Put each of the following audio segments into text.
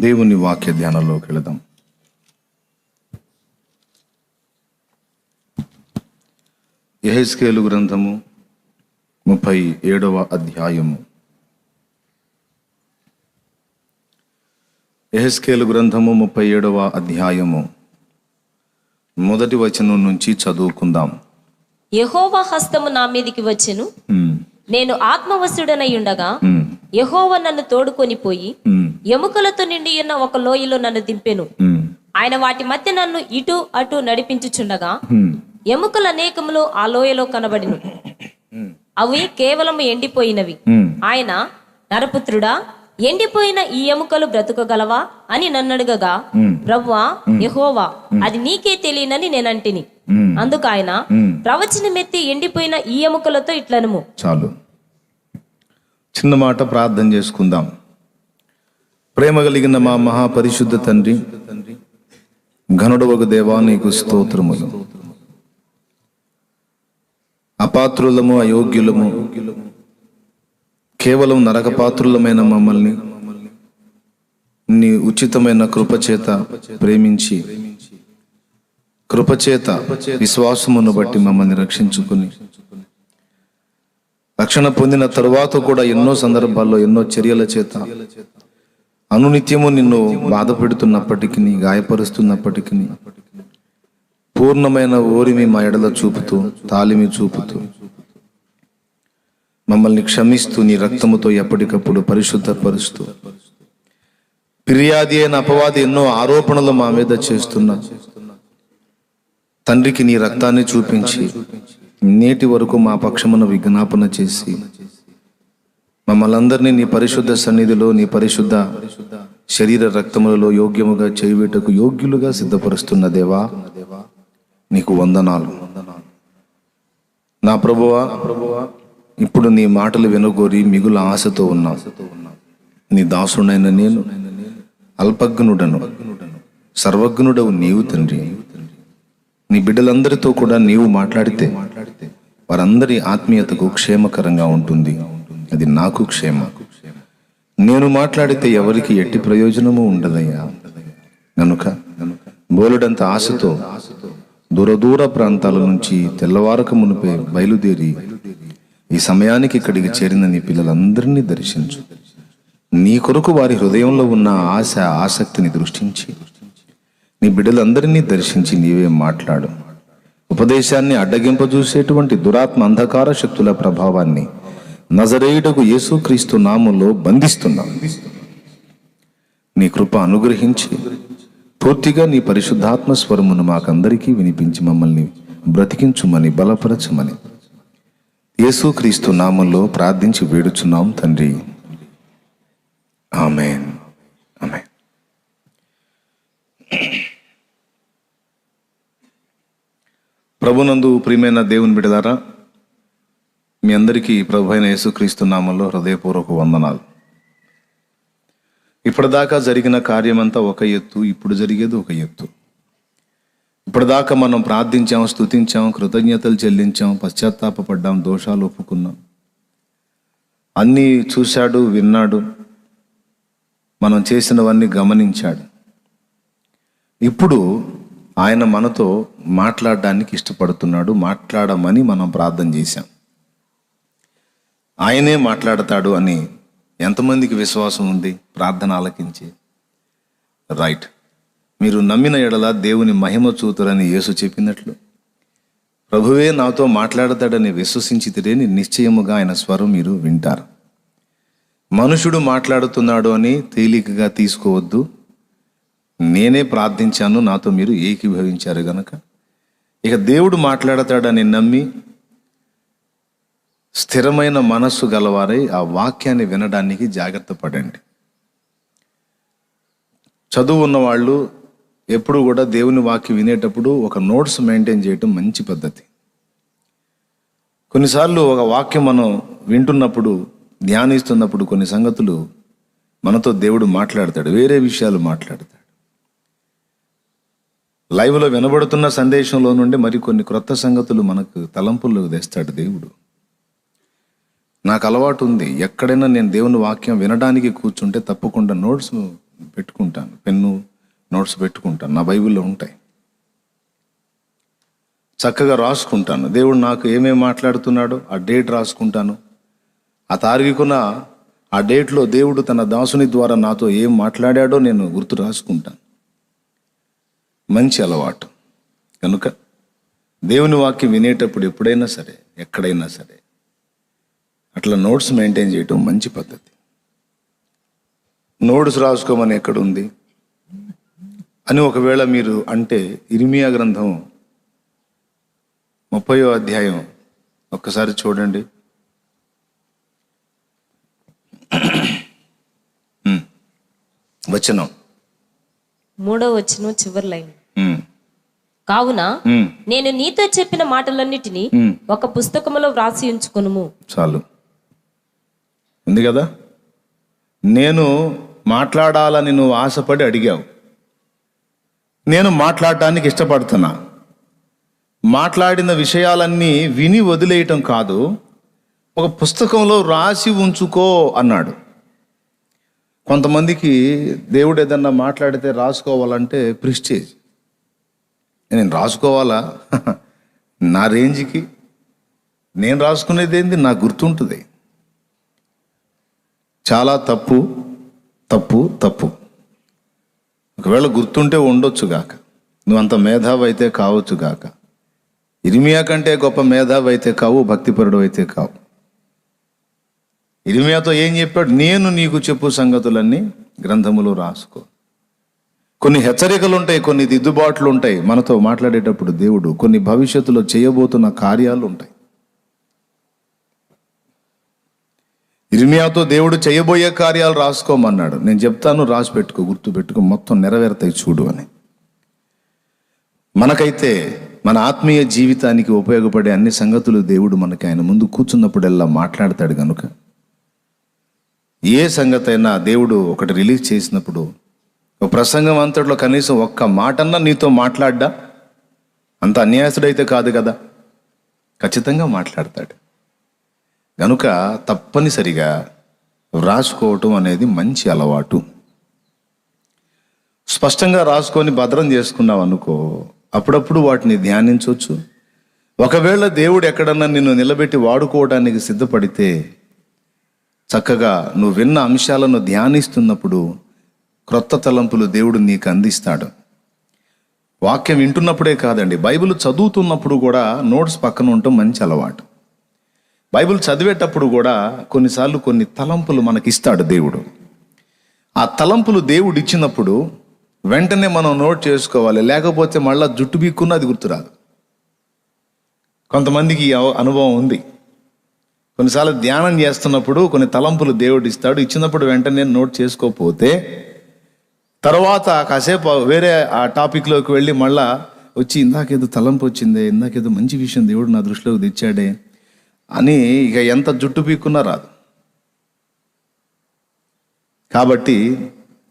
దేవుని వాక్య ధ్యానంలోకి వెళదాం. యెహెజ్కేలు గ్రంథము 37వ అధ్యాయము. యెహెజ్కేలు గ్రంథము 37వ అధ్యాయము మొదటి వచనం నుంచి చదువుకుందాం. యెహోవా హస్తము నా మీదికి వచ్చెను, నేను ఆత్మవశుడనై ఉండగా యెహోవా నన్ను తోడుకొని పోయి ఎముకలతో నిండి ఉన్న ఒక లోయలో నన్ను దింపెను. ఆయన వాటి మధ్య నన్ను ఇటు అటు నడిపించుచుండగా ఎముకలు అనేకములు ఆ లోయలో కనబడిను. అవి కేవలం ఎండిపోయినవి. ఆయన, నరపుత్రుడా, ఎండిపోయిన ఈ ఎముకలు బ్రతుకగలవా అని నన్నడుగగా, ప్రభువా యెహోవా, అది నీకే తెలియనని నేనంటిని. అందుకు ఆయన, ప్రవచనమెత్తి ఎండిపోయిన ఈ ఎముకలతో ఇట్లనుము. చాలు, చిన్న మాట ప్రార్థన చేసుకుందాం. ప్రేమ కలిగిన మా మహాపరిశుద్ధ తండ్రి, ఘనుడవగు దేవా, నీకు స్తోత్రములు. అపాత్రులము, అయోగ్యులము, కేవలం నరకపాత్రులమైన మమ్మల్ని నీ ఉచితమైన కృపచేత ప్రేమించి, కృపచేత విశ్వాసమును బట్టి మమ్మల్ని రక్షించుకుని, రక్షణ పొందిన తరువాత కూడా ఎన్నో సందర్భాల్లో ఎన్నో చర్యల చేత అనునిత్యము నిన్ను బాధ పెడుతున్నప్పటికీ, గాయపరుస్తున్నప్పటికీ పూర్ణమైన ఓరిమి మా ఎడల చూపుతూ, తాలిమి చూపుతూ మమ్మల్ని క్షమిస్తూ, నీ రక్తముతో ఎప్పటికప్పుడు పరిశుద్ధపరుస్తూ, ఫిర్యాది అయిన అపవాది ఎన్నో ఆరోపణలు మా మీద చేస్తున్నా తండ్రికి నీ రక్తాన్ని చూపించి నేటి వరకు మా పక్షమున విజ్ఞాపన చేసి మమ్మల్ని అందరినీ నీ పరిశుద్ధ సన్నిధిలో, నీ పరిశుద్ధ శరీర రక్తములలో యోగ్యముగా చేయుటకు యోగ్యులుగా సిద్ధపరుస్తున్న దేవా, నీకు వందనాలు. నా ప్రభువా, ఇప్పుడు నీ మాటలు వినగోరి మిగుల ఆశతో ఉన్నా. నీ దాసుడైన నేను అల్పజ్ఞుడను, సర్వజ్ఞుడవు నీవు తండ్రి. నీ బిడ్డలందరితో కూడా నీవు మాట్లాడితే వారందరి ఆత్మీయతకు క్షేమకరంగా ఉంటుంది. అది నాకు క్షేమ. నేను మాట్లాడితే ఎవరికి ఎట్టి ప్రయోజనము ఉండదయ్యా. కనుక బోలెడంత ఆశతో దూర ప్రాంతాల నుంచి తెల్లవారక మునిపే బయలుదేరి ఈ సమయానికి ఇక్కడికి చేరిన నీ పిల్లలందరినీ దర్శించు. నీ కొరకు వారి హృదయంలో ఉన్న ఆశ, ఆసక్తిని దృష్టించి నీ బిడ్డలందరినీ దర్శించి నీవే మాట్లాడు. ఉపదేశాన్ని అడ్డగింపజూసేటువంటి దురాత్మ అంధకార శక్తుల ప్రభావాన్ని నజరేయుడకు యేసుక్రీస్తు నామములో బంధిస్తున్నాం. నీ కృప అనుగ్రహించి పూర్తిగా నీ పరిశుద్ధాత్మ స్వరమును మాకందరికీ వినిపించి మమ్మల్ని బ్రతికించుమని, బలపరచమని యేసుక్రీస్తు నామములో ప్రార్థించి వేడుచున్నాం తండ్రి. ఆమేన్, ఆమేన్. ప్రభునందు ప్రియమైన దేవుని బిడ్డలారా, మీ అందరికీ ప్రభు అయిన యేసుక్రీస్తు నామములో హృదయపూర్వక వందనాలు. ఇప్పటిదాకా జరిగిన కార్యమంతా ఒక ఎత్తు, ఇప్పుడు జరిగేది ఒక ఎత్తు. ఇప్పటిదాకా మనం ప్రార్థించాం, స్తుతించాం, కృతజ్ఞతలు చెల్లించాం, పశ్చాత్తాపడ్డాం, దోషాలు ఒప్పుకున్నాం, అన్నీ చూశాడు, విన్నాడు, మనం చేసినవన్నీ గమనించాడు. ఇప్పుడు ఆయన మనతో మాట్లాడడానికి ఇష్టపడుతున్నాడు. మాట్లాడమని మనం ప్రార్థన చేశాం. ఆయనే మాట్లాడతాడు అని ఎంతమందికి విశ్వాసం ఉంది? ప్రార్థన ఆలకించి రైట్. మీరు నమ్మిన ఎడల దేవుని మహిమ చూతురని యేసు చెప్పినట్లు ప్రభువే నాతో మాట్లాడతాడని విశ్వసించితేనే నిశ్చయముగా ఆయన స్వరం మీరు వింటారు. మనుషుడు మాట్లాడుతున్నాడు అని తేలికగా తీసుకోవద్దు. నేనే ప్రార్థించాను, నాతో మీరు ఏకీభవించారు గనక ఇక దేవుడు మాట్లాడతాడని నమ్మి స్థిరమైన మనస్సు గలవారై ఆ వాక్యాన్ని వినడానికి జాగ్రత్త పడండి. చదువు ఉన్నవాళ్ళు ఎప్పుడు కూడా దేవుని వాక్యం వినేటప్పుడు ఒక నోట్స్ మెయింటైన్ చేయటం మంచి పద్ధతి. కొన్నిసార్లు ఒక వాక్యం మనం వింటున్నప్పుడు, ధ్యానిస్తున్నప్పుడు కొన్ని సంగతులు మనతో దేవుడు మాట్లాడతాడు, వేరే విషయాలు మాట్లాడతాడు. లైవ్లో వినబడుతున్న సందేశంలో నుండి మరికొన్ని క్రొత్త సంగతులు మనకు తలంపుల్లోకి తెస్తాడు దేవుడు. నాకు అలవాటు ఉంది, ఎక్కడైనా నేను దేవుని వాక్యం వినడానికి కూర్చుంటే తప్పకుండా నోట్స్ పెట్టుకుంటాను, పెన్ను నోట్స్ పెట్టుకుంటాను, నా బైబిల్లో ఉంటాయి. చక్కగా రాసుకుంటాను. దేవుడు నాకు ఏమేమి మాట్లాడుతున్నాడో ఆ డేట్ రాసుకుంటాను. ఆ తారీఖున ఆ డేట్లో దేవుడు తన దాసుని ద్వారా నాతో ఏం మాట్లాడాడో నేను గుర్తు రాసుకుంటాను. మంచి అలవాటు. కనుక దేవుని వాక్యం వినేటప్పుడు ఎప్పుడైనా సరే, ఎక్కడైనా సరే అట్లా నోట్స్ మెయింటైన్ చేయటం మంచి పద్ధతి. నోట్స్ రాసుకోమని ఎక్కడుంది అని ఒకవేళ మీరు అంటే, ఇర్మియా గ్రంథం 30వ అధ్యాయం ఒక్కసారి చూడండి. వచనం 3వ వచనం చివరి లైన్. కావున నేను నీతో చెప్పిన మాటలన్నిటినీ ఒక పుస్తకములో వ్రాసి ఉంచుకొనుము. చాలు, ఉంది కదా. నేను మాట్లాడాలని నువ్వు ఆశపడి అడిగావు. నేను మాట్లాడటానికి ఇష్టపడుతున్నా. మాట్లాడిన విషయాలన్నీ విని వదిలేయటం కాదు, ఒక పుస్తకంలో రాసి ఉంచుకో అన్నాడు. కొంతమందికి దేవుడు ఏదన్నా మాట్లాడితే రాసుకోవాలంటే ప్రిస్టేజ్. నేను రాసుకోవాలా? నా రేంజ్కి నేను రాసుకునేది ఏంది, నాకు గుర్తుంటుంది. చాలా తప్పు తప్పు తప్పు. ఒకవేళ గుర్తుంటే ఉండొచ్చుగాక, నువ్వు అంత మేధావి అయితే కావచ్చుగాక. ఇర్మియా కంటే గొప్ప మేధావి అయితే కావు, భక్తిపరుడు అయితే కావు. ఇర్మియాతో ఏం చెప్పాడు? నేను నీకు చెప్పు సంగతులన్నీ గ్రంథములో రాసుకో. కొన్ని హెచ్చరికలు ఉంటాయి, కొన్ని దిద్దుబాట్లు ఉంటాయి. మనతో మాట్లాడేటప్పుడు దేవుడు కొన్ని భవిష్యత్తులో చేయబోతున్న కార్యాలు ఉంటాయి. ఇర్మియాతో దేవుడు చేయబోయే కార్యాలు రాసుకోమన్నాడు. నేను చెప్తాను, రాసి పెట్టుకో, గుర్తు పెట్టుకో, మొత్తం నెరవేరుతాయి చూడు అని. మనకైతే మన ఆత్మీయ జీవితానికి ఉపయోగపడే అన్ని సంగతులు దేవుడు మనకి ఆయన ముందు కూర్చున్నప్పుడల్లా మాట్లాడతాడు. కనుక ఏ సంగతి అయినా దేవుడు ఒకటి రిలీజ్ చేసినప్పుడు, ఒక ప్రసంగం అంతట్లో కనీసం ఒక్క మాటన్నా నీతో మాట్లాడ్డా, అంత అన్యాయస్తుడైతే కాదు కదా, ఖచ్చితంగా మాట్లాడతాడు. కనుక తప్పనిసరిగా రాసుకోవటం అనేది మంచి అలవాటు. స్పష్టంగా రాసుకొని భద్రం చేసుకున్నావు అనుకో, అప్పుడప్పుడు వాటిని ధ్యానించవచ్చు. ఒకవేళ దేవుడు ఎక్కడన్నా నిన్ను నిలబెట్టి వాడుకోవడానికి సిద్ధపడితే, చక్కగా నువ్వు విన్న అంశాలను ధ్యానిస్తున్నప్పుడు క్రొత్త తలంపులు దేవుడు నీకు అందిస్తాడు. వాక్యం వింటున్నప్పుడే కాదండి, బైబిల్ చదువుతున్నప్పుడు కూడా నోట్స్ పక్కన ఉండటం మంచి అలవాటు. బైబిల్ చదివేటప్పుడు కూడా కొన్నిసార్లు కొన్ని తలంపులు మనకిస్తాడు దేవుడు. ఆ తలంపులు దేవుడు ఇచ్చినప్పుడు వెంటనే మనం నోట్ చేసుకోవాలి, లేకపోతే మళ్ళీ జుట్టు బీక్కున్న అది గుర్తురాదు. కొంతమందికి ఈ అనుభవం ఉంది. కొన్నిసార్లు ధ్యానం చేస్తున్నప్పుడు కొన్ని తలంపులు దేవుడు ఇస్తాడు, ఇచ్చినప్పుడు వెంటనే నోట్ చేసుకోకపోతే తర్వాత కాసేపు వేరే ఆ టాపిక్లోకి వెళ్ళి మళ్ళా వచ్చి ఇందాకేదో తలంపు వచ్చిందే, ఇందాకేదో మంచి విషయం దేవుడు నా దృష్టిలోకి తెచ్చాడే అని ఇక ఎంత జుట్టు పీక్కున్నా రాదు. కాబట్టి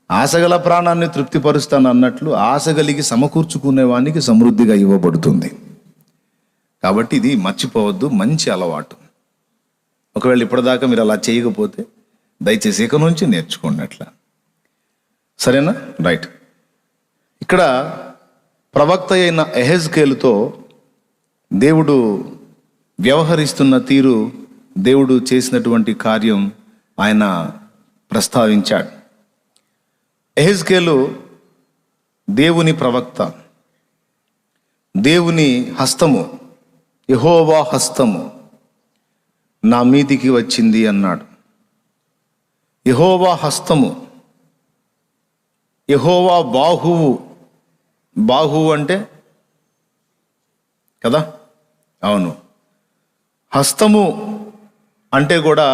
ఆశగల ప్రాణాన్ని తృప్తిపరుస్తాను అన్నట్లు ఆశగలిగి సమకూర్చుకునే వానికి సమృద్ధిగా ఇవ్వబడుతుంది. కాబట్టి ఇది మర్చిపోవద్దు, మంచి అలవాటు. ఒకవేళ ఇప్పటిదాకా మీరు అలా చేయకపోతే దయచేసి ఇక నుంచి నేర్చుకోండి అట్లా. సరేనా? రైట్. ఇక్కడ ప్రవక్త అయిన యెహెజ్కేలుతో దేవుడు వ్యవహరిస్తున్న తీరు, దేవుడు చేసినటువంటి కార్యం ఆయన ప్రస్తావించాడు. యెహెజ్కేలు దేవుని ప్రవక్త. దేవుని హస్తము, యెహోవా హస్తము నా మీదికి వచ్చింది అన్నాడు. యెహోవా హస్తము, యెహోవా బాహువు. బాహువు అంటే కదా, అవును. హస్తము అంటే కూడా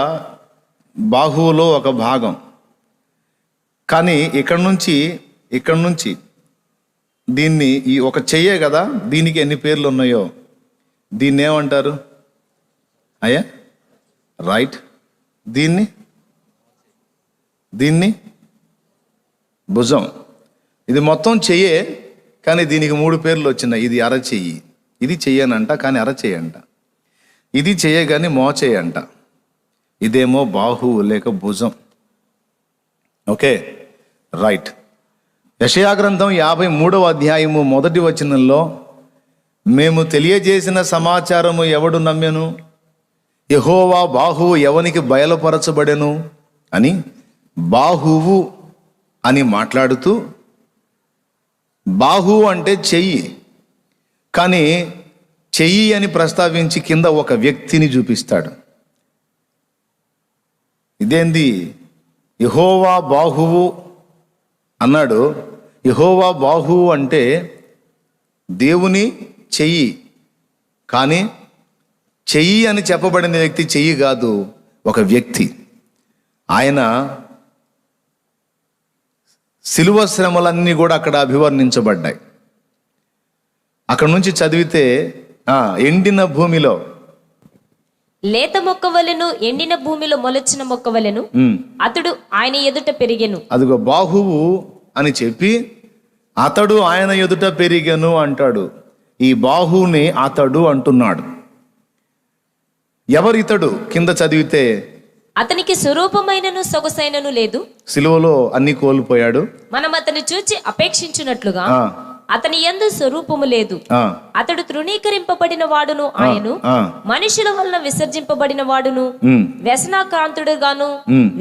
బాహువులో ఒక భాగం. కానీ ఇక్కడ నుంచి దీన్ని ఈ ఒక చెయ్యే కదా, దీనికి ఎన్ని పేర్లు ఉన్నాయో దీన్ని ఏమంటారు అయ్యా? రైట్. దీన్ని భుజం. ఇది మొత్తం చెయ్యే, కానీ దీనికి 3 పేర్లు వచ్చినాయి. ఇది అరచెయ్యి, ఇది చెయ్యనంట కానీ అరచెయ్యంట. ఇది చెయ్య కానీ మోచేయంట. ఇదేమో బాహువు లేక భుజం. ఓకే. రైట్. యెషయా గ్రంథం 53వ అధ్యాయము 1వ వచనంలో, మేము తెలియజేసిన సమాచారము ఎవడు నమ్మెను, యెహోవా బాహువు ఎవనికి బయలుపరచబడెను అని బాహువు అని మాట్లాడుతూ, బాహువు అంటే చెయ్యి, కానీ చెయ్యి అని ప్రస్తావించి కింద ఒక వ్యక్తిని చూపిస్తాడు. ఇదేంది యెహోవా బాహువు అన్నాడు. యెహోవా బాహువు అంటే దేవుని చెయ్యి, కానీ చెయ్యి అని చెప్పబడిన వ్యక్తి చెయ్యి కాదు, ఒక వ్యక్తి. ఆయన శిలువ శ్రమలన్నీ కూడా అక్కడ అభివర్ణించబడ్డాయి. అక్కడ నుంచి చదివితే ఎండిన భూమిలో లేత మొక్క వలెను ఎండిన భూమిలో మొలచిన మొక్క వలెను అతడు ఆయన ఎదుట పెరిగెను. అదిగో బాహువు అని చెప్పి అతడు ఆయన ఎదుట పెరిగెను అంటాడు. ఈ బాహువుని అతడు అంటున్నాడు. ఎవరితడు? కింద చదివితే అతనికి స్వరూపమైనను సొగసైనను లేదు, సిలువలో అన్ని కోల్పోయాడు. మనం అతని చూచి అపేక్షించున్నట్లుగా అతని యందు స్వరూపము లేదు. అతడు తృణీకరింపబడిన వాడును, ఆయను మనుషుల వలన విసర్జింపబడిన వాడును, వ్యసనాక్రాంతుడు గాను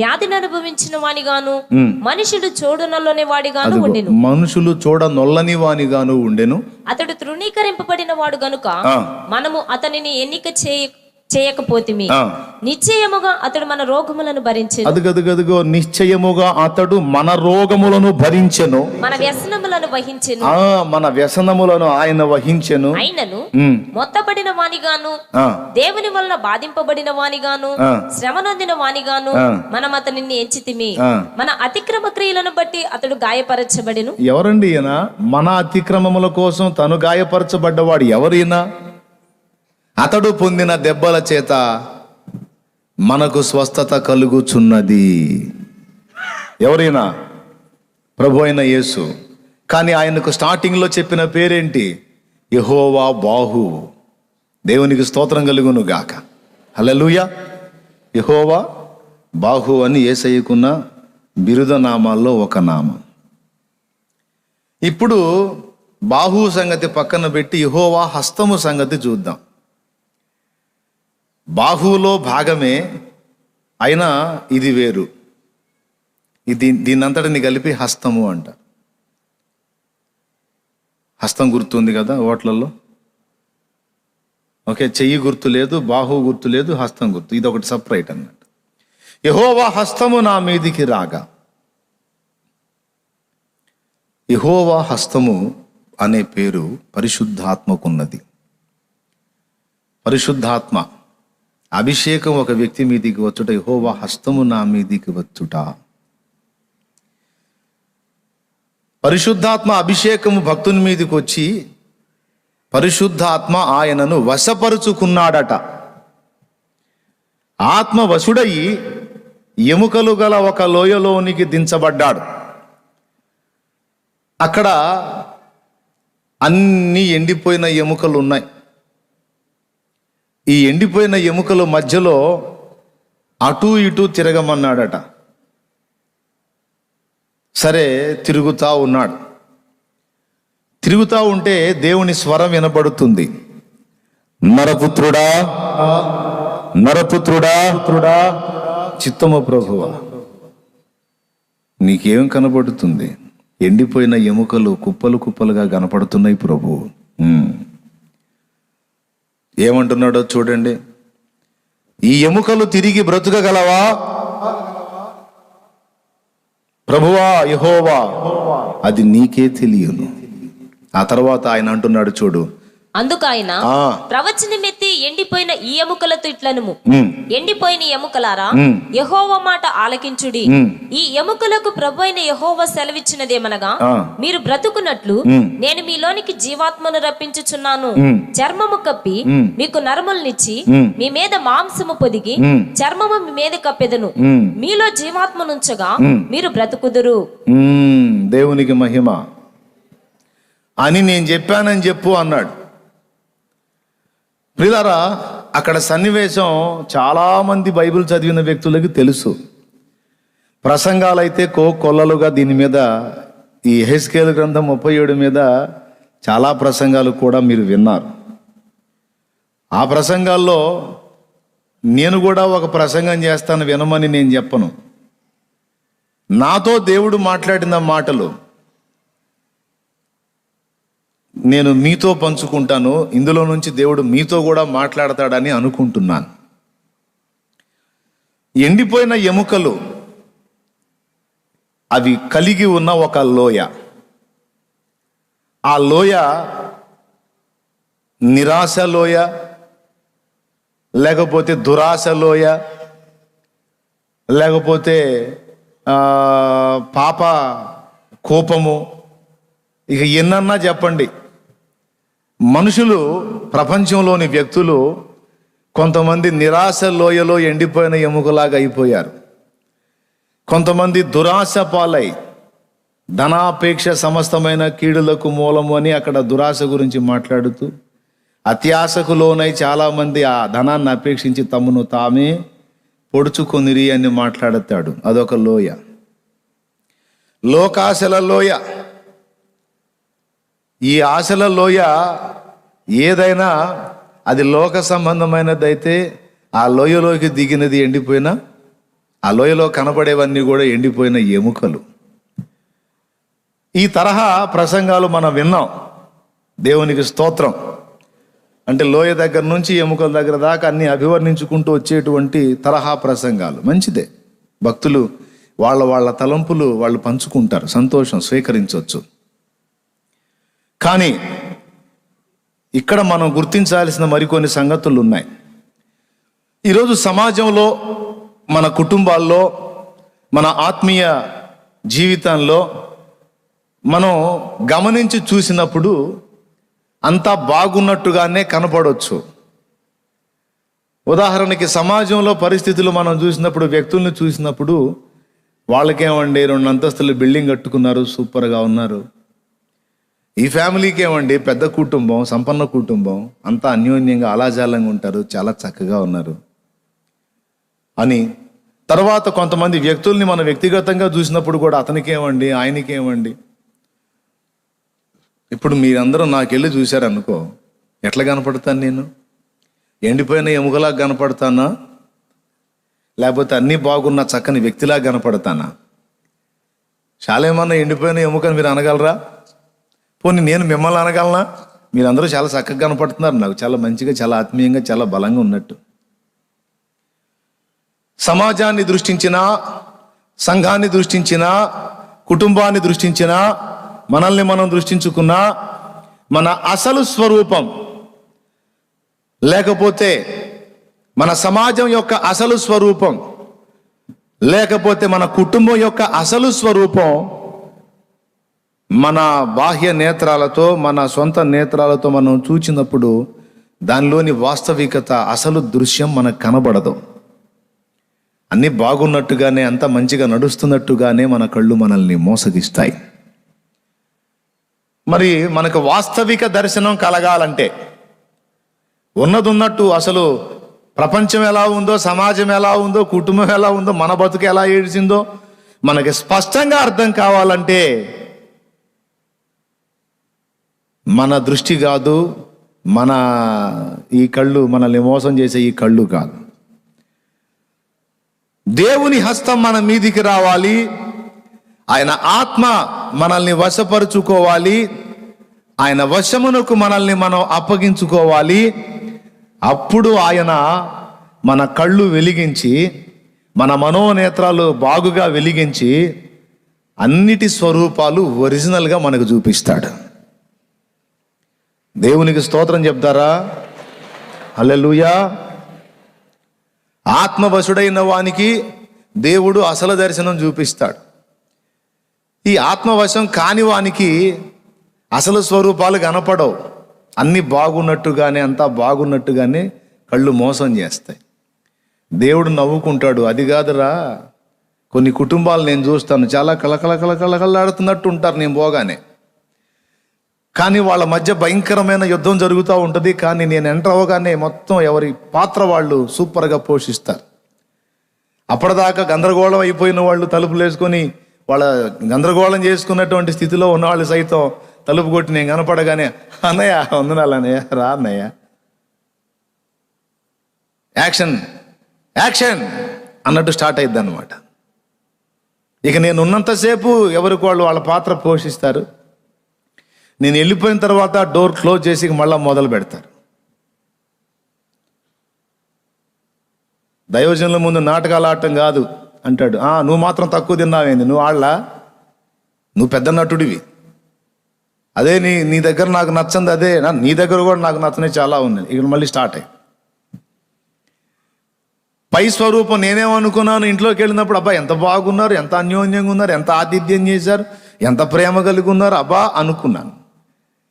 వ్యాధిని అనుభవించిన వానిగాను మనుషులు చూడనొల్లని వాడిగాను ఉండెను. మనుషులు చూడనొల్లని వానిగాను ఉండెను. అతడు తృణీకరింపబడిన వాడు గనుక మనము అతనిని ఎన్నిక చేయకపోతిమి. నిశ్చయముగా అతడు మన రోగములను భరించెను. అదుగదుగదుగో నిశ్చయముగా అతడు మన రోగములను భరించెను, మన వ్యసనములను వహించెను. మన వ్యసనములను ఆయన వహించెను. అయినను మొత్తబడిన వానిగాను దేవుని వలన బాధింపబడిన వానిగాను శ్రమ నొందిన వానిగాను మనం అతనిని ఎంచితిమి. మన అతిక్రమ క్రియలను బట్టి అతడు గాయపరచబడెను. ఎవరండి ఈయన? మన అతిక్రమముల కోసం తను గాయపరచబడ్డవాడు ఎవరైనా? అతడు పొందిన దెబ్బల చేత మనకు స్వస్థత కలుగుచున్నది. ఎవరైనా? ప్రభు అయిన యేసు. కానీ ఆయనకు స్టార్టింగ్లో చెప్పిన పేరేంటి? యెహోవా బాహు. దేవునికి స్తోత్రం కలుగును గాక. హల్లెలూయా. యెహోవా బాహు అని యేసయ్యకున్న బిరుద నామాల్లో ఒక నామం. ఇప్పుడు బాహు సంగతి పక్కన పెట్టి యెహోవా హస్తము సంగతి చూద్దాం. బాహువులో భాగమే అయినా ఇది వేరు. దీన్నంతటిని కలిపి హస్తము అంట. హస్తం గుర్తుంది కదా ఓట్లలో? ఓకే, చెయ్యి గుర్తు లేదు, బాహువు గుర్తు లేదు, హస్తం గుర్తు. ఇది ఒకటి సపరేట్ అన్నట్టు. యెహోవా హస్తము నా మీదికి రాగా. యెహోవా హస్తము అనే పేరు పరిశుద్ధాత్మకున్నది. పరిశుద్ధాత్మ అభిషేకం ఒక వ్యక్తి మీదికి వచ్చుట, యెహోవా హస్తము నా మీదికి వచ్చుట. పరిశుద్ధాత్మ అభిషేకము భక్తుని మీదికి వచ్చి పరిశుద్ధాత్మ ఆయనను వశపరుచుకున్నాడట. ఆత్మ వశుడయి ఎముకలు గల ఒక లోయలోనికి దించబడ్డాడు. అక్కడ అన్ని ఎండిపోయిన ఎముకలు ఉన్నాయి. ఈ ఎండిపోయిన ఎముకల మధ్యలో అటూ ఇటూ తిరగమన్నాడట. సరే, తిరుగుతా ఉన్నాడు. తిరుగుతా ఉంటే దేవుని స్వరం వినబడుతుంది. నరపుత్రుడా, నరపుత్రుడా, పుత్రుడా, చిత్తము ప్రభువా. నీకేం కనబడుతుంది? ఎండిపోయిన ఎముకలు కుప్పలు కుప్పలుగా కనపడుతున్నాయి ప్రభు. ఏమంటున్నాడో చూడండి. ఈ ఎముకలు తిరిగి బ్రతుకగలవా? ప్రభువా యెహోవా, అది నీకే తెలియను. ఆ తర్వాత ఆయన అంటున్నాడు చూడు. అందుకు ఆయన ప్రవచనమెత్తి ఎండిపోయిన ఈ ఎముకలతో ఇట్లనుము, ఎండిపోయిన ఎముకలారా, యెహోవా మాట ఆలకించుడి. ఈ ఎముకలకు ప్రభు అయిన యెహోవా సెలవిచ్చినదేమనగా, మీరు బ్రతుకున్నట్లు నేను మీలోనికి జీవాత్మను రప్పించుచున్నాను. చర్మము కప్పి మీకు నరములనిచ్చి మీ మీద మాంసము పొదిగి చర్మము మీ మీద కప్పెదను. మీలో జీవాత్మనుంచగా మీరు బ్రతుకుదురు. దేవునికి మహిమ అని నేను చెప్పానని చెప్పు అన్నాడు. ప్రియులారా, అక్కడ సన్నివేశం చాలా మంది బైబిల్ చదివిన వ్యక్తులకి తెలుసు. ప్రసంగాలైతే కొల్లలుగా దీని మీద ఈ యెహెజ్కేలు గ్రంథం 37 మీద చాలా ప్రసంగాలు కూడా మీరు విన్నారు. ఆ ప్రసంగాల్లో నేను కూడా ఒక ప్రసంగం చేస్తాను, వినమని నేను చెప్పను. నాతో దేవుడు మాట్లాడిన మాటలు నేను మీతో పంచుకుంటాను. ఇందులో నుంచి దేవుడు మీతో కూడా మాట్లాడతాడని అనుకుంటున్నాను. ఎండిపోయిన ఎముకలు అవి కలిగి ఉన్న ఒక లోయ. ఆ లోయ నిరాశ లోయ, లేకపోతే దురాశ లోయ, లేకపోతే పాప కోపము, ఇక ఎన్నన్నా చెప్పండి. మనుషులు, ప్రపంచంలోని వ్యక్తులు కొంతమంది నిరాశ లోయలో ఎండిపోయిన ఎముకలాగా అయిపోయారు. కొంతమంది దురాశ పాలై ధనాపేక్ష సమస్తమైన కీడులకు మూలము అని అక్కడ దురాశ గురించి మాట్లాడుతూ, అత్యాశకు లోనై చాలామంది ఆ ధనాన్ని అపేక్షించి తమను తామే పొడుచుకొనిరి అని మాట్లాడతాడు. అదొక లోయ. లోకాశల లోయ. ఈ ఆశల లోయ ఏదైనా అది లోక సంబంధమైనదైతే ఆ లోయలోకి దిగినది ఎండిపోయిన, ఆ లోయలో కనపడేవన్నీ కూడా ఎండిపోయిన ఎముకలు. ఈ తరహా ప్రసంగాలు మనం విన్నాం. దేవునికి స్తోత్రం. అంటే లోయ దగ్గర నుంచి ఎముకల దగ్గర దాకా అన్ని అభివర్ణించుకుంటూ వచ్చేటువంటి తరహా ప్రసంగాలు మంచిదే. భక్తులు వాళ్ళ తలంపులు వాళ్ళు పంచుకుంటారు, సంతోషం, స్వీకరించవచ్చు. కానీ ఇక్కడ మనం గుర్తించాల్సిన మరికొన్ని సంగతులు ఉన్నాయి. ఈరోజు సమాజంలో, మన కుటుంబాల్లో, మన ఆత్మీయ జీవితంలో మనం గమనించి చూసినప్పుడు అంతా బాగున్నట్టుగానే కనపడవచ్చు. ఉదాహరణకి సమాజంలో పరిస్థితులు మనం చూసినప్పుడు, వ్యక్తుల్ని చూసినప్పుడు వాళ్ళకేమండి 2 అంతస్తులు బిల్డింగ్ కట్టుకున్నారు, సూపర్గా ఉన్నారు. ఈ ఫ్యామిలీకి ఏమండి పెద్ద కుటుంబం, సంపన్న కుటుంబం, అంతా అన్యోన్యంగా అలాజాలంగా ఉంటారు, చాలా చక్కగా ఉన్నారు అని. తర్వాత కొంతమంది వ్యక్తుల్ని మనం వ్యక్తిగతంగా చూసినప్పుడు కూడా అతనికేమండి, ఆయనకేమండి. ఇప్పుడు మీరందరూ నాకెళ్ళి చూశారనుకో, ఎట్లా కనపడతాను నేను? ఎండిపోయిన ఎముకలా కనపడతానా, లేకపోతే అన్నీ బాగున్న చక్కని వ్యక్తిలా కనపడతానా? చాలా ఏమన్నా ఎండిపోయిన ఎముకని మీరు అనగలరా? పోనీ నేను మిమ్మల్ని అనగలనా? మీరందరూ చాలా చక్కగా కనపడుతున్నారు, నాకు చాలా మంచిగా, చాలా ఆత్మీయంగా, చాలా బలంగా ఉన్నట్టు. సమాజాన్ని దృష్టించినా, సంఘాన్ని దృష్టించినా, కుటుంబాన్ని దృష్టించినా, మనల్ని మనం దృష్టించుకున్నా, మన అసలు స్వరూపం, లేకపోతే మన సమాజం యొక్క అసలు స్వరూపం, లేకపోతే మన కుటుంబం యొక్క అసలు స్వరూపం మన బాహ్య నేత్రాలతో, మన సొంత నేత్రాలతో మనం చూచినప్పుడు దానిలోని వాస్తవికత, అసలు దృశ్యం మనకు కనబడదు. అన్నీ బాగున్నట్టుగానే, అంత మంచిగా నడుస్తున్నట్టుగానే మన కళ్ళు మనల్ని మోసగిస్తాయి. మరి మనకు వాస్తవిక దర్శనం కలగాలంటే, ఉన్నదున్నట్టు అసలు ప్రపంచం ఎలా ఉందో, సమాజం ఎలా ఉందో, కుటుంబం ఎలా ఉందో, మన బతుకు ఎలా ఏడిచిందో మనకి స్పష్టంగా అర్థం కావాలంటే మన దృష్టి కాదు, మన ఈ కళ్ళు, మనల్ని మోసం చేసే ఈ కళ్ళు కాదు. దేవుని హస్తం మన మీదికి రావాలి, ఆయన ఆత్మ మనల్ని వశపరుచుకోవాలి, ఆయన వశమునకు మనల్ని మనం అప్పగించుకోవాలి. అప్పుడు ఆయన మన కళ్ళు వెలిగించి, మన మనోనేత్రాలు బాగుగా వెలిగించి అన్నిటి స్వరూపాలు ఒరిజినల్గా మనకు చూపిస్తాడు. దేవునికి స్తోత్రం చెప్తారా? హల్లెలూయా. ఆత్మవశుడైన వానికి దేవుడు అసలు దర్శనం చూపిస్తాడు. ఈ ఆత్మవశం కాని వానికి అసలు స్వరూపాలు కనపడవు. అన్నీ బాగున్నట్టుగానే, అంతా బాగున్నట్టుగానే కళ్ళు మోసం చేస్తాయి. దేవుడు నవ్వుకుంటాడు. అది కాదురా, కొన్ని కుటుంబాలు నేను చూస్తాను, చాలా కళకళలాడుతున్నట్టు ఉంటారు నేను పోగానే, కానీ వాళ్ళ మధ్య భయంకరమైన యుద్ధం జరుగుతూ ఉంటుంది. కానీ నేను ఎంటర్ అవగానే మొత్తం ఎవరి పాత్ర వాళ్ళు సూపర్గా పోషిస్తారు. అప్పటిదాకా గందరగోళం అయిపోయిన వాళ్ళు తలుపులు వేసుకొని వాళ్ళ గందరగోళం చేసుకున్నటువంటి స్థితిలో ఉన్నవాళ్ళు సైతం తలుపు కొట్టి నేను కనపడగానే అన్నయ్య వందనాలన్నయ్య, రా అన్నయ్య, యాక్షన్ యాక్షన్ అన్నట్టు స్టార్ట్ అయిద్ది అనమాట. ఇక నేను ఉన్నంతసేపు ఎవరికి వాళ్ళు వాళ్ళ పాత్ర పోషిస్తారు. నేను వెళ్ళిపోయిన తర్వాత డోర్ క్లోజ్ చేసి మళ్ళీ మొదలు పెడతారు. దైవజనుల ముందు నాటకాలు ఆడటం కాదు అంటాడు. నువ్వు మాత్రం తక్కువ తిన్నావేంది, నువ్వు ఆడలా, నువ్వు పెద్ద నటుడివి, అదే నీ దగ్గర నాకు నచ్చంది, అదే నీ దగ్గర కూడా నాకు నచ్చనే చాలా ఉంది. ఇక్కడ మళ్ళీ స్టార్ట్ అయ్యి పై స్వరూపం నేనేమనుకున్నాను, ఇంట్లోకి వెళ్ళినప్పుడు అబ్బా ఎంత బాగున్నారు, ఎంత అన్యోన్యంగా ఉన్నారు, ఎంత ఆతిథ్యం చేశారు, ఎంత ప్రేమ కలిగి ఉన్నారు అబ్బా అనుకున్నాను.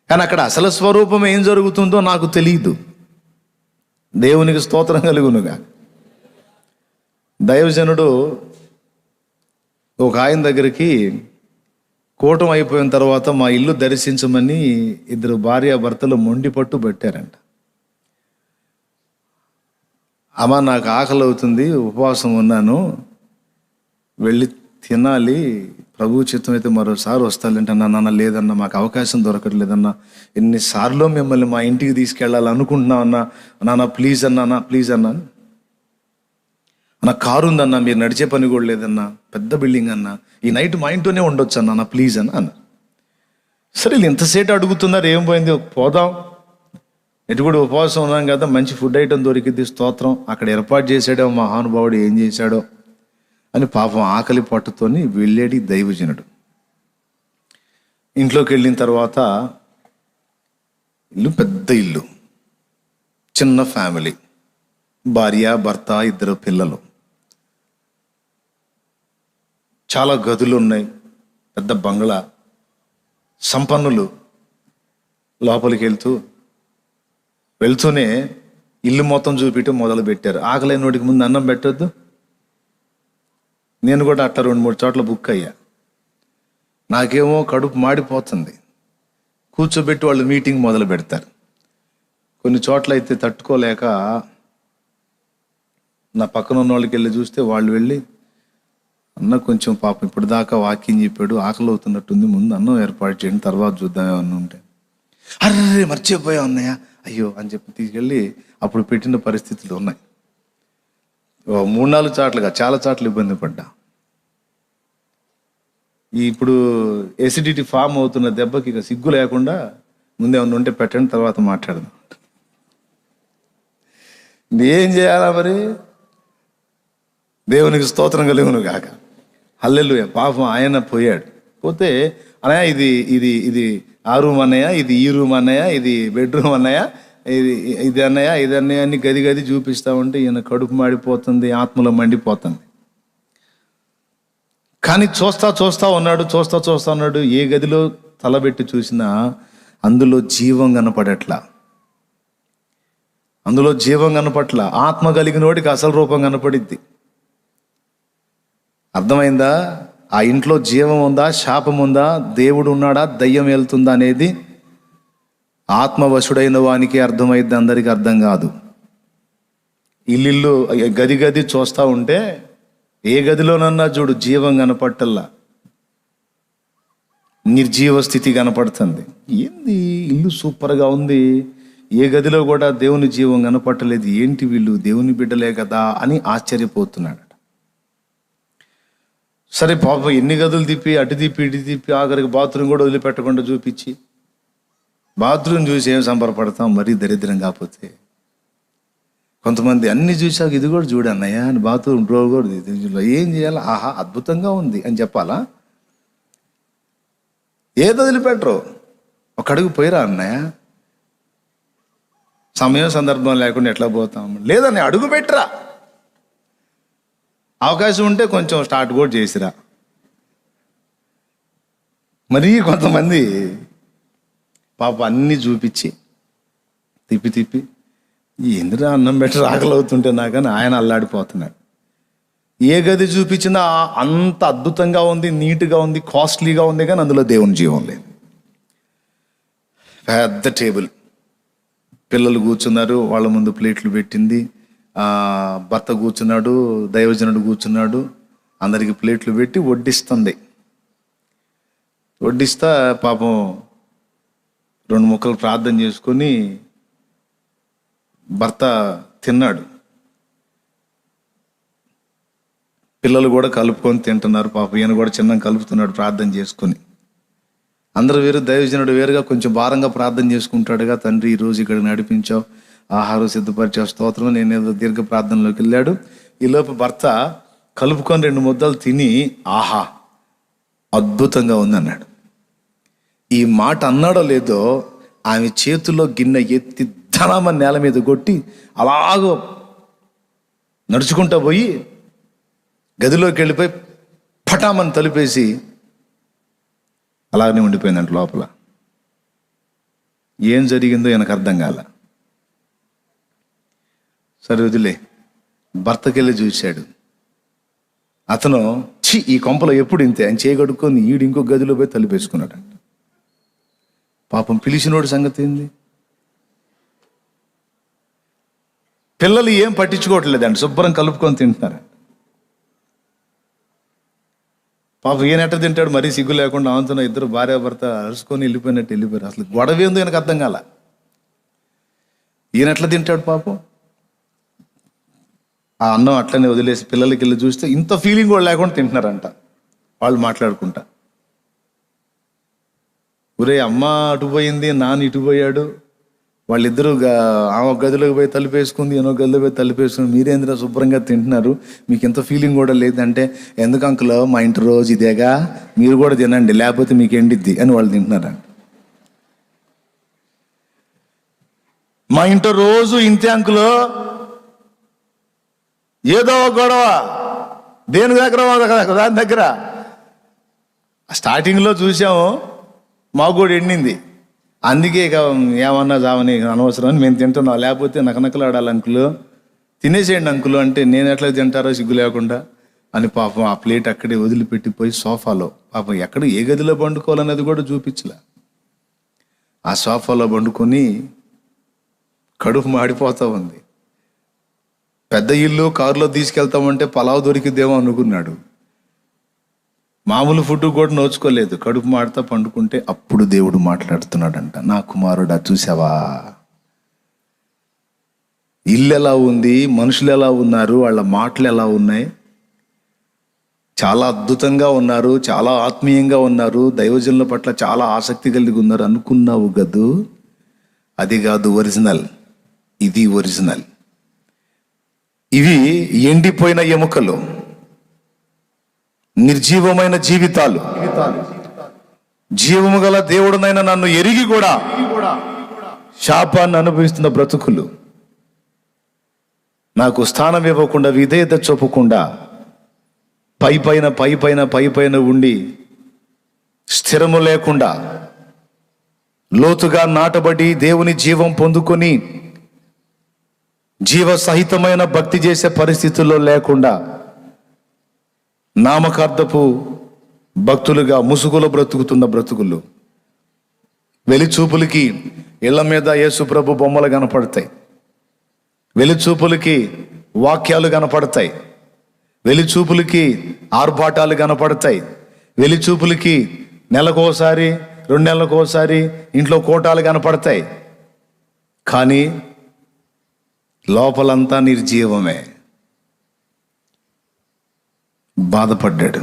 కానీ అక్కడ అసలు స్వరూపం ఏం జరుగుతుందో నాకు తెలియదు. దేవునికి స్తోత్రం కలుగునుగా. దైవజనుడు ఒక ఆయన దగ్గరికి కూటం అయిపోయిన తర్వాత మా ఇల్లు దర్శించమని ఇద్దరు భార్యాభర్తలు మొండి పట్టు పెట్టారంట. అమ్మ నాకు ఆకలి అవుతుంది, ఉపవాసం ఉన్నాను, వెళ్ళి తినాలి, ప్రభు చిత్తం అయితే మరోసారి వస్తానంటే నాన్న లేదన్నా మాకు అవకాశం దొరకట్లేదన్నా, ఎన్నిసార్లు మిమ్మల్ని మా ఇంటికి తీసుకెళ్ళాలనుకుంటున్నా అన్నా, నాన్న ప్లీజ్ అన్నా ప్లీజ్ అన్నా, నా కారు ఉందన్నా, మీరు నడిచే పని కూడా లేదన్నా, పెద్ద బిల్డింగ్ అన్నా, ఈ నైట్ మా ఇంట్లోనే ఉండొచ్చు అన్నా ప్లీజ్ అన్న. సరే ఇంతసేపు అడుగుతున్నారు, ఏం పోయింది, పోదాం, ఎటు కూడా ఉపవాసం ఉన్నాం కదా, మంచి ఫుడ్ ఐటమ్ దొరికింది, స్తోత్రం, అక్కడ ఏర్పాటు చేశాడో మహానుభావుడు ఏం చేశాడో అని పాపం ఆకలి పట్టుతోని వెళ్ళేది దైవజనుడు. ఇంట్లోకి వెళ్ళిన తర్వాత ఇల్లు పెద్ద ఇల్లు, చిన్న ఫ్యామిలీ, భార్య భర్త ఇద్దరు పిల్లలు, చాలా గదులు ఉన్నాయి, పెద్ద బంగ్లా, సంపన్నులు. లోపలికి వెళ్తూనే ఇల్లు మొత్తం చూపించడం మొదలు పెట్టారు. ఆకలైన నోటికి ముందు అన్నం పెట్టొద్దు. నేను కూడా అట్లా 2-3 చోట్ల బుక్ అయ్యా. నాకేమో కడుపు మాడిపోతుంది. కూర్చోబెట్టి వాళ్ళు మీటింగ్ మొదలు పెడతారు. కొన్ని చోట్ల అయితే తట్టుకోలేక నా పక్కన ఉన్న వాళ్ళకి వెళ్ళి చూస్తే వాళ్ళు వెళ్ళి, అన్న కొంచెం పాపం ఇప్పుడు దాకా వాకింగ్ చెప్పాడు, ఆకలి అవుతున్నట్టుంది, ముందు అన్నం ఏర్పాటు చేయండి, తర్వాత చూద్దాం ఏమన్నా ఉంటే. అర్రే మర్చిపోయా అన్నయ్య, అయ్యో అని చెప్పి తీసుకెళ్ళి అప్పుడు పెట్టిన పరిస్థితులు ఉన్నాయి. 3-4 చాట్లుగా చాలా చాట్లు ఇబ్బంది పడ్డా. ఇప్పుడు ఎసిడిటీ ఫామ్ అవుతున్న దెబ్బకి ఇక సిగ్గు లేకుండా ముందేమన్నా ఉంటే పెట్టండి, తర్వాత మాట్లాడదాం. ఏం చేయాలా మరి? దేవునికి స్తోత్రం కలుగును గాక. హల్లెలూయా. పాపం ఆయన పోయాడు. పోతే అన్నయ్య ఇది ఆ రూమ్ అన్నయ్య, ఇది ఈ రూమ్ అన్నయ్య, ఇది బెడ్రూమ్ అన్నయ్య, ఇది అన్నయ్య అని గది చూపిస్తా ఉంటే ఈయన కడుపు మాడిపోతుంది, ఆత్మలో మండిపోతుంది. కానీ చూస్తా ఉన్నాడు. ఏ గదిలో తలబెట్టి చూసినా అందులో జీవం కనపట్ల. ఆత్మ కలిగినోడికి అసలు రూపం కనపడిద్ది. అర్థమైందా? ఆ ఇంట్లో జీవం ఉందా, శాపం ఉందా, దేవుడు ఉన్నాడా, దయ్యం వెళ్తుందా అనేది ఆత్మవశుడైన వానికి అర్థమైద్ది, అందరికీ అర్థం కాదు. ఇల్లు గది చూస్తూ ఉంటే ఏ గదిలోనన్నా చూడు జీవం కనపట్టల్లా, నిర్జీవ స్థితి కనపడుతుంది. ఏంది ఇల్లు సూపర్గా ఉంది, ఏ గదిలో కూడా దేవుని జీవం కనపట్టలేదు, ఏంటి వీళ్ళు దేవుని బిడ్డలే కదా అని ఆశ్చర్యపోతున్నాడు. సరే పాపం ఎన్ని గదులు తిప్పి అటు తిప్పి ఇటు తిప్పి ఆఖరికి బాత్రూమ్ కూడా వదిలిపెట్టకుండా చూపించి, బాత్రూమ్ చూసి ఏం సంబరపడతాం, మరీ దరిద్రం కాకపోతే. కొంతమంది అన్ని చూసాక ఇది కూడా చూడన్నయ్యా అని బాత్రూమ్ డోర్ కూడా ఏం చేయాలా, ఆహా అద్భుతంగా ఉంది అని చెప్పాలా? ఏది వదిలిపెట్టరు, ఒక అడుగు పోయిరా అన్నయ్య, సమయం సందర్భం లేకుండా ఎట్లా పోతాం, లేదన్నయ్య అడుగు పెట్టరా, అవకాశం ఉంటే కొంచెం స్టార్ట్ కూడా చేసిరా. మరీ కొంతమంది పాప అన్నీ చూపించి తిప్పి ఎందురా అన్నం బెటర్ ఆకలి అవుతుంటే నాకని ఆయన అల్లాడిపోతున్నాడు. ఏ గది చూపించినా అంత అద్భుతంగా ఉంది, నీట్గా ఉంది, కాస్ట్లీగా ఉంది, కానీ అందులో దేవుని జీవం లేదు. పెద్ద టేబుల్, పిల్లలు కూర్చున్నారు, వాళ్ళ ముందు ప్లేట్లు పెట్టింది, భర్త కూర్చున్నాడు, దైవజనుడు కూర్చున్నాడు, అందరికి ప్లేట్లు పెట్టి వడ్డిస్తుంది. వడ్డిస్తా పాపం 2 ముక్కలు ప్రార్థన చేసుకొని భర్త తిన్నాడు. పిల్లలు కూడా కలుపుకొని తింటున్నారు. పాపం ఈయన కూడా చిన్న కలుపుతున్నాడు ప్రార్థన చేసుకొని. అందరూ వేరు, దైవజనుడు వేరుగా కొంచెం భారంగా ప్రార్థన చేసుకుంటాడుగా. తండ్రి, ఈరోజు ఇక్కడ నడిపించావు, ఆహారం సిద్ధపరిచే స్తోత్రం. నేనేదో దీర్ఘ ప్రార్థనలోకి వెళ్ళాడు. ఈలోపు భర్త కలుపుకొని 2 ముద్దలు తిని, ఆహా అద్భుతంగా ఉంది అన్నాడు. ఈ మాట అన్నాడో లేదో ఆమె చేతిలో గిన్నె ఎత్తి ధనామని నేల మీద కొట్టి అలాగో నడుచుకుంటా పోయి గదిలోకి వెళ్ళిపోయి పటామని తలుపేసి అలాగనే ఉండిపోయిందంట లోపల. ఏం జరిగిందో నాకు అర్థం కాల. సరే వదిలే. భర్తకెళ్ళి చూశాడు. అతను ఈ కొంపలో ఎప్పుడు ఇంతే అని చేయగడుక్కొని ఈడు ఇంకో గదిలో పోయి తలుపేసుకున్నాడు. పాపం పిలిచినోడు సంగతి ఏంది? పిల్లలు ఏం పట్టించుకోవట్లేదండి, శుభ్రం కలుపుకొని తింటున్నారు. పాపం ఈయన ఎట్ట తింటాడు, మరీ సిగ్గు లేకుండా ఆంతున్న ఇద్దరు భార్యాభర్త అరుచుకొని వెళ్ళిపోయారు. అసలు గొడవ ఏందో ఆయనకు అర్థం కాల. ఈయన ఎట్లా తింటాడు పాపం? ఆ అన్నం అట్లనే వదిలేసి పిల్లలకి వెళ్ళి చూస్తే ఇంత ఫీలింగ్ కూడా లేకుండా తింటున్నారంట వాళ్ళు మాట్లాడుకుంటా. ఒరే, అమ్మ అటు పోయింది, నాన్న ఇటు పోయాడు, వాళ్ళిద్దరూ ఆమె గదిలోకి పోయి తలుపేసుకుంది, ఎన్నో గదిలో పోయి తలుపేసుకుంది, మీరేంద్ర శుభ్రంగా తింటున్నారు, మీకు ఇంత ఫీలింగ్ కూడా లేదంటే, ఎందుకు అంకుల్ మా ఇంటి రోజు ఇదేగా, మీరు కూడా తినండి లేకపోతే మీకు ఎండిద్ది అని వాళ్ళు తింటున్నారంట. మా ఇంట్లో రోజు ఇంతే అంకుల్, ఏదో గొడవ దేని దగ్గర దాని దగ్గర. స్టార్టింగ్లో చూసాము, మాకు కూడా ఎండింది, అందుకే ఇక ఏమన్నా చావని అనవసరం అని మేము తింటున్నాం, లేకపోతే నకనకలాడాలి అంకులు, తినేసేయండి అంకులు అంటే నేను ఎట్లా తింటారో సిగ్గు లేకుండా అని పాపం ఆ ప్లేట్ అక్కడే వదిలిపెట్టిపోయి సోఫాలో, పాపం ఎక్కడ ఏ గదిలో పండుకోవాలన్నది కూడా చూపించలే, ఆ సోఫాలో పండుకొని కడుపు మాడిపోతూ ఉంది. పెద్ద ఇల్లు కారులో తీసుకెళ్తామంటే పలావ్ దొరికిద్దేమో అనుకున్నాడు. మామూలు ఫుడ్ కూడా నోచుకోలేదు, కడుపు మాడుతా పండుకుంటే అప్పుడు దేవుడు మాట్లాడుతున్నాడంట, నా కుమారుడా చూసావా ఇల్లు ఎలా ఉంది, మనుషులు ఎలా ఉన్నారు, వాళ్ళ మాటలు ఎలా ఉన్నాయి, చాలా అద్భుతంగా ఉన్నారు, చాలా ఆత్మీయంగా ఉన్నారు, దైవజనుల పట్ల చాలా ఆసక్తి కలిగి ఉన్నారు అనుకున్నావు గదు, అది కాదు ఒరిజినల్, ఇది ఒరిజినల్. ఇవి ఎండిపోయిన ఎముకలు, నిర్జీవమైన జీవితాలు, జీవము గల దేవుడునైనా నన్ను ఎరిగి కూడా శాపాన్ని అనుభవిస్తున్న బ్రతుకులు, నాకు స్థానం ఇవ్వకుండా విధేయత చూపకుండా పైపైన ఉండి స్థిరము లేకుండా లోతుగా నాటబడి దేవుని జీవం పొందుకొని జీవ సహితమైన భక్తి చేసే పరిస్థితుల్లో లేకుండా నామకార్థపు భక్తులుగా ముసుగులో బ్రతుకుతున్న బ్రతుకులు, వెలిచూపులకి ఇళ్ల మీద యేసు ప్రభు బొమ్మలు కనపడతాయి, వెలిచూపులకి వాక్యాలు కనపడతాయి, వెలిచూపులకి ఆర్భాటాలు కనపడతాయి, వెలిచూపులకి నెలకోసారి 2 నెలలకోసారి ఇంట్లో కోటాలు కనపడతాయి, కానీ లోపలంతా నిర్జీవమే. బాధపడ్డాడు,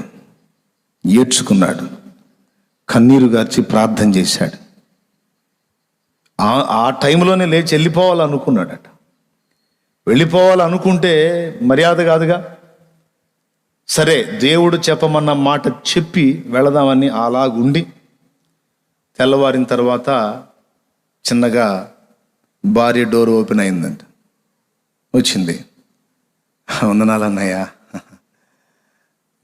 ఏడ్చుకున్నాడు, కన్నీరు గార్చి ప్రార్థన చేశాడు. ఆ టైంలోనే లేచి వెళ్ళిపోవాలనుకున్నాడట. వెళ్ళిపోవాలనుకుంటే మర్యాద కాదుగా. సరే, దేవుడు చెప్పమన్న మాట చెప్పి వెళదామని అలాగుండి తెల్లవారిన తర్వాత చిన్నగా భార్య డోర్ ఓపెన్ అయిందంట. వచ్చింది, వందనాలు అన్నయ్య,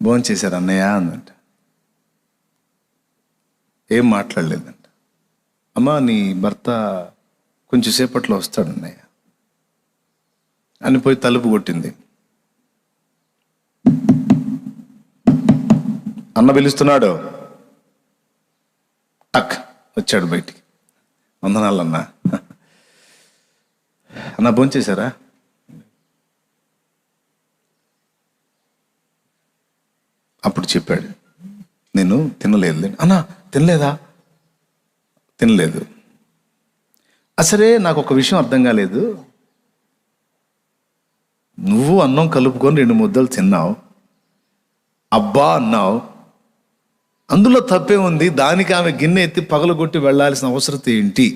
భోంచేశారు అన్నయ్య అందంట. ఏం మాట్లాడలేదంట. అమ్మ నీ భర్త కొంచెం సేపట్లో వస్తాడు అన్నయ్య అని పోయి తలుపు కొట్టింది. అన్న పిలుస్తున్నాడు, టక్ వచ్చాడు బయటికి. వందనాలు అన్న. అన్న భోంచేశారా? అప్పుడు చెప్పాడు, నేను తినలేదు. అన్నా తినలేదా? తినలేదు. అసలే నాకు ఒక విషయం అర్థం కాలేదు. నువ్వు అన్నం కలుపుకొని 2 ముద్దలు తిన్నావు, అబ్బా అన్నావు, అందులో తప్పే ఉంది. దానికి ఆమె గిన్నె ఎత్తి పగలగొట్టి వెళ్ళాల్సిన అవసరం ఏంటి?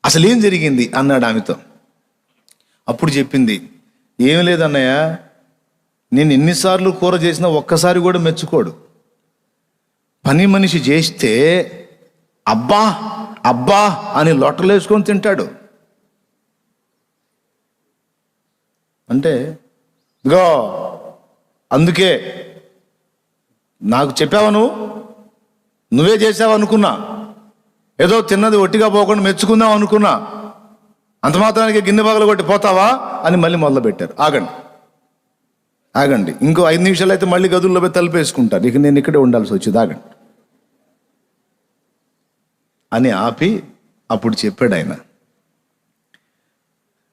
అసలు ఏం జరిగింది అన్నాడు ఆమెతో. అప్పుడు చెప్పింది, ఏం లేదన్నయ్య, నేను ఎన్నిసార్లు కూర చేసినా ఒక్కసారి కూడా మెచ్చుకోడు. పని మనిషి చేస్తే అబ్బా అబ్బా అని లొట్టలేసుకొని తింటాడు. అంటే ఇదిగో అందుకే నాకు చెప్పావా, నువ్వే చేసావు అనుకున్నా, ఏదో తిన్నది ఒట్టిగా పోకుండా మెచ్చుకుందాం అనుకున్నా, అంత మాత్రానికి గిన్నె పగలు కొట్టి పోతావా అని మళ్ళీ మొదలుపెట్టారు. ఆగండి, ఇంకో 5 నిమిషాలు అయితే మళ్ళీ గదుల్లో పోయి తలుపేసుకుంటారు, ఇక నేను ఇక్కడే ఉండాల్సి వచ్చింది, ఆగండి అని ఆపి అప్పుడు చెప్పాడు ఆయన,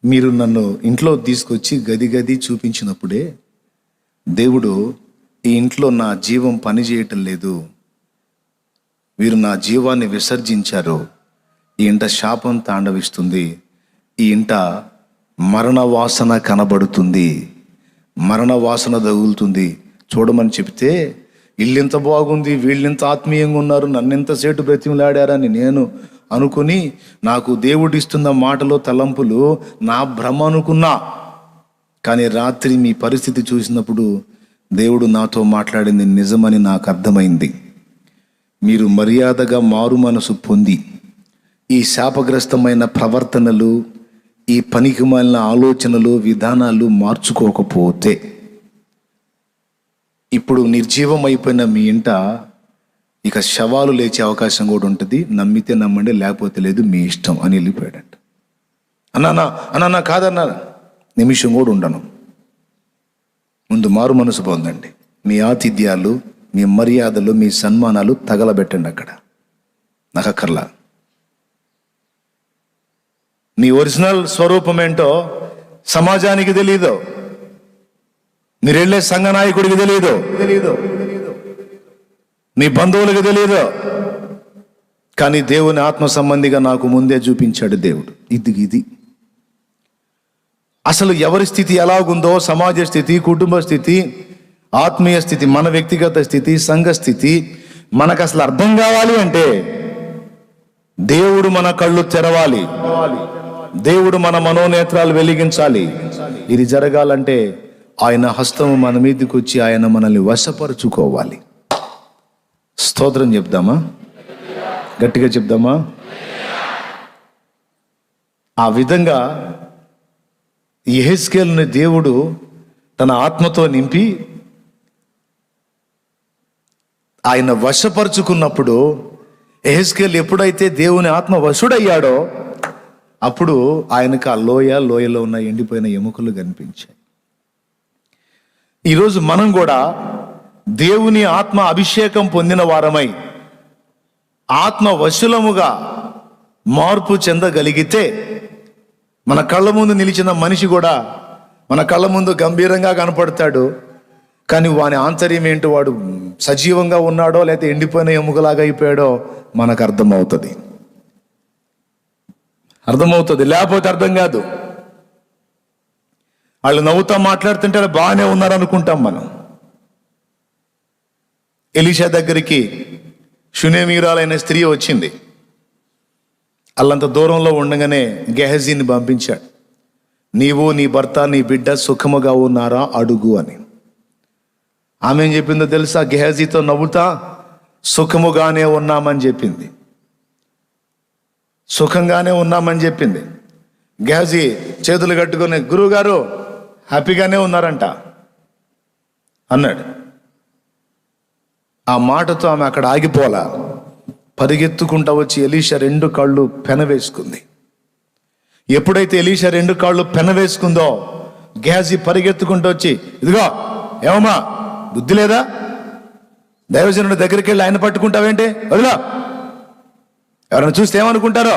మీరు నన్ను ఇంట్లో తీసుకొచ్చి గది చూపించినప్పుడే దేవుడు ఈ ఇంట్లో నా జీవం పని చేయటం లేదు, వీరు నా జీవాన్ని విసర్జించారు, ఈ ఇంట శాపం తాండవిస్తుంది, ఈ ఇంట మరణ వాసన కనబడుతుంది, మరణ వాసన తగులుతుంది చూడమని చెప్తే, ఇల్లింత బాగుంది, వీళ్ళింత ఆత్మీయంగా ఉన్నారు, నన్నెంత సేటు బ్రతిమలాడారని నేను అనుకుని, నాకు దేవుడు ఇస్తున్న మాటలో తలంపులు నా భ్రమ అనుకున్నా. కానీ రాత్రి మీ పరిస్థితి చూసినప్పుడు దేవుడు నాతో మాట్లాడింది నిజమని నాకు అర్థమైంది. మీరు మర్యాదగా మారు మనసు పొంది ఈ శాపగ్రస్తమైన ప్రవర్తనలు, ఈ పనికిమాలిన ఆలోచనలు, విధానాలు మార్చుకోకపోతే ఇప్పుడు నిర్జీవం అయిపోయిన మీ ఇంట ఇక శవాలు లేచే అవకాశం కూడా ఉంటుంది. నమ్మితే నమ్మండి, లేకపోతే లేదు, మీ ఇష్టం అని వెళ్ళిపోయాడంట. అన్నా కాదన్నా, నిమిషం కూడా ఉండను, ముందు మారు మనసు పొందండి, మీ ఆతిథ్యాలు, మీ మర్యాదలు, మీ సన్మానాలు తగలబెట్టండి, అక్కడ నాకు అక్కర్లా. నీ ఒరిజినల్ స్వరూపం ఏంటో సమాజానికి తెలీదు, మీరు వెళ్ళే సంఘ నాయకుడికి తెలీదు, నీ బంధువులకు తెలియదు, కానీ దేవుని ఆత్మ సంబంధిగా నాకు ముందే చూపించాడు దేవుడు. ఇది అసలు ఎవరి స్థితి ఎలాగుందో, సమాజ స్థితి, కుటుంబ స్థితి, ఆత్మీయ స్థితి, మన వ్యక్తిగత స్థితి, సంఘ స్థితి మనకు అసలు అర్థం కావాలి అంటే దేవుడు మన కళ్ళు తెరవాలి, దేవుడు మన మనోనేత్రాలు వెలిగించాలి. ఇది జరగాలంటే ఆయన హస్తము మన మీదకి వచ్చి ఆయన మనల్ని వశపరుచుకోవాలి. స్తోత్రం చెప్దామా? గట్టిగా చెప్దామా? ఆ విధంగా యెహెజ్కేలుని దేవుడు తన ఆత్మతో నింపి ఆయన వశపరుచుకున్నప్పుడు, యెహెజ్కేలు ఎప్పుడైతే దేవుని ఆత్మ వశుడయ్యాడో అప్పుడు ఆయనకు ఆ లోయలో ఉన్న ఎండిపోయిన ఎముకలు కనిపించాయి. ఈరోజు మనం కూడా దేవుని ఆత్మ అభిషేకం పొందిన వారమై ఆత్మ వశులముగా మార్పు చెందగలిగితే మన కళ్ళ ముందు నిలిచిన మనిషి కూడా మన కళ్ళ ముందు గంభీరంగా కనపడతాడు, కానీ వాని ఆంతర్యం ఏంటో, వాడు సజీవంగా ఉన్నాడో లేకపోతే ఎండిపోయిన ఎముకలాగా అయిపోయాడో మనకు అర్థమవుతుంది, లేకపోతే అర్థం కాదు. వాళ్ళు నవ్వుతా మాట్లాడుతుంటే బాగానే ఉన్నారనుకుంటాం మనం. ఎలీషా దగ్గరికి షునేమీరాలైన స్త్రీ వచ్చింది. అల్లంత దూరంలో ఉండగానే గెహజీని పంపించాడు, నీవు, నీ భర్త, నీ బిడ్డ సుఖముగా ఉన్నారా అడుగు అని. ఆమె ఏం చెప్పిందో తెలుసా? గెహజీతో నవ్వుతా సుఖముగానే ఉన్నామని చెప్పింది, సుఖంగానే ఉన్నామని చెప్పింది. గెహజీ చేతులు కట్టుకొని, గురువుగారు హ్యాపీగానే ఉన్నారంట అన్నాడు. ఆ మాటతో ఆమె అక్కడ ఆగిపోలా, పరిగెత్తుకుంటా వచ్చి ఎలీషా 2 కాళ్ళు పెనవేసుకుంది. ఎప్పుడైతే ఎలీషా 2 కాళ్ళు పెనవేసుకుందో గెహజీ పరిగెత్తుకుంటూ వచ్చి, ఇదిగో ఏమమ్మా బుద్ధి లేదా, దైవజనుడి దగ్గరికి వెళ్ళి ఆయన పట్టుకుంటావేంటి, వదిలా, ఎవరైనా చూస్తే ఏమనుకుంటారో,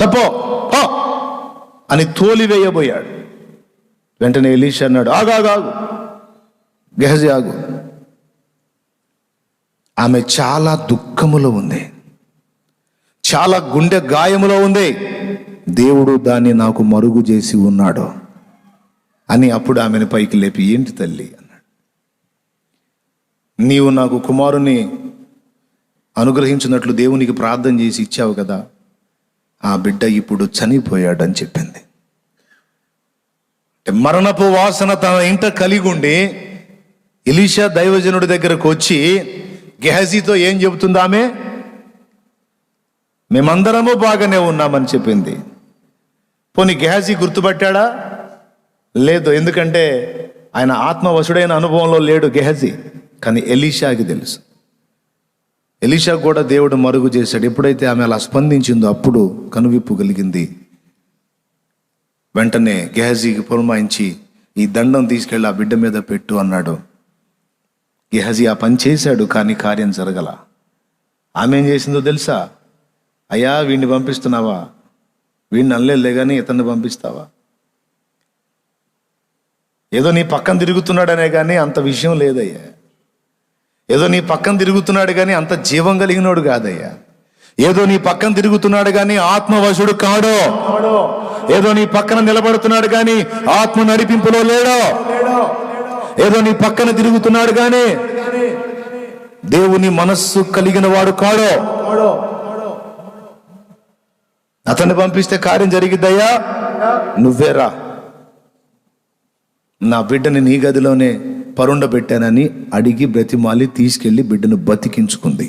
తప్పో అని తోలివేయబోయాడు. వెంటనే ఎలీషా అన్నాడు, ఆగు, గెహజీ ఆగు. ఆమె చాలా దుఃఖములో ఉంది, చాలా గుండె గాయములో ఉంది. దేవుడు దాన్ని నాకు మరుగు చేసి ఉన్నాడు అని అప్పుడు ఆమెను పైకి లేపి, ఏంటి తల్లి అన్నాడు. నీవు నాకు కుమారుని అనుగ్రహించినట్లు దేవునికి ప్రార్థన చేసి ఇచ్చావు కదా, ఆ బిడ్డ ఇప్పుడు చనిపోయాడని చెప్పింది. మరణపు వాసన తన ఇంట కలిగి ఉండి ఎలీషా దైవజనుడి దగ్గరకు వచ్చి గెహజీతో ఏం చెబుతుంది ఆమె? మేమందరము బాగానే ఉన్నామని చెప్పింది. పోనీ గెహజీ గుర్తుపట్టాడా? లేదు, ఎందుకంటే ఆయన ఆత్మవశుడైన అనుభవంలో లేడు గెహజీ. కానీ ఎలీషాకి తెలుసు. ఎలీషా కూడా దేవుడు మరుగు చేశాడు. ఎప్పుడైతే ఆమె అలా స్పందించిందో అప్పుడు కనువిప్పు కలిగింది. వెంటనే గెహజీకి పురమాయించి, ఈ దండం తీసుకెళ్ళి ఆ బిడ్డ మీద పెట్టు అన్నాడు. గెహజీ ఆ పని చేశాడు, కానీ కార్యం జరగల. ఆమె ఏం చేసిందో తెలుసా? అయ్యా, వీడిని పంపిస్తున్నావా? వీడిని అనలేదులే కానీ ఇతన్ని పంపిస్తావా? ఏదో నీ పక్కన తిరుగుతున్నాడనే కానీ అంత విషయం లేదయ్యా. ఏదో నీ పక్కన తిరుగుతున్నాడు కానీ అంత జీవం కలిగినోడు కాదయ్యా. ఏదో నీ పక్కన తిరుగుతున్నాడు కానీ ఆత్మవశుడు కాడో. ఏదో నీ పక్కన నిలబడుతున్నాడు కానీ ఆత్మ నడిపింపులో లేడో. ఏదో నీ పక్కన తిరుగుతున్నాడు కానీ దేవుని మనస్సు కలిగిన వాడు కాడో. అతన్ని పంపిస్తే కార్యం జరిగిద్దయ్యా, నువ్వేరా. నా బిడ్డని నీ గదిలోనే పరుండబెట్టానని అడిగి బ్రతిమాలి తీసుకెళ్లి బిడ్డను బతికించుకుంది.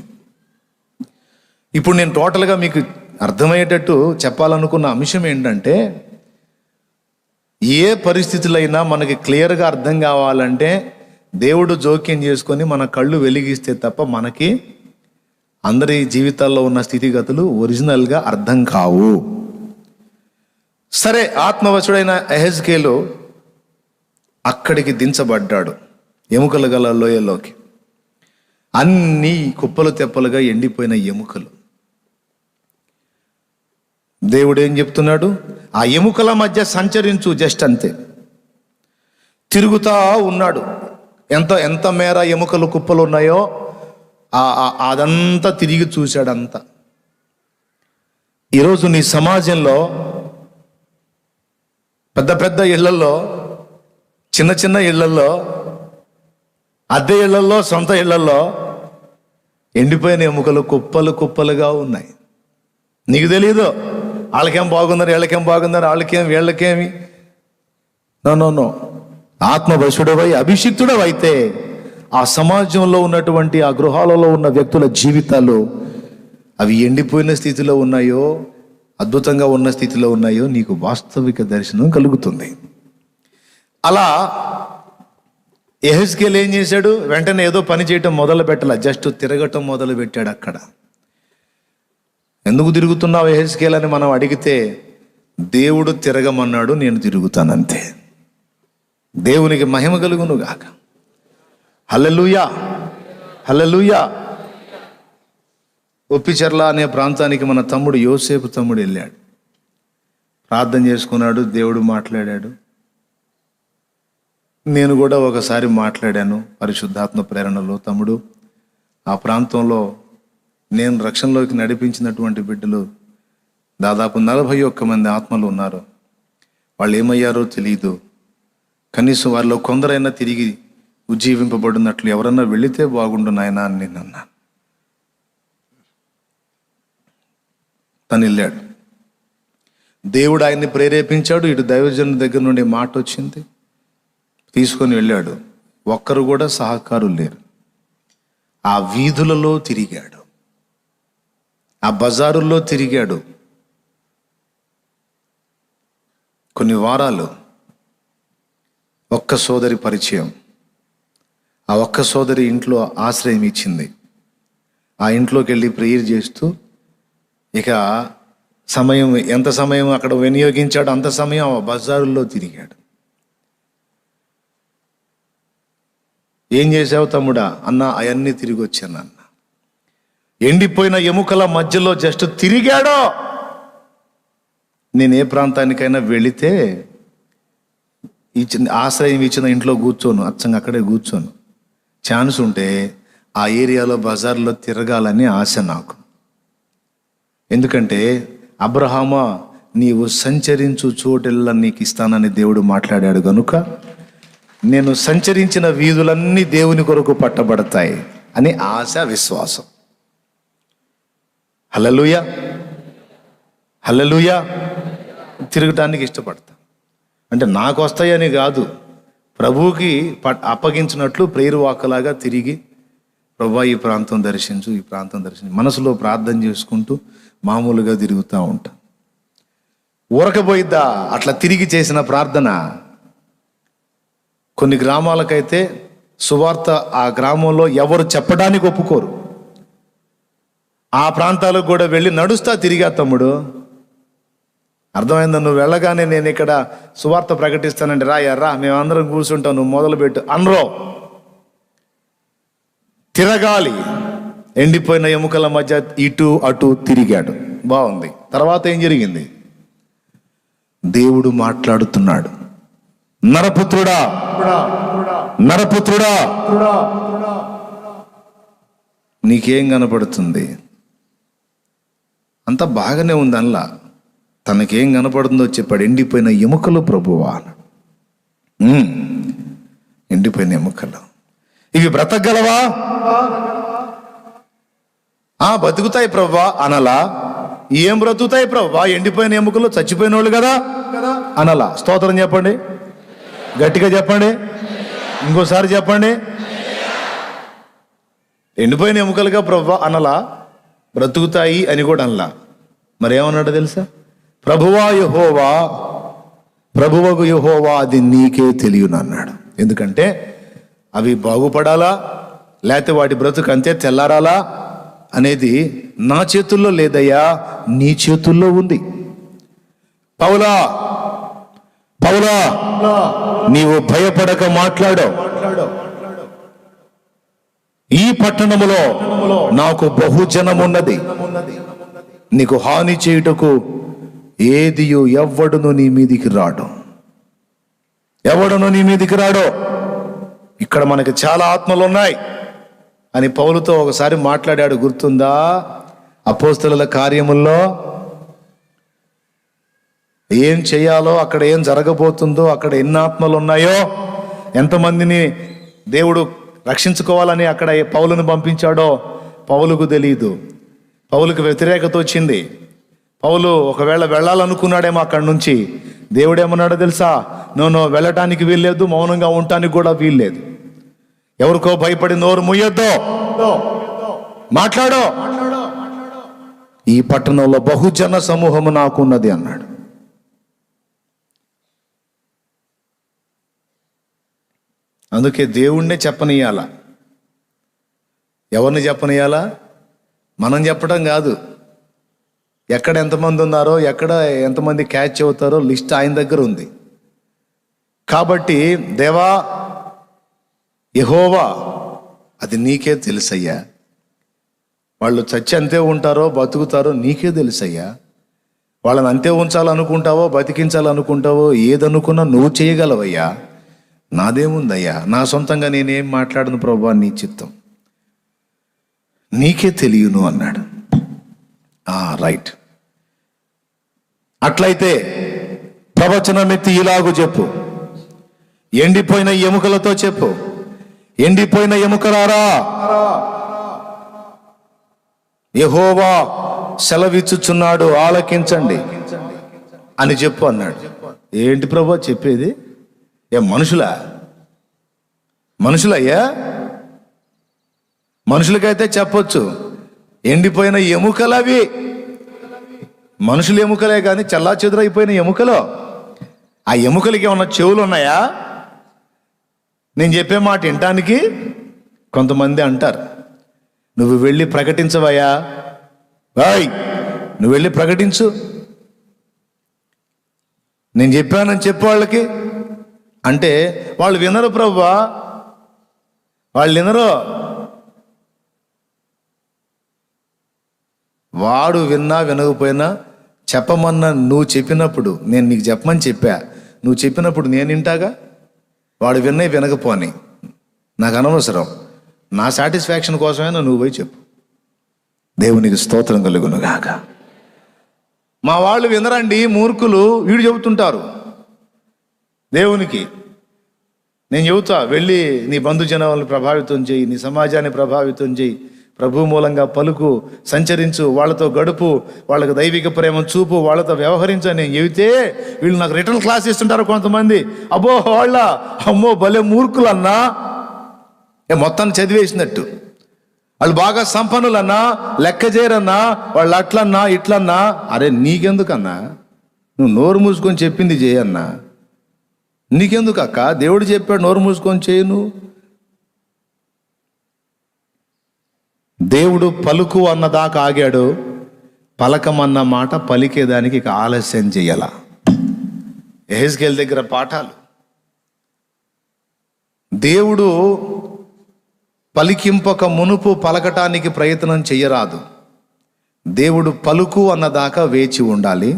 ఇప్పుడు నేను టోటల్గా మీకు అర్థమయ్యేటట్టు చెప్పాలనుకున్న అంశం ఏంటంటే, ఏ పరిస్థితులైనా మనకి క్లియర్గా అర్థం కావాలంటే దేవుడు జోక్యం చేసుకొని మన కళ్ళు వెలిగిస్తే తప్ప మనకి అందరి జీవితాల్లో ఉన్న స్థితిగతులు ఒరిజినల్గా అర్థం కావు. సరే, ఆత్మవశుడైన యెహెజ్కేలు అక్కడికి దించబడ్డాడు, ఎముకలు గల లోయలోకి. అన్నీ కుప్పలు తెప్పలుగా ఎండిపోయిన ఎముకలు. దేవుడు ఏం చెప్తున్నాడు? ఆ ఎముకల మధ్య సంచరించు, జస్ట్ అంతే. తిరుగుతా ఉన్నాడు. ఎంత మేర ఎముకలు కుప్పలు ఉన్నాయో అదంతా తిరిగి చూశాడంతా. ఈరోజు నీ సమాజంలో పెద్ద పెద్ద ఇళ్లలో, చిన్న చిన్న ఇళ్లలో, అద్దె ఇళ్లలో, సొంత ఇళ్లలో ఎండిపోయిన ఎముకలు కుప్పలు కుప్పలుగా ఉన్నాయి. నీకు తెలీదు వాళ్ళకేం బాగుందని, వీళ్ళకేం బాగుందని, వాళ్ళకేం వీళ్ళకేమి. నో. ఆత్మవశుడవై అభిషిక్తుడవైతే ఆ సమాజంలో ఉన్నటువంటి ఆ గృహాలలో ఉన్న వ్యక్తుల జీవితాలు అవి ఎండిపోయిన స్థితిలో ఉన్నాయో, అద్భుతంగా ఉన్న స్థితిలో ఉన్నాయో నీకు వాస్తవిక దర్శనం కలుగుతుంది. అలా యెహెజ్కేలు ఏం చేశాడు? వెంటనే ఏదో పని చేయటం మొదలు పెట్టాల, జస్ట్ తిరగటం మొదలు పెట్టాడు. అక్కడ ఎందుకు తిరుగుతున్నావు యెహెజ్కేలు అని మనం అడిగితే, దేవుడు తిరగమన్నాడు, నేను తిరుగుతానంతే. దేవునికి మహిమ కలుగును గాక. హల్లెలూయా, హల్లెలూయా. ఒప్పిచెర్ల అనే ప్రాంతానికి మన తమ్ముడు యోసేపు తమ్ముడు వెళ్ళాడు, ప్రార్థన చేసుకున్నాడు, దేవుడు మాట్లాడాడు. నేను కూడా ఒకసారి మాట్లాడాను పరిశుద్ధాత్మ ప్రేరణలో. తమ్ముడు, ఆ ప్రాంతంలో నేను రక్షణలోకి నడిపించినటువంటి బిడ్డలు దాదాపు 41 మంది ఆత్మలు ఉన్నారు. వాళ్ళు ఏమయ్యారో తెలియదు. కనీసం వారిలో కొందరైనా తిరిగి ఉజ్జీవింపబడినట్లు ఎవరన్నా వెళితే బాగుండు నాయనా అని నేను అన్నాను. తను వెళ్ళాడు. దేవుడు ఆయన్ని ప్రేరేపించాడు. ఇటు దైవజనుడి దగ్గర నుండి మాట వచ్చింది, తీసుకొని వెళ్ళాడు. ఒక్కరు కూడా సహకారులు లేరు. ఆ వీధులలో తిరిగాడు, ఆ బజారుల్లో తిరిగాడు. కొన్ని వారాలు ఒక్క సోదరి పరిచయం. ఆ ఒక్క సోదరి ఇంట్లో ఆశ్రయం ఇచ్చింది. ఆ ఇంట్లోకి వెళ్ళి ప్రేయర్ చేస్తూ, ఇక ఎంత సమయం అక్కడ వినియోగించాడు అంత సమయం ఆ బజారుల్లో తిరిగాడు. ఏం చేసావు తమ్ముడా? అన్న, అవన్నీ తిరిగి వచ్చాను అన్న. ఎండిపోయిన ఎముకల మధ్యలో జస్ట్ తిరిగాడో. నేను ఏ ప్రాంతానికైనా వెళితే ఆశ్రయం ఇచ్చిన ఇంట్లో కూర్చోను, అచ్చంగా అక్కడే కూర్చోను. ఛాన్స్ ఉంటే ఆ ఏరియాలో బజార్లో తిరగాలని ఆశ నాకు. ఎందుకంటే అబ్రహామా, నీవు సంచరించు చోటెల్లా నీకు ఇస్తానని దేవుడు మాట్లాడాడు కనుక నేను సంచరించిన వీధులన్నీ దేవుని కొరకు పట్టబడతాయి అని ఆశ, విశ్వాసం. హల్లెలూయా, హల్లెలూయా. తిరగటానికి ఇష్టపడతా. అంటే నాకు వస్తాయని కాదు, ప్రభువుకి అప్పగించినట్లు ప్రేరు వాక్కలాగా తిరిగి ప్రభా ఈ ప్రాంతం దర్శించు, ఈ ప్రాంతం దర్శించు, మనసులో ప్రార్థన చేసుకుంటూ మామూలుగా తిరుగుతూ ఉంటా. ఊరకపోయిద్దా అట్లా తిరిగి చేసిన ప్రార్థన? కొన్ని గ్రామాలకైతే సువార్త ఆ గ్రామంలో ఎవరు చెప్పడానికి ఒప్పుకోరు. ఆ ప్రాంతాలకు కూడా వెళ్ళి నడుస్తా తిరిగా తమ్ముడు. అర్థమైందా? నువ్వు వెళ్ళగానే నేను ఇక్కడ సువార్త ప్రకటిస్తానంటే రా మేమందరం కూర్చుంటాం, నువ్వు మొదలుపెట్టు అనరో. తిరగాలి. ఎండిపోయిన ఎముకల మధ్య ఇటు అటు తిరిగాడు, బాగుంది. తర్వాత ఏం జరిగింది? దేవుడు మాట్లాడుతున్నాడు. నరపుత్రుడా, నరపుత్రుడా, నీకేం కనపడుతుంది? అంత బాగానే ఉంది. అల్లా తనకేం కనపడుతుందో చెప్పాడు. ఎండిపోయిన ఎముకలు ప్రభువా. ఎండిపోయిన ఎముకలు ఇవి బ్రతకగలవా? బతుకుతాయి ప్రభువా అనలా. ఏం బ్రతుకుతాయి ప్రభువా? ఎండిపోయిన ఎముకలు, చచ్చిపోయిన వాళ్ళు కదా అనలా. స్తోత్రం చెప్పండి, గట్టిగా చెప్పండి, ఇంకోసారి చెప్పండి. ఎండిపోయిన ఎముకలుగా ప్రభువా అనలా, బ్రతుకుతాయి అని కూడా అనలా. మరేమన్నాడో తెలుసా? ప్రభువా యెహోవా, ప్రభువగు యెహోవా అది నీకే తెలియను అన్నాడు. ఎందుకంటే అవి బాగుపడాలా లేకపోతే వాటి బ్రతుకు అంతే తెల్లారాలా అనేది నా చేతుల్లో లేదయ్యా, నీ చేతుల్లో ఉంది. పౌలా, పౌలా, నీవు భయపడక మాట్లాడు. ఈ పట్టణములో నాకు బహుజనం ఉన్నది, నీకు హాని చేయుటకు ఏదియు ఎవడును నీ మీదికి రాడు, ఎవడును నీ మీదికి రాడు. ఇక్కడ మనకి చాలా ఆత్మలు ఉన్నాయి అని పౌలుతో ఒకసారి మాట్లాడాడు, గుర్తుందా? అపోస్తలుల కార్యముల్లో ఏం చేయాలో, అక్కడ ఏం జరగబోతుందో, అక్కడ ఎన్ని ఆత్మలు ఉన్నాయో, ఎంతమందిని దేవుడు రక్షించుకోవాలని అక్కడ పౌలును పంపించాడో పౌలుకు తెలియదు. పౌలుకు వ్యతిరేకత వచ్చింది. పౌలు ఒకవేళ వెళ్ళాలనుకున్నాడేమో అక్కడి నుంచి. దేవుడేమన్నాడో తెలుసా? నో వెళ్ళటానికి వీల్లేదు, మౌనంగా ఉండటానికి కూడా వీల్లేదు. ఎవరికో భయపడి నోరు ముయ్యొద్దు, మాట్లాడో. ఈ పట్టణంలో బహుజన సమూహము నాకున్నది అన్నాడు. అందుకే దేవుణ్ణే చెప్పనీయాల. ఎవరిని చెప్పనీయాలా? మనం చెప్పడం కాదు. ఎక్కడ ఎంతమంది ఉన్నారో, ఎక్కడ ఎంతమంది క్యాచ్ అవుతారో లిస్ట్ ఆయన దగ్గర ఉంది. కాబట్టి దేవా యెహోవా అది నీకే తెలుసయ్యా. వాళ్ళు చచ్చి అంతే ఉంటారో బతుకుతారో నీకే తెలుసయ్యా. వాళ్ళని అంతే ఉంచాలనుకుంటావో బతికించాలనుకుంటావో ఏదనుకున్నా నువ్వు చేయగలవయ్యా. నాదేముందయ్యా, నా సొంతంగా నేనేం మాట్లాడను ప్రభువా, నీ చిత్తం నీకే తెలియను అన్నాడు. రైట్. అట్లయితే ప్రవచనం ఎత్తి ఇలాగూ చెప్పు, ఎండిపోయిన ఎముకలతో చెప్పు, ఎండిపోయిన ఎముకలారా యెహోవా సెలవిచ్చుచున్నాడు, ఆలకించండి అని చెప్పు అన్నాడు. ఏంటి ప్రభువా చెప్పేది? మనుషులయ్యా? మనుషులకైతే చెప్పొచ్చు, ఎండిపోయిన ఎముకలు అవి. మనుషుల ఎముకలే కానీ చల్లా చెదురైపోయిన ఎముకలు. ఆ ఎముకలకి ఏమన్నా చెవులు ఉన్నాయా? నేను చెప్పే మాట వినటానికి? కొంతమంది అంటారు, నువ్వు వెళ్ళి ప్రకటించవయ్యా, నువ్వు వెళ్ళి ప్రకటించు, నేను చెప్పానని చెప్పు వాళ్ళకి అంటే వాళ్ళు వినరు ప్రభువా, వాళ్ళు వినరు. వాడు విన్నా వినకపోయినా చెప్పమన్నా నువ్వు చెప్పినప్పుడు, నేను నీకు చెప్పమని చెప్పా, నువ్వు చెప్పినప్పుడు నేను వింటాగా, వాడు వినకపోని నాకు అనవసరం. నా సాటిస్ఫాక్షన్ కోసమైనా నువ్వు పోయి చెప్పు. దేవునికి స్తోత్రం కలుగునుగాక. మా వాళ్ళు వినరండి, మూర్ఖులు. వీడు చెబుతుంటారు దేవునికి. నేను చెబుతా, వెళ్ళి నీ బంధుజనాలను ప్రభావితం చేయి, నీ సమాజాన్ని ప్రభావితం చేయి, ప్రభు మూలంగా పలుకు, సంచరించు, వాళ్ళతో గడుపు, వాళ్ళకి దైవిక ప్రేమ చూపు, వాళ్ళతో వ్యవహరించు అని నేను చెబితే వీళ్ళు నాకు రిటర్న్ క్లాస్ ఇస్తుంటారు కొంతమంది. అబ్బో వాళ్ళ, అమ్మో భలే మూర్ఖులన్నా, మొత్తాన్ని చదివేసినట్టు. వాళ్ళు బాగా సంపన్నులన్నా, లెక్క చేయరన్నా, వాళ్ళు అట్లన్నా ఇట్లన్నా. అరే నీకెందుకన్నా, నువ్వు నోరు మూసుకొని చెప్పింది చేయన్నా. నీకెందుకు అక్క, దేవుడు చెప్పాడు నోరు మూసుకొని చేయి. నువ్వు దేవుడు పలుకు అన్నదాకా ఆగాడు, పలకమన్న మాట పలికేదానికి ఇక ఆలస్యం చెయ్యాల. యెహెజ్కేలు దగ్గర పాఠాలు. దేవుడు పలికింపక మునుపు పలకటానికి ప్రయత్నం చెయ్యరాదు. దేవుడు పలుకు అన్నదాకా వేచి ఉండాలి.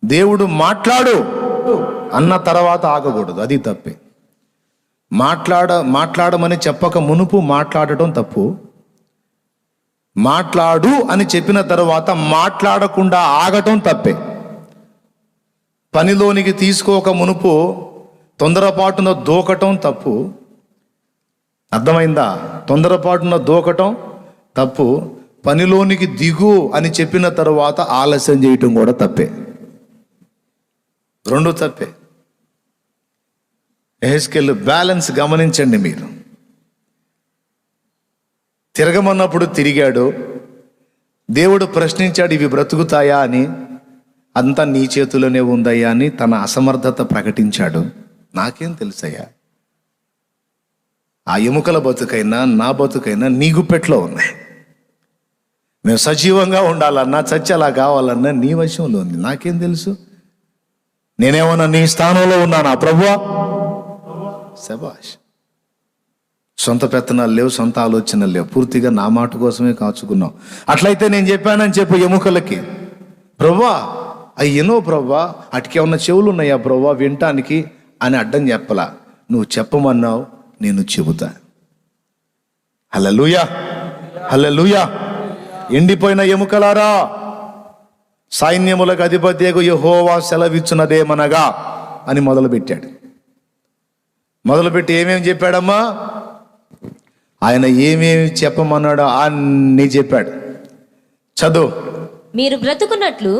దేవుడు మాట్లాడు అన్న తర్వాత ఆగకూడదు, అది తప్పే. మాట్లాడమని చెప్పక మునుపు మాట్లాడటం తప్పు. మాట్లాడు అని చెప్పిన తర్వాత మాట్లాడకుండా ఆగటం తప్పే. పనిలోనికి తీసుకోక మునుపు తొందరపాటున దూకటం తప్పు. అర్థమైందా? తొందరపాటున దూకటం తప్పు. పనిలోనికి దిగు అని చెప్పిన తర్వాత ఆలస్యం చేయటం కూడా తప్పే. రెండు తప్పే. యెహెజ్కేలు బ్యాలెన్స్ గమనించండి మీరు. తిరగమన్నప్పుడు తిరిగాడు. దేవుడు ప్రశ్నించాడు, ఇవి బ్రతుకుతాయా అని. అంతా నీ చేతిలోనే ఉందయ్యా అని తన అసమర్థత ప్రకటించాడు. నాకేం తెలుసయ్యా, ఆ ఎముకల బతుకైనా నా బతుకైనా నీ గుప్పెట్లో ఉన్నాయి. మేము సజీవంగా ఉండాలన్నా, చచ్చేలా కావాలన్నా నీ వశంలో ఉంది. నాకేం తెలుసు? నేనేమన్నా నీ స్థానంలో ఉన్నానా ప్రభువా? శభాష్. సొంత పెత్తనాలు లేవు, సొంత ఆలోచనలు లేవు, పూర్తిగా నా మాట కోసమే కాచుకున్నావు. అట్లయితే నేను చెప్పానని చెప్పు ఎముకలకి, ప్రభువా అయ్యనో ప్రభువా, అటుకేమన్నా చెవులు ఉన్నాయా ప్రభువా వినటానికి అని అడ్డం చెప్పలా. నువ్వు చెప్పమన్నావు, నేను చెబుతా. హల్లెలూయా, హల్లెలూయా. ఎండిపోయిన ఎముకలారా, సైన్యములకు అధిపతియగు యెహోవా సెలవిచ్చున్నదేమనగా అని మొదలుపెట్టాడు. మొదలుపెట్టి ఏమేమి చెప్పాడమ్మా? ఆయన ఏమేమి చెప్పమన్నాడో అన్నీ చెప్పాడు. చదువు. మీరు బ్రతుకున్నట్లు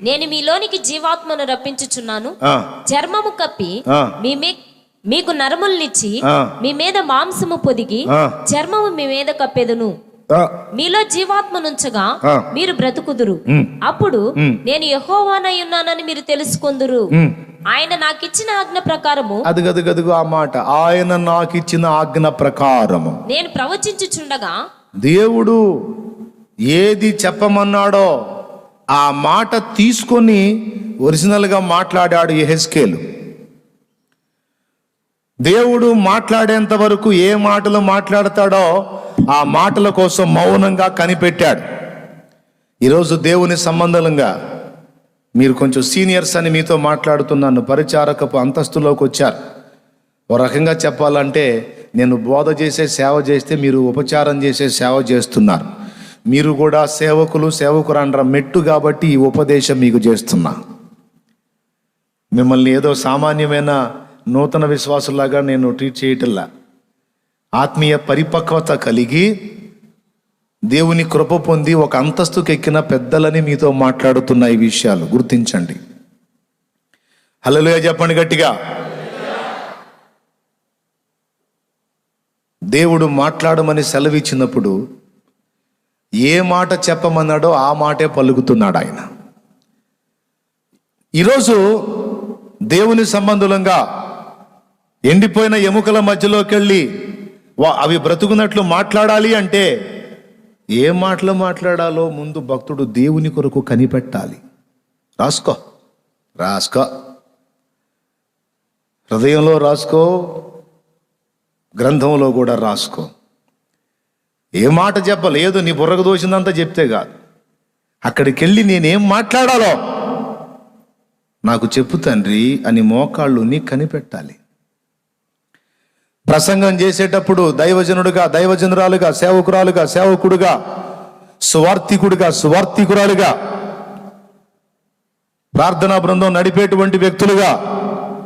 నేను మీలోనికి జీవాత్మను రప్పించుచున్నాను. చర్మము కప్పి మీకు నరములనిచ్చి మీ మీద మాంసము పొదిగి చర్మము మీ మీద కప్పెదును. మీలో జీవాత్మనుంచగా మీరు బ్రతుకుదురు. అప్పుడు నేను యెహోవానై ఉన్నానని మీరు తెలుసుకొందురు. ఆయన నాకిచ్చిన ఆజ్ఞ ప్రకారము, అదుగదుగదుగు ఆ మాట, ఆయన నాకిచ్చిన ఆజ్ఞ ప్రకారము నేను ప్రవచించుచుండగా, దేవుడు ఏది చెప్పమన్నాడో ఆ మాట తీసుకొని ఒరిజినల్గా మాట్లాడాడు యెహెజ్కేలు. దేవుడు మాట్లాడేంత వరకు ఏ మాటలు మాట్లాడతాడో ఆ మాటల కోసం మౌనంగా కనిపెట్టాడు. ఈరోజు దేవుని సంబంధంగా మీరు కొంచెం సీనియర్స్ అని మీతో మాట్లాడుతున్నాను, పరిచారకపు అంతస్తులోకి వచ్చారు. ఓ రకంగా చెప్పాలంటే నేను బోధ చేసే సేవ చేస్తే మీరు ఉపచారం చేసే సేవ చేస్తున్నారు. మీరు కూడా సేవకురాండ్ర మెట్టు కాబట్టి ఈ ఉపదేశం మీకు చేస్తున్నా. మిమ్మల్ని ఏదో సామాన్యమైన నూతన విశ్వాసులాగా నేను ట్రీట్ చేయటంలా. ఆత్మీయ పరిపక్వత కలిగి దేవుని కృప పొంది ఒక అంతస్తుకు ఎక్కిన పెద్దలని మీతో మాట్లాడుతున్న ఈ విషయాలు గుర్తించండి. హల్లెలూయా చెప్పండి గట్టిగా. దేవుడు మాట్లాడమని సెలవిచ్చినప్పుడు ఏ మాట చెప్పమన్నాడో ఆ మాటే పలుకుతున్నాడు ఆయన. ఈరోజు దేవుని సంబంధులంగా ఎండిపోయిన ఎముకల మధ్యలోకి వెళ్ళి అవి బ్రతుకున్నట్లు మాట్లాడాలి అంటే ఏ మాటలు మాట్లాడాలో ముందు భక్తుడు దేవుని కొరకు కనిపెట్టాలి. రాసుకో, హృదయంలో రాసుకో, గ్రంథంలో కూడా రాసుకో. ఏ మాట చెప్పలేదు, నీ బుర్రకు దోషిందంతా చెప్తే కాదు. అక్కడికి వెళ్ళి నేనేం మాట్లాడాలో నాకు చెప్పు తండ్రి అని మోకాళ్ళుని కనిపెట్టాలి. ప్రసంగం చేసేటప్పుడు దైవజనుడుగా, దైవజనురాలుగా, సేవకురాలుగా, సేవకుడుగా, సువార్థికుడుగా, సువార్థికురాలుగా, ప్రార్థనా బృందం నడిపేటువంటి వ్యక్తులుగా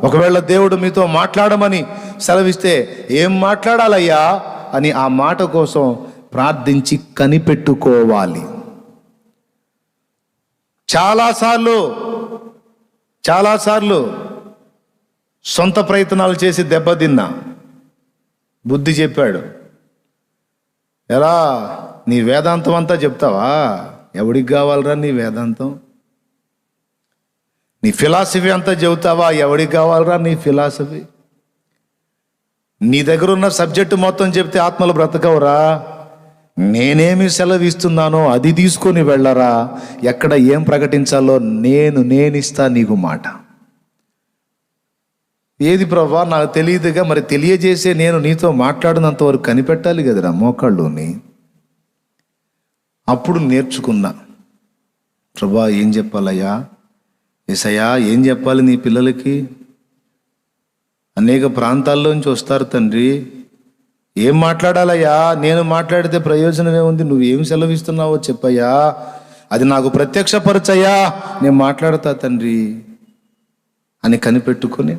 ఒకవేళ దేవుడు మీతో మాట్లాడమని సెలవిస్తే ఏం మాట్లాడాలయ్యా అని ఆ మాట కోసం ప్రార్థించి కనిపెట్టుకోవాలి. చాలాసార్లు సొంత ప్రయత్నాలు చేసి దెబ్బతిన్నా. బుద్ధి చెప్పాడు, ఎలా నీ వేదాంతం అంతా చెప్తావా? ఎవడికి కావాలరా నీ వేదాంతం? నీ ఫిలాసఫీ అంతా చెబుతావా? ఎవడికి కావాలరా నీ ఫిలాసఫీ? నీ దగ్గర ఉన్న సబ్జెక్టు మొత్తం చెప్తే ఆత్మలు బ్రతకవురా. నేనేమి సెలవిస్తున్నానో అది తీసుకొని వెళ్ళరా. ఎక్కడ ఏం ప్రకటించాలో నేనిస్తా నీకు మాట. ఏది ప్రభా నాకు తెలియదుగా, మరి తెలియజేసే నేను నీతో మాట్లాడినంత వరకు కనిపెట్టాలి కదరా మోకాళ్ళుని. అప్పుడు నేర్చుకున్నా, ప్రభా ఏం చెప్పాలయ్యా, యేసయ్యా ఏం చెప్పాలి నీ పిల్లలకి? అనేక ప్రాంతాల్లోంచి వస్తారు తండ్రి, ఏం మాట్లాడాలయ్యా? నేను మాట్లాడితే ప్రయోజనం ఏముంది? నువ్వేం సెలవిస్తున్నావో చెప్పయ్యా, అది నాకు ప్రత్యక్షపరచయ్యా, నేను మాట్లాడతా తండ్రి అని కనిపెట్టుకుంటే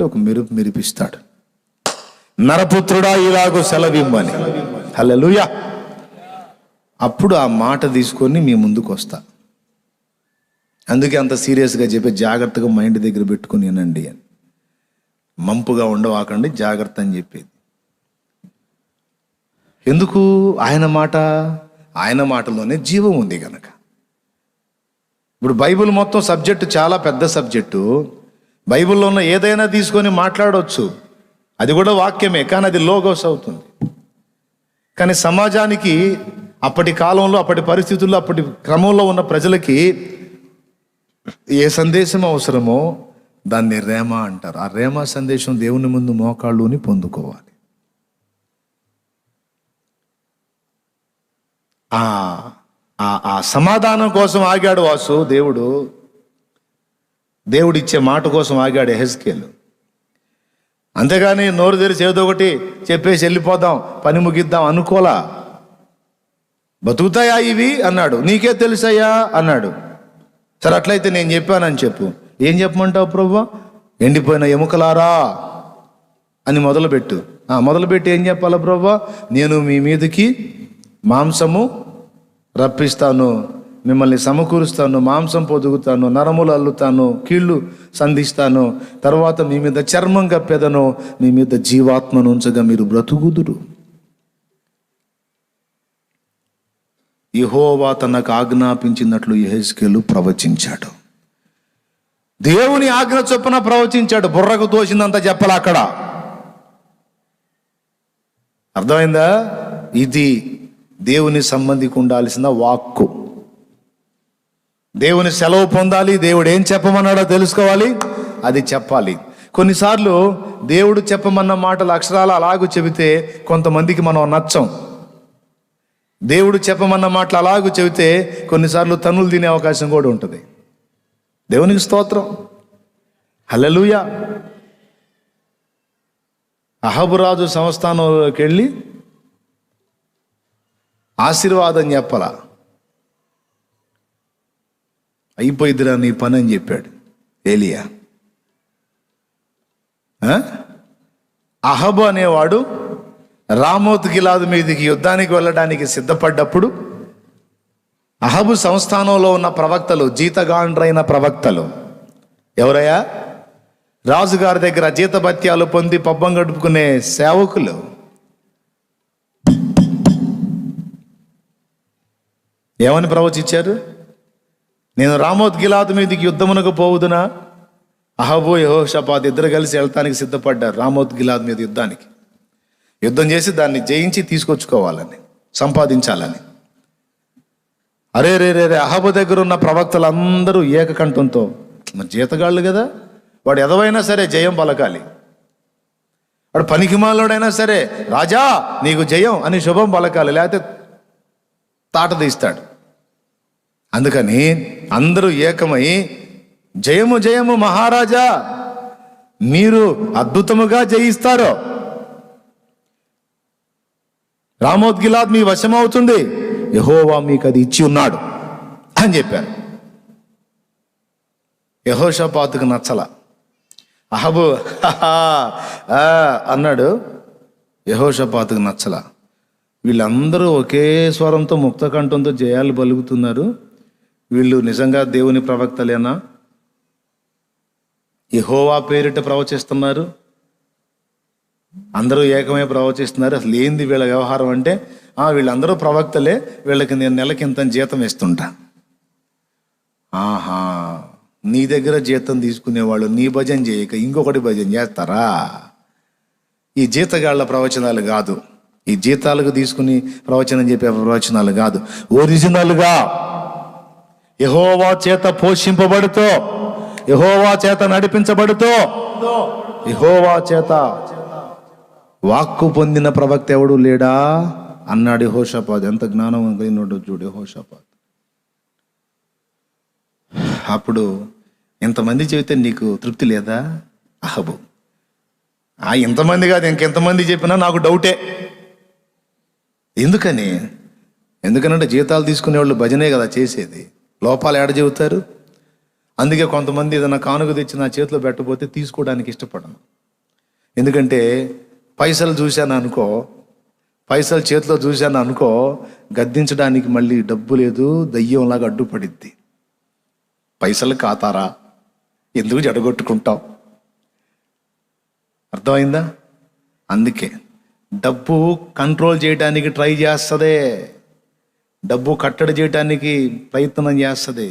ఒక మెరుపు మెరిపిస్తాడు. నరపుత్రుడా ఇలాగూ సెలవిమ్మని. హల్లెలూయా. అప్పుడు ఆ మాట తీసుకొని మీ ముందుకు వస్తా. అందుకే అంత సీరియస్గా చెప్పి జాగ్రత్తగా మైండ్ దగ్గర పెట్టుకుని వినండి అని. మంపుగా ఉండవాకండి, జాగ్రత్త అని చెప్పేది. ఎందుకు? ఆయన మాటలోనే జీవం ఉంది కనుక. ఇప్పుడు బైబిల్ మొత్తం సబ్జెక్టు చాలా పెద్ద సబ్జెక్టు. బైబిల్లో ఉన్న ఏదైనా తీసుకొని మాట్లాడవచ్చు, అది కూడా వాక్యమే, కానీ అది లోగోస్ అవుతుంది. కానీ సమాజానికి అప్పటి కాలంలో, అప్పటి పరిస్థితుల్లో, అప్పటి క్రమంలో ఉన్న ప్రజలకి ఏ సందేశం అవసరమో దాన్ని రేమా అంటారు. ఆ రేమా సందేశం దేవుని ముందు మోకాళ్ళుని పొందుకోవాలి. ఆ సమాధానం కోసం ఆగాడు వాసు. దేవుడిచ్చే మాట కోసం ఆగాడు యెహెజ్కేలు. అంతేగాని నోరు తెరిచి ఏదో ఒకటి చెప్పేసి వెళ్ళిపోదాం, పని ముగిద్దాం అనుకోలా. బతుకుతాయా ఇవి అన్నాడు. నీకే తెలుసయ్యా అన్నాడు. సరే అట్లయితే నేను చెప్పానని చెప్పు. ఏం చెప్పమంటావు ప్రభువా? ఎండిపోయిన ఎముకలారా అని మొదలుపెట్టి ఏం చెప్పాలా ప్రభువా? నేను మీ మీదకి మాంసము రప్పిస్తాను, మిమ్మల్ని సమకూరుస్తాను, మాంసం పొదుగుతాను, నరములు అల్లుతాను, కీళ్ళు సంధిస్తాను, తర్వాత మీ మీద చర్మం కప్పెదను, మీ మీద జీవాత్మను ఉంచగా మీరు బ్రతుకుదురు. యెహోవా తనకు ఆజ్ఞాపించినట్లు యెహెజ్కేలు ప్రవచించాడు. దేవుని ఆజ్ఞ చొప్పున ప్రవచించాడు. బుర్రకు తోసిందంతా చెప్పాలి అక్కడ. అర్థమైందా? ఇది దేవుని సంబంధికి ఉండాల్సిన వాక్కు. దేవుని సెలవు పొందాలి, దేవుడు ఏం చెప్పమన్నాడో తెలుసుకోవాలి, అది చెప్పాలి. కొన్నిసార్లు దేవుడు చెప్పమన్న మాటలు అక్షరాలు అలాగూ చెబితే కొంతమందికి మనం నచ్చం. దేవుడు చెప్పమన్న మాటలు అలాగూ చెబితే కొన్నిసార్లు తన్నులు తినే అవకాశం కూడా ఉంటుంది. దేవునికి స్తోత్రం, హల్లెలూయా. అహాబు రాజు సంస్థానంలోకి వెళ్ళి ఆశీర్వాదం చెప్పాల. అయిపోయిద్దిరా నీ పని అని చెప్పాడు ఏలియా. అహాబు అనేవాడు రామోత్ గిలాదు మీదికి యుద్ధానికి వెళ్ళడానికి సిద్ధపడ్డప్పుడు అహాబు సంస్థానంలో ఉన్న ప్రవక్తలు, జీతగాండ్రైన ప్రవక్తలు ఎవరయ్యా? రాజుగారి దగ్గర జీతభత్యాలు పొంది పబ్బం గడుపుకునే సేవకులు. ఏమని ప్రవచించారు? నేను రామోత్ గిలాదు మీదికి యుద్ధమునకు పోవుదునా? అహాబు యెహోషాపాతు ఇద్దరు కలిసి వెళ్తానికి సిద్ధపడ్డారు రామోత్ గిలాదు మీద యుద్ధానికి. యుద్ధం చేసి దాన్ని జయించి తీసుకొచ్చుకోవాలని, సంపాదించాలని. అరే అహాబు దగ్గర ఉన్న ప్రవక్తలందరూ ఏకకంఠంతో, మరి జీతగాళ్ళు కదా, వాడు ఎదవైనా సరే జయం పలకాలి, వాడు పనికిమాలోడైనా సరే రాజా నీకు జయం అని శుభం పలకాలి, లేకపోతే తాట తీస్తాడు. అందుకని అందరూ ఏకమై, జయము జయము మహారాజా, మీరు అద్భుతముగా జయిస్తారు, రామోత్ గిలాద్ మీ వశమవుతుంది, యెహోవా మీకు అది ఇచ్చి ఉన్నాడు అని చెప్పారు. యెహోషాపాతుకు నచ్చల. అహబు అన్నాడు, యెహోషాపాతుకు నచ్చల. వీళ్ళందరూ ఒకే స్వరంతో ముక్త కంఠంతో జయాలు పలుకుతున్నారు, వీళ్ళు నిజంగా దేవుని ప్రవక్తలేనా? యెహోవా పేరిట ప్రవచిస్తున్నారు, అందరూ ఏకమే ప్రవచిస్తున్నారు, అసలు ఏంది వీళ్ళ వ్యవహారం అంటే, వీళ్ళందరూ ప్రవక్తలే, వీళ్ళకి నేను నెలకి ఇంత జీతం ఇస్తుంటా. ఆహా, నీ దగ్గర జీతం తీసుకునేవాళ్ళు నీ భజన చేయక ఇంకొకటి భజన చేస్తారా? ఈ జీతగాళ్ల ప్రవచనాలు కాదు, ఈ జీతాలకు తీసుకుని ప్రవచనం చెప్పే ప్రవచనాలు కాదు. ఒరిజినల్గా యెహోవా చేత పోషింపబడుతూ, యెహోవా చేత నడిపించబడుతూ, యెహోవా చేత వాక్కు పొందిన ప్రవక్త ఎవడు లేడా అన్నాడు యెహోషాపాతు. ఎంత జ్ఞానం కలిగినోడు చూడు యెహోషాపాతు. అప్పుడు ఇంతమంది చెబితే నీకు తృప్తి లేదా అహబు? ఇంతమంది కాదు, ఇంకెంతమంది చెప్పినా నాకు డౌటే. ఎందుకనంటే జీతాలు తీసుకునే వాళ్ళు భజనే కదా చేసేది, లోపాలు ఏడ చెబుతారు. అందుకే కొంతమంది ఏదైనా కానుక తెచ్చి నా చేతిలో పెట్టబోతే తీసుకోవడానికి ఇష్టపడను. ఎందుకంటే పైసలు చూశాను అనుకో, పైసలు చేతిలో చూశాను అనుకో, గద్దించడానికి మళ్ళీ డబ్బు లేదు, దయ్యంలాగా అడ్డుపడిద్ది. పైసలు కాతారా, ఎందుకు జడగొట్టుకుంటావు? అర్థమైందా? అందుకే డబ్బు కంట్రోల్ చేయడానికి ట్రై చేస్తుంది, డబ్బు కట్టడి చేయడానికి ప్రయత్నం చేస్తుంది.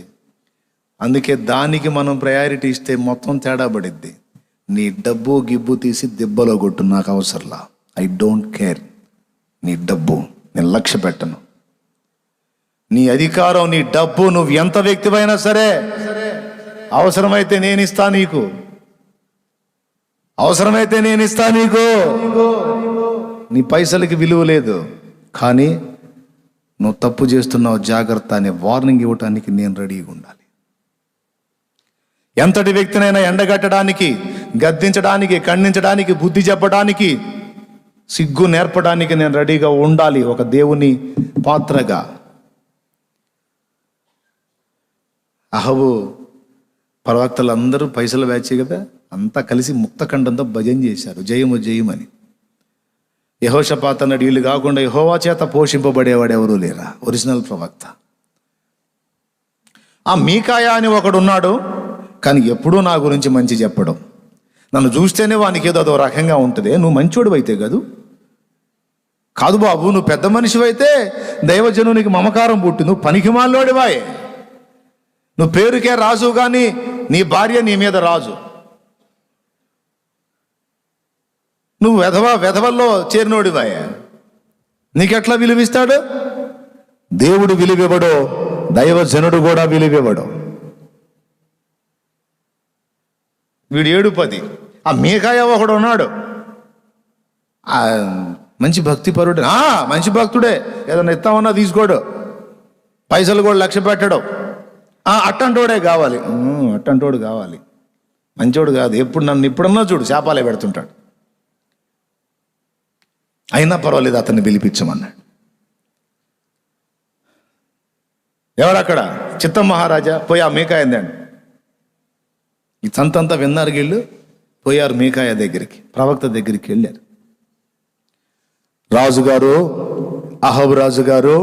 అందుకే దానికి మనం ప్రయారిటీ ఇస్తే మొత్తం తేడా పడిద్ది. నీ డబ్బు గిబ్బు తీసి దెబ్బలో కొట్టు, నాకు అవసరంలా, ఐ డోంట్ కేర్. నీ డబ్బు నేను లక్ష్య పెట్టను, నీ అధికారం, నీ డబ్బు, నువ్వు ఎంత వ్యక్తివైనా సరే, అవసరమైతే నేను ఇస్తా నీకు, అవసరమైతే నేను ఇస్తా నీకు. నీ పైసలకి విలువ లేదు, కానీ నువ్వు తప్పు చేస్తున్నావు జాగ్రత్త అనే వార్నింగ్ ఇవ్వటానికి నేను రెడీగా ఉండాలి. ఎంతటి వ్యక్తినైనా ఎండగట్టడానికి, గద్దించడానికి, ఖండించడానికి, బుద్ధి చెప్పడానికి, సిగ్గు నేర్పడానికి నేను రెడీగా ఉండాలి ఒక దేవుని పాత్రగా. అహబు ప్రవక్తలందరూ పైసలు వేచే కదా, అంతా కలిసి ముక్తఖండంతో భజన చేశారు, జయము జయమని. యెహోషాపాతు అన్నాడు, వీళ్ళు కాకుండా యెహోవా చేత పోషింపబడేవాడు ఎవరూ లేరా, ఒరిజినల్ ప్రవక్త. మీకాయా అని ఒకడు ఉన్నాడు, కానీ ఎప్పుడూ నా గురించి మంచి చెప్పడం, నన్ను చూస్తేనే వానికి ఏదో అదో రకంగా ఉంటుంది. నువ్వు మంచోడు అయితే కాదు బాబు, నువ్వు పెద్ద మనిషివైతే దైవజనునికి మమకారం పుట్టి, నువ్వు పనికిమాలోడివాయే, నువ్వు పేరుకే రాజు కానీ నీ భార్య నీ మీద రాజు, నువ్వు వెధవల్లో చేరినోడివాయే, నీకెట్లా విలువిస్తాడు? దేవుడు విలువివ్వడు, దైవజనుడు కూడా విలువివ్వడు. వీడు 7-10. మీకాయ ఒకడు ఉన్నాడు, మంచి భక్తి పరుడు, మంచి భక్తుడే, ఏదైనా ఇస్తామన్నా తీసుకోడు, పైసలు కూడా లక్ష్య పెట్టడు, అట్టంటోడే కావాలి, అట్టంటోడు కావాలి, మంచోడు కాదు. ఎప్పుడు నన్ను ఇప్పుడన్నా చూడు శాపాలే పెడుతుంటాడు, అయినా పర్వాలేదు అతన్ని పిలిపించమన్నాడు. ఎవరక్కడ? చిత్తం మహారాజా, పోయి మీకాయందండి. ఈ సంతంతా విన్నారు, వీళ్ళు పోయారు మీకాయ దగ్గరికి, ప్రవక్త దగ్గరికి వెళ్ళారు. రాజుగారు, అహబు రాజుగారు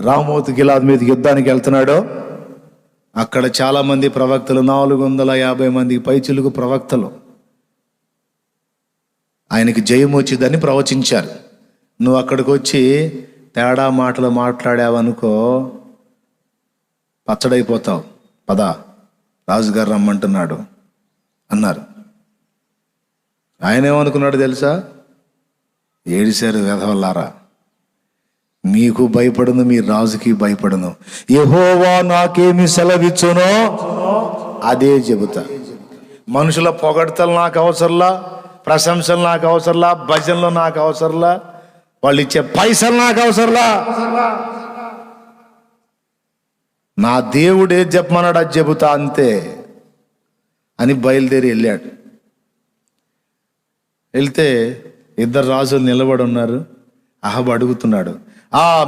రామోత్ గిలాద్ మీదకి యుద్ధానికి వెళ్తున్నాడు. అక్కడ చాలా మంది ప్రవక్తలు, 450 మంది పైచిలుకు ప్రవక్తలు ఆయనకి జయం వచ్చిందని ప్రవచించారు. నువ్వు అక్కడికి వచ్చి తేడా మాటలు మాట్లాడావనుకో పచ్చడైపోతావు, పదా రాజుగారు రమ్మంటున్నాడు అన్నారు. ఆయన ఏమనుకున్నాడు తెలుసా? ఏడిశారు, వెధవల్లారా, మీకు భయపడను, మీ రాజుకి భయపడను, యెహోవా నాకేమి సెలవిచ్చునో అదే చెబుతా. మనుషుల పొగడ్తలు నాకు అవసరంలా, ప్రశంసలు నాకు అవసరంలా, భజనలు నాకు అవసరంలా, వాళ్ళు ఇచ్చే పైసలు నాకు అవసరంలా. నా దేవుడే చెప్పమన్నాడు, అది చెబుతా అంతే అని బయలుదేరి వెళ్ళాడు. వెళ్తే ఇద్దరు రాజులు నిలబడి ఉన్నారు. అహబు అడుగుతున్నాడు,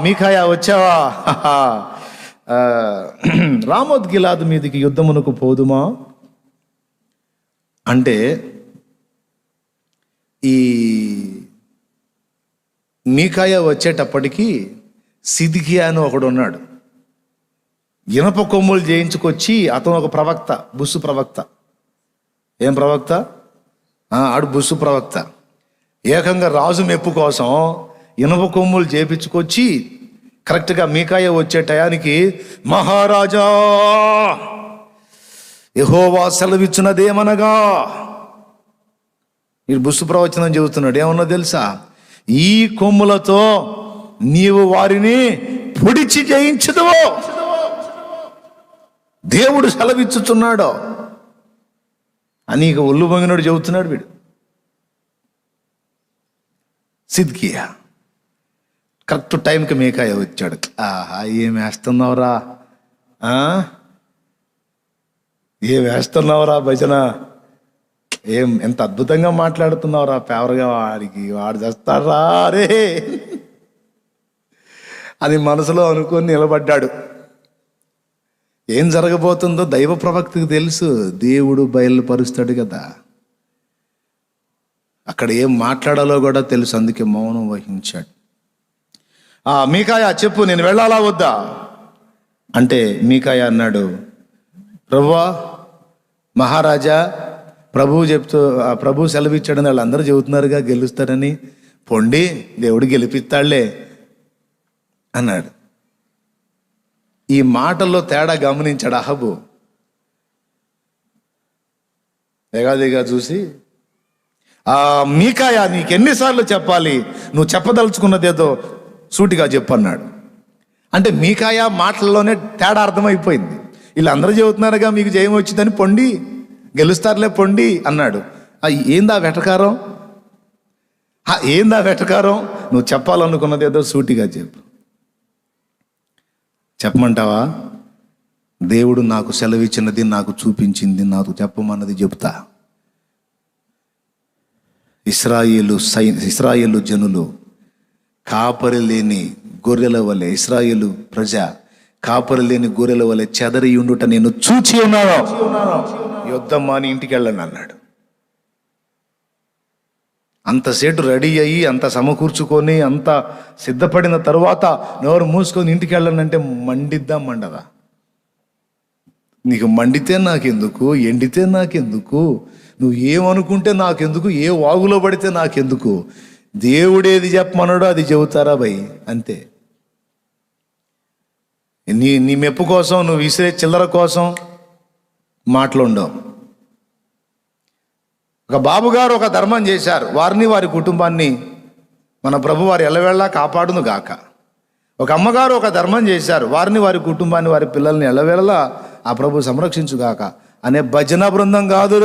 మీకాయా వచ్చావా? రామోత్ గిలాదు మీదికి యుద్ధమునకు పోదుమా అంటే, ఈ మీకాయా వచ్చేటప్పటికి సిద్కియా అని ఒకడు ఉన్నాడు. ఇనప కొమ్ములు చేయించుకొచ్చి, అతను ఒక ప్రవక్త, బుస్సు ప్రవక్త. ఏం ప్రవక్త? ఆడు బుస్సు ప్రవక్త. ఏకంగా రాజు మెప్పు కోసం ఇనప కొమ్ములు చేపించుకొచ్చి కరెక్ట్గా మీకాయా వచ్చే టయానికి, మహారాజా యెహోవా సెలవిచ్చినదేమనగా, మీరు బుస్సు ప్రవచనం చెబుతున్నాడు. ఏమన్నా తెలుసా? ఈ కొమ్ములతో నీవు వారిని పొడిచి జయించదువో, దేవుడు సెలవిచ్చుచున్నాడు అని ఇక ఒళ్ళు పొంగినోడు చెబుతున్నాడు వీడు. సిద్కియా కరెక్ట్ టైంకి మీకాయ వచ్చాడు. ఏం వేస్తున్నావురా, ఏం వేస్తున్నావురా భజన, ఎంత అద్భుతంగా మాట్లాడుతున్నావురా, ఫేవర్గా వాడు చేస్తారా రే అని మనసులో అనుకొని నిలబడ్డాడు. ఏం జరగబోతుందో దైవ ప్రవక్తకు తెలుసు, దేవుడు బయలుపరుస్తాడు కదా. అక్కడ ఏం మాట్లాడాలో కూడా తెలుసు, అందుకే మౌనం వహించాడు. మీకాయా చెప్పు, నేను వెళ్ళాలా వద్దా అంటే, మీకాయా అన్నాడు, ప్రభువా మహారాజా, ప్రభు సెలవిచ్చాడని వాళ్ళందరూ చెబుతున్నారుగా గెలుస్తారని, పొండి దేవుడు గెలిపిస్తాడులే అన్నాడు. ఈ మాటల్లో తేడా గమనించాడు అహబు. ఎగాదిగా చూసి, మీకాయా నీకెన్నిసార్లు చెప్పాలి, నువ్వు చెప్పదలుచుకున్నదేదో సూటిగా చెప్పన్నాడు. అంటే మీకాయా మాటల్లోనే తేడా అర్థమైపోయింది. వీళ్ళందరూ చెబుతున్నారుగా మీకు జయం వచ్చిందని, పొండి గెలుస్తారులే పొండి అన్నాడు. ఏందా వెటకారం, ఏందా వెటకారం, నువ్వు చెప్పాలనుకున్నదేదో సూటిగా చెప్పు. చెప్పమంటావా? దేవుడు నాకు సెలవిచ్చినది, నాకు చూపించింది, నాకు చెప్పమన్నది చెబుతా. ఇశ్రాయేలు జనులు కాపరి లేని గొర్రెల వలె, ఇశ్రాయేలు ప్రజ కాపరి లేని గొర్రెల వలె చెదరి ఉండుట నేను చూచి ఉన్నాను, యుద్ధం మాని ఇంటికి వెళ్ళను అన్నాడు. అంతసేటు రెడీ అయ్యి, అంత సమకూర్చుకొని, అంత సిద్ధపడిన తరువాత నోరు మూసుకొని ఇంటికి వెళ్ళనంటే మండిద్దాం మండదా? నీకు మండితే నాకెందుకు, ఎండితే నాకెందుకు, నువ్వు ఏమనుకుంటే నాకెందుకు, ఏ వాగులో పడితే నాకెందుకు, దేవుడేది చెప్పమన్నాడో అది చెబుతారా భయ్, అంతే. నీ మెప్పు కోసం, నువ్వు విసిరే చిల్లర కోసం మాటలుండవు. ఒక బాబుగారు ఒక ధర్మం చేశారు, వారిని వారి కుటుంబాన్ని మన ప్రభు వారి ఎల్లవేళలా కాపాడును గాక. ఒక అమ్మగారు ఒక ధర్మం చేశారు, వారిని వారి కుటుంబాన్ని వారి పిల్లల్ని ఎల్లవేళలా ఆ ప్రభు సంరక్షించుగాక అనే భజన బృందం కాదు.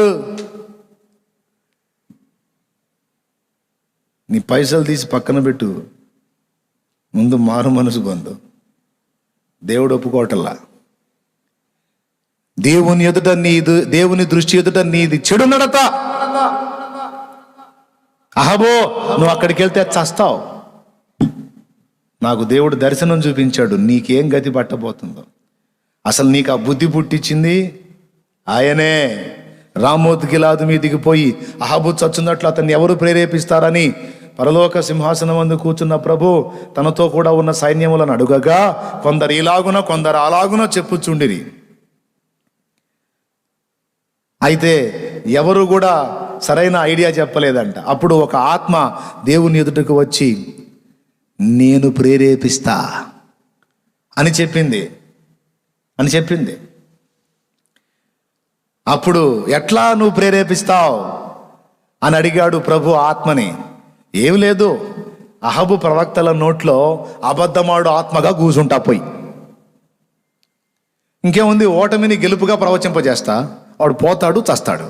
నీ పైసలు తీసి పక్కన పెట్టు, ముందు మారు మనసు బంధు. దేవుడు ఒప్పుకోవటల్లా. దేవుని దృష్టి ఎదుట నీది చెడు నడత. అహబో, నువ్వు అక్కడికి వెళ్తే చస్తావు. నాకు దేవుడు దర్శనం చూపించాడు, నీకేం గతి పట్టబోతుందో. అసలు నీకు ఆ బుద్ధి పుట్టించింది ఆయనే. రామోత్ గిలాదు మీదికి పోయి అహబు చచ్చున్నట్లు అతన్ని ఎవరు ప్రేరేపిస్తారని పరలోక సింహాసనం ముందు కూర్చున్న ప్రభు తనతో కూడా ఉన్న సైన్యములను అడుగగా, కొందరు ఇలాగున కొందరు అలాగున చెప్పుచుండిరి. అయితే ఎవరు కూడా సరైన ఐడియా చెప్పలేదంట. అప్పుడు ఒక ఆత్మ దేవుని ఎదుటకు వచ్చి, నేను ప్రేరేపిస్తా అని చెప్పింది. అప్పుడు ఎట్లా నువ్వు ప్రేరేపిస్తావు అని అడిగాడు ప్రభు ఆత్మని. ఏం లేదు, అహబు ప్రవక్తల నోట్లో అబద్ధమాడు ఆత్మగా కూసుంటా పోయి. ఇంకేముంది, ఓటమిని గెలుపుగా ప్రవచింపజేస్తా, వాడు పోతాడు చస్తాడు.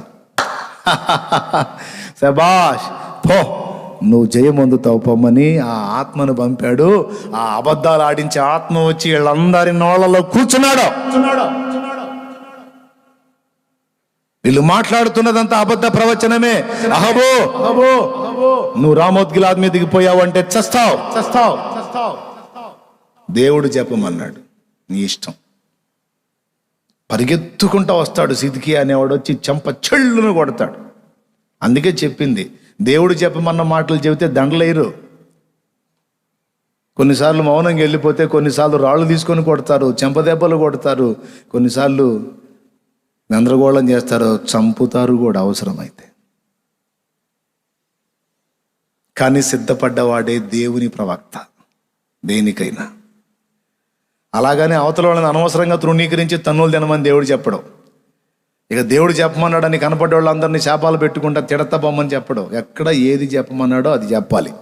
శబాష్, పో నువ్వు జయమొందుతావు పొమ్మని ఆ ఆత్మను పంపాడు. ఆ అబద్ధాలు ఆడించే ఆత్మ వచ్చి వీళ్ళందరి నోళ్ళలో కూర్చున్నాడు. వీళ్ళు మాట్లాడుతున్నదంతా అబద్ధ ప్రవచనమే. అహబో నువ్వు రామోత్ గిలాద్ మీద దిగిపోయావు అంటే చస్తావు. దేవుడు చెప్పమన్నాడు, నీ ఇష్టం. పరిగెత్తుకుంటూ వస్తాడు సిద్కియా అనేవాడు, వచ్చి చెంప చెళ్ళును కొడతాడు. అందుకే చెప్పింది, దేవుడు చెప్పమన్న మాటలు చెబితే దండలేరు. కొన్నిసార్లు మౌనంగా వెళ్ళిపోతే, కొన్నిసార్లు రాళ్ళు తీసుకొని కొడతారు, చెంపదెబ్బలు కొడతారు, కొన్నిసార్లు గందరగోళం చేస్తారు, చంపుతారు కూడా అవసరమైతే. కానీ సిద్ధపడ్డవాడే దేవుని ప్రవక్త దేనికైనా. అలాగనే అవతల వాళ్ళని అనవసరంగా తృణీకరించి తన్నులు తినమని దేవుడు చెప్పడం. ఇక దేవుడు చెప్పమన్నాడని కనపడ్డ వాళ్ళందరినీ శాపాలు పెట్టుకుంటా తిడతా బొమ్మని చెప్పడం. ఎక్కడ ఏది చెప్పమన్నాడో అది చెప్పాలి.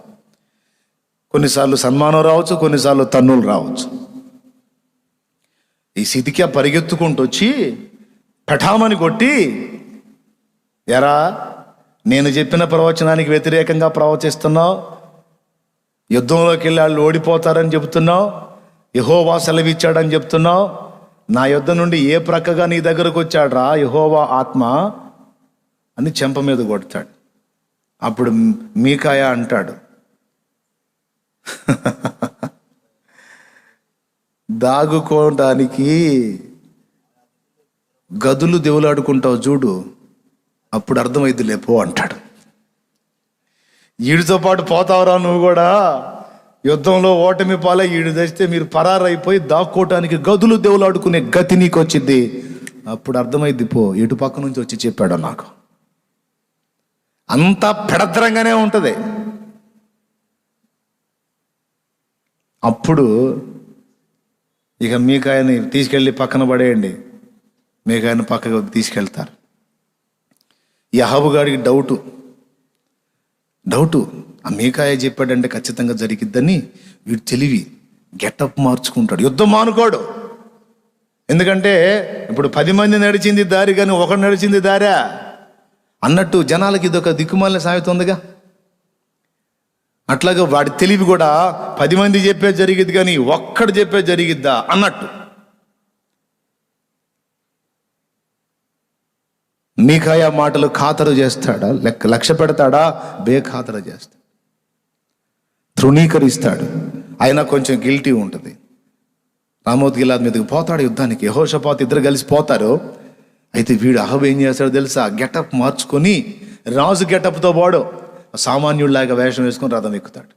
కొన్నిసార్లు సన్మానం రావచ్చు, కొన్నిసార్లు తన్నులు రావచ్చు. ఈ సిద్కియా పరిగెత్తుకుంటూ వచ్చి పఠామని కొట్టి, ఎరా నేను చెప్పిన ప్రవచనానికి వ్యతిరేకంగా ప్రవచిస్తున్నావు, యుద్ధంలోకి వెళ్ళి వాళ్ళు ఓడిపోతారని చెబుతున్నావు, యెహోవా సెలవిచ్చాడని చెప్తున్నావు, నా యుద్ధం నుండి ఏ ప్రక్కగా నీ దగ్గరకు వచ్చాడ్రా యెహోవా ఆత్మ అని చెంప మీద కొడతాడు. అప్పుడు మీకాయా అంటాడు, దాగుకోవడానికి గదులు దేవులాడుకుంటావు చూడు, అప్పుడు అర్థమైద్ది లేపో అంటాడు. ఈడితో పాటు పోతావురా నువ్వు కూడా, యుద్ధంలో ఓటమి పాలై ఈడు తెస్తే మీరు పరారైపోయి దాక్కోవటానికి గదులు దేవులాడుకునే గతి నీకు వచ్చింది, అప్పుడు అర్థమైద్ది పో. ఎటు పక్క నుంచి వచ్చి చెప్పాడు నాకు. అంతా పెడద్రంగానే ఉంటుంది. అప్పుడు ఇక మీకాయని తీసుకెళ్ళి పక్కన పడేయండి, మీకాయని పక్కకు తీసుకెళ్తారు. ఈ అహాబు గారికి డౌటు ఆ మీకాయ చెప్పాడంటే ఖచ్చితంగా జరిగిద్దని వీడు తెలివి గెటప్ మార్చుకుంటాడు. యుద్ధం మానుకోడు. ఎందుకంటే ఇప్పుడు 10 మంది నడిచింది దారి కానీ ఒకడు నడిచింది దారా అన్నట్టు జనాలకి ఇదొక దిక్కుమాలిన సామెత ఉందిగా. అట్లాగా వాడి తెలివి కూడా 10 మంది చెప్పే జరిగిద్ది కానీ ఒక్కడు చెప్పే జరిగిద్దా అన్నట్టు. మీకాయ మాటలు ఖాతరు చేస్తాడా, లక్ష్య పెడతాడా, బేఖాతరు చేస్తాడు, తృణీకరిస్తాడు. అయినా కొంచెం గిల్టీ ఉంటుంది. రామోత్ గిలాద్ మీదకి పోతాడు యుద్ధానికి, యెహోషాపాతు ఇద్దరు కలిసి పోతారు. అయితే వీడు అహబు ఏం చేస్తాడో తెలుసా, గెటప్ మార్చుకొని రాజు గెటప్తో వాడు సామాన్యుడిలాగా వేషం వేసుకొని రథం ఎక్కుతాడు.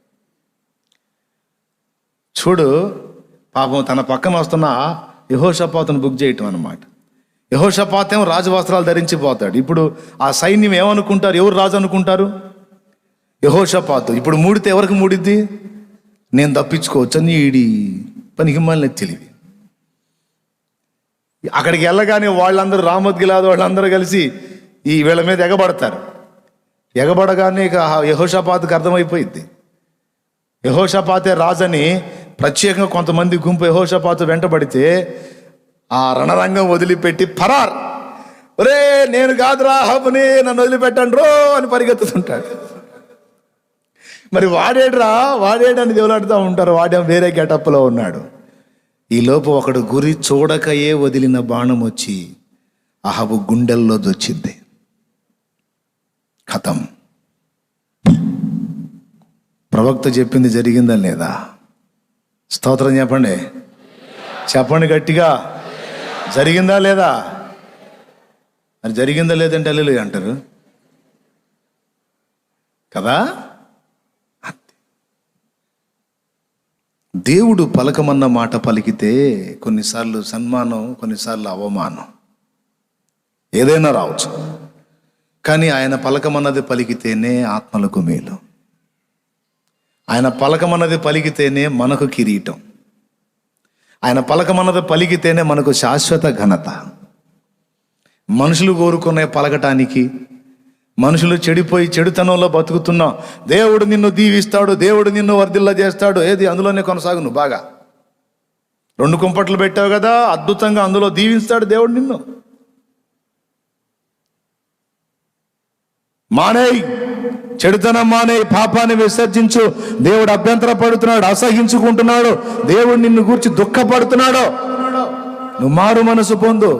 చూడు పాపం తన పక్కన వస్తున్న యెహోషాపాతును బుక్ చేయటం అన్నమాట. యెహోషాపాతు ఏమో రాజవస్త్రాలు ధరించిపోతాడు. ఇప్పుడు ఆ సైన్యం ఏమనుకుంటారు, ఎవరు రాజు అనుకుంటారు? యెహోషాపాతు. ఇప్పుడు మూడితే ఎవరికి మూడిద్ది? నేను తప్పించుకోవచ్చు అని ఈడి పనికి మళ్ళీ తెలివి. అక్కడికి వెళ్ళగానే వాళ్ళందరూ రామోత్ గిలాద్ వాళ్ళందరూ కలిసి ఈ వీళ్ళ మీద ఎగబడతారు. ఎగబడగానే ఇక యెహోషాపాతుకు అర్థమైపోయింది, యెహోషాపాతే రాజని. ప్రత్యేకంగా కొంతమంది గుంపు యెహోషాపాతు వెంటబడితే ఆ రణరంగం వదిలిపెట్టి పరార్, ఒరే నేను కాదురా అహాబుని, నన్ను వదిలిపెట్టండి రో అని పరిగెత్తుతుంటాడు. మరి వాడేడని దేవులాడుతూ ఉంటారు. వాడే వేరే గెటప్లో ఉన్నాడు. ఈ లోపు ఒకడు గురి చూడకయే వదిలిన బాణం వచ్చి అహాబు గుండెల్లో దొచ్చింది. ఖతం. ప్రవక్త చెప్పింది జరిగిందా లేదా? స్తోత్రం చెప్పండి, చెప్పండి గట్టిగా. జరిగిందా లేదా? మరి జరిగిందా లేదంటే హల్లెలూయా అంటారు కదా. దేవుడు పలకమన్న మాట పలికితే కొన్నిసార్లు సన్మానం, కొన్నిసార్లు అవమానం, ఏదైనా రావచ్చు. కానీ ఆయన పలకమన్నది పలికితేనే ఆత్మలకు మేలు. ఆయన పలకమన్నది పలికితేనే మనకు కిరీటం. ఆయన పలకమన్నది పలికితేనే మనకు శాశ్వత ఘనత. మనుషులు కోరుకునే పలకటానికి, మనుషులు చెడిపోయి చెడుతనంలో బతుకుతున్నా దేవుడు నిన్ను దీవిస్తాడు, దేవుడు నిన్ను వర్ధిల్ల చేస్తాడు, ఏది అందులోనే కొనసాగు. నువ్వు బాగా 2 కుంపట్లు పెట్టావు కదా, అద్భుతంగా అందులో దీవిస్తాడు దేవుడు నిన్ను. మానేయ్, చెడుతనం మానేయ్, పాపాన్ని విసర్జించు. దేవుడు అభ్యంతర పడుతున్నాడు, అసహించుకుంటున్నాడు, దేవుడు నిన్ను గూర్చి దుఃఖపడుతున్నాడు. నువ్వు మారు మనసు పొందు.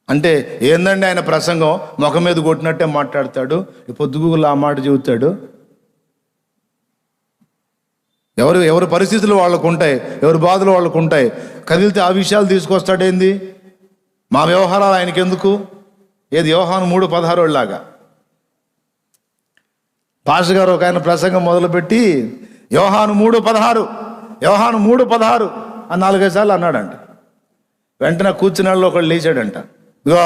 అంటే ఏందండి ఆయన ప్రసంగం? ముఖం మీద కొట్టినట్టే మాట్లాడతాడు, పొద్దుగులు ఆ మాట చెబుతాడు. ఎవరి పరిస్థితులు వాళ్ళకు ఉంటాయి, ఎవరి బాధలు వాళ్ళకు ఉంటాయి. కదిలితే ఆ విషయాలు తీసుకొస్తాడేంది? మా వ్యవహారాలు ఆయనకి ఎందుకు? ఏది యోహాను 3:16 లాగా. పాస్టర్ గారు ఒక ఆయన ప్రసంగం మొదలుపెట్టి యోహాను 3:16 అని 4-5 సార్లు అన్నాడంట. వెంటనే కూర్చుని వాళ్ళు ఒకళ్ళు లేచాడంట, ఇగో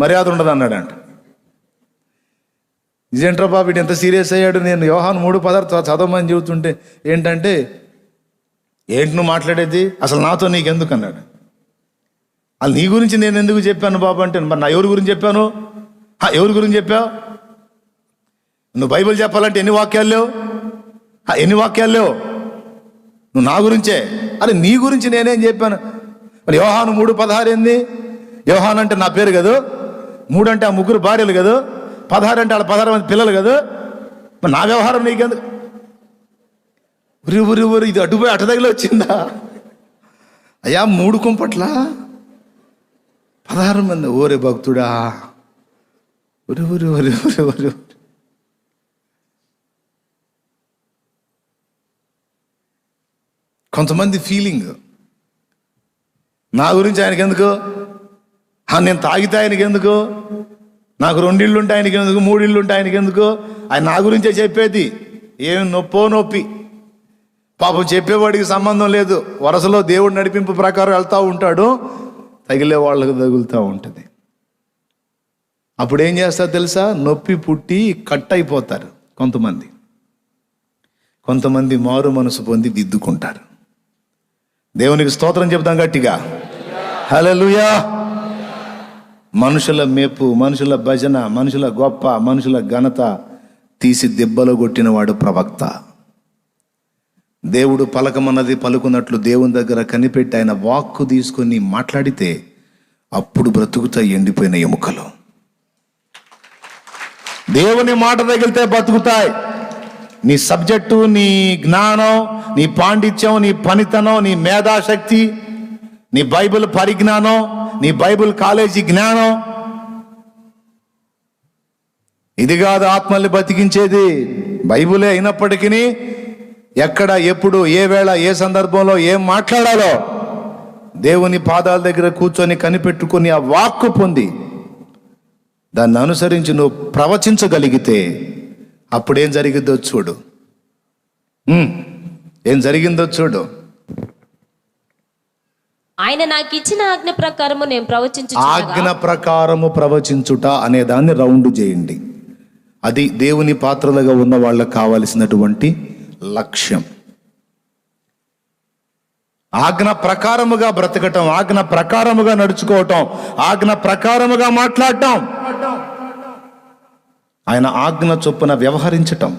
మర్యాద ఉండదు అన్నాడంట. ఇదేంట్రా బాబు వీడు ఎంత సీరియస్ అయ్యాడు? నేను యోహాను 3:16 చదవమని చెబుతుంటే ఏంటంటే, ఏంటి నువ్వు మాట్లాడేది, అసలు నాతో నీకెందుకు అన్నాడు. అసలు నీ గురించి నేను ఎందుకు చెప్పాను బాబు అంటే, మరి నా ఎవరి గురించి చెప్పాను? ఎవరి గురించి చెప్పావు? నువ్వు బైబిల్ చెప్పాలంటే ఎన్ని వాక్యాలు లేవు? నువ్వు నా గురించే. అరే నీ గురించి నేనేం చెప్పాను? మరి యోహాను 3:16 ఏంది? యోహాను అంటే నా పేరు కదా, 3 అంటే ఆ 3 భార్యలు కదా, 16 అంటే వాళ్ళ 16 మంది పిల్లలు కదా. మరి నా వ్యవహారం నీకెందుకు? ఊరి ఇది అటుపోయి అటదగిలి వచ్చిందా? అయ్యా 3 కుంపట్ల 16 మంది. ఓరే భక్తుడా, ఊరి కొంతమంది ఫీలింగ్, నా గురించి ఆయనకి ఎందుకు? నేను తాగితే ఆయనకి ఎందుకు? నాకు 2 ఇళ్ళు ఉంటే ఆయనకి ఎందుకు? 3 ఇళ్ళు ఉంటే ఆయనకి ఎందుకు? ఆయన నా గురించే చెప్పేది. ఏమి నొప్పి పాపం చెప్పేవాడికి సంబంధం లేదు. వరసలో దేవుడు నడిపింపు ప్రకారం వెళ్తూ ఉంటాడు, తగిలే వాళ్ళకు తగులుతూ ఉంటుంది. అప్పుడు ఏం చేస్తారు తెలుసా? నొప్పి పుట్టి కట్ అయిపోతారు కొంతమంది మారు మనసు పొంది దిద్దుకుంటారు. దేవునికి స్తోత్రం చెప్తాం గట్టిగా, హల్లెలూయా. మనుషుల మెప్పు, మనుషుల భజన, మనుషుల గొప్ప, మనుషుల ఘనత తీసి దెబ్బలో కొట్టినవాడు ప్రవక్త. దేవుడు పలకమన్నది పలుకున్నట్లు దేవుని దగ్గర కనిపెట్టి ఆయన వాక్కు తీసుకొని మాట్లాడితే అప్పుడు బ్రతుకుతాయి ఎండిపోయిన ఎముకలు. దేవుని మాట తగిలితే బ్రతుకుతాయి. నీ సబ్జెక్టు, నీ జ్ఞానం, నీ పాండిత్యం, నీ పనితనం, నీ మేధాశక్తి, నీ బైబిల్ పరిజ్ఞానం, నీ బైబిల్ కాలేజీ జ్ఞానం, ఇది కాదు ఆత్మల్ని బతికించేది. బైబిలే అయినప్పటికీ ఎక్కడ, ఎప్పుడు, ఏ వేళ, ఏ సందర్భంలో ఏం మాట్లాడాలో దేవుని పాదాల దగ్గర కూర్చొని కనిపెట్టుకొని ఆ వాక్కు పొంది దాన్ని అనుసరించి నువ్వు ప్రవచించగలిగితే అప్పుడేం జరిగిందో చూడు. ఏం జరిగిందో చూడు. ఆయన నాకు ఇచ్చిన ఆజ్ఞ ప్రకారము నేను ఆజ్ఞ ప్రకారము ప్రవచించుట అనే దాన్ని రౌండ్ చేయండి. అది దేవుని పాత్రలుగా ఉన్న వాళ్ళకి కావలసినటువంటి లక్ష్యం. ఆజ్ఞ ప్రకారముగా బ్రతకటం, ఆజ్ఞ ప్రకారముగా నడుచుకోవటం, ఆజ్ఞ ప్రకారముగా మాట్లాడటం, ఆయన ఆజ్ఞ చొప్పున వ్యవహరించటం.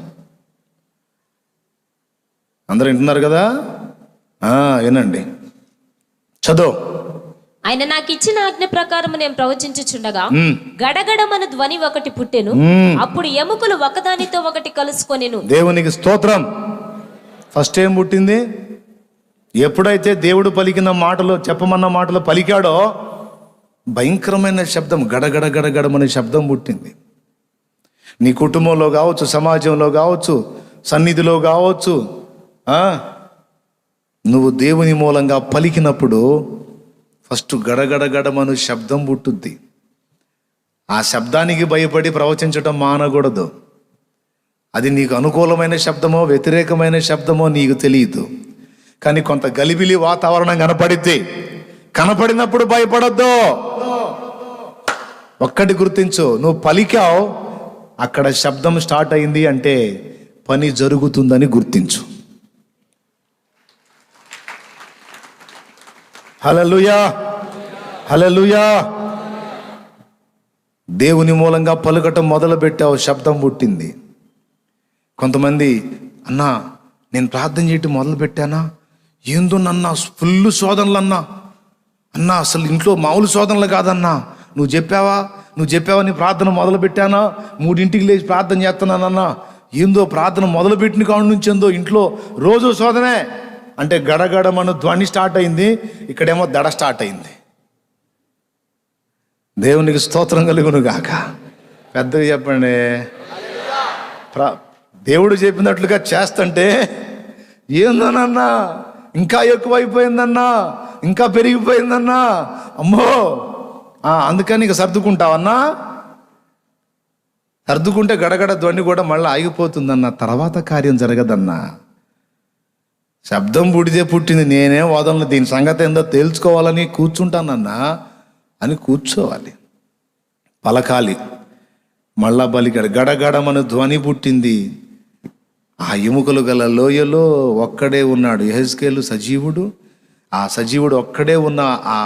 అందరూ వింటున్నారు కదా? వినండి, చదువు. ఆయన నాకు ఇచ్చిన ఆజ్ఞ ప్రకారం నేను ప్రవచించుచుండగా గడగడమన ధ్వని ఒకటి పుట్టెను. అప్పుడు ఎముకలు ఒకదానితో ఒకటి కలుసుకొనెను. దేవునికి స్తోత్రం. ఫస్ట్ ఏం పుట్టింది? ఎప్పుడైతే దేవుడు పలికిన మాటలు, చెప్పమన్న మాటలు పలికాడో భయంకరమైన శబ్దం, గడగడ గడగడమనే శబ్దం పుట్టింది. నీ కుటుంబంలో కావచ్చు, సమాజంలో కావచ్చు, సన్నిధిలో కావచ్చు, నువ్వు దేవుని మూలంగా పలికినప్పుడు ఫస్ట్ గడగడగడమను శబ్దం పుట్టుద్ది. ఆ శబ్దానికి భయపడి ప్రవచించటం మానకూడదు. అది నీకు అనుకూలమైన శబ్దమో వ్యతిరేకమైన శబ్దమో నీకు తెలియదు. కానీ కొంత గలిబిలి వాతావరణం కనపడినప్పుడు భయపడొద్దు. ఒక్కటి గుర్తించు, నువ్వు పలికావు, అక్కడ శబ్దం స్టార్ట్ అయింది అంటే పని జరుగుతుందని గుర్తించు. హల్లెలూయా, హల్లెలూయా. దేవుని మూలంగా పలుకటం మొదలు పెట్టావు, శబ్దం పుట్టింది. కొంతమంది, అన్నా నేను ప్రార్థన చేయటం మొదలు పెట్టానా, ఏందో నన్నా ఫుల్ శోధనలు అన్నా, అసలు ఇంట్లో మామూలు శోధనలు కాదన్నా, నువ్వు చెప్పావా నీ ప్రార్థన మొదలు పెట్టానా, 3 లేచి ప్రార్థన చేస్తున్నానన్నా, ఏందో ప్రార్థన మొదలుపెట్టిన కాడి నుంచి ఏందో ఇంట్లో రోజు శోధనే అంటే గడగడమను ధ్వని స్టార్ట్ అయింది, ఇక్కడేమో దడ స్టార్ట్ అయింది. దేవునికి స్తోత్రం కలుగును గాక. పెద్దగా చెప్పండి. దేవుడు చెప్పినట్లుగా చేస్తుంటే ఏందోనన్నా ఇంకా ఎక్కువైపోయిందన్నా, ఇంకా పెరిగిపోయిందన్నా, అమ్మో అందుకని ఇక సర్దుకుంటావన్నా. సర్దుకుంటే గడగడ ధ్వని కూడా మళ్ళీ ఆగిపోతుందన్నా, తర్వాత కార్యం జరగదన్నా. శబ్దం పుడితే పుట్టింది, నేనే వదలను, దీని సంగతి ఏందో తేల్చుకోవాలని కూర్చుంటానన్నా అని కూర్చోవాలి, పలకాలి. మళ్ళా పలికాడు, గడగడమను ధ్వని పుట్టింది. ఆ ఎముకలు గల లోయలో ఒక్కడే ఉన్నాడు యెహెజ్కేలు, సజీవుడు. ఆ సజీవుడు ఒక్కడే ఉన్న ఆ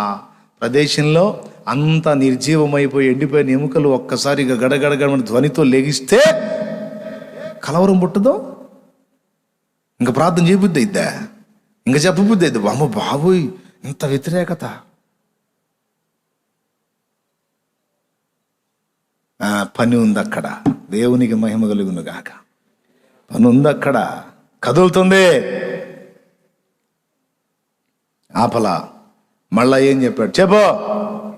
ప్రదేశంలో అంత నిర్జీవమైపోయి ఎండిపోయిన ఎముకలు ఒక్కసారిగా గడగడగడమని ధ్వనితో లెగిస్తే కలవరం పుట్టదో? ఇంకా ప్రార్థన చేయబుద్ధి అయిద్దా? ఇంకా చెప్పబుద్ధి అయిద్దా? అమ్మ బాబోయ్ ఇంత వ్యతిరేకత. పని ఉంది అక్కడ, దేవునికి మహిమ కలుగును గాక. పని ఉంది అక్కడ, కదులుతుంది. ఆపలా. మళ్ళా ఏం చెప్పాడు?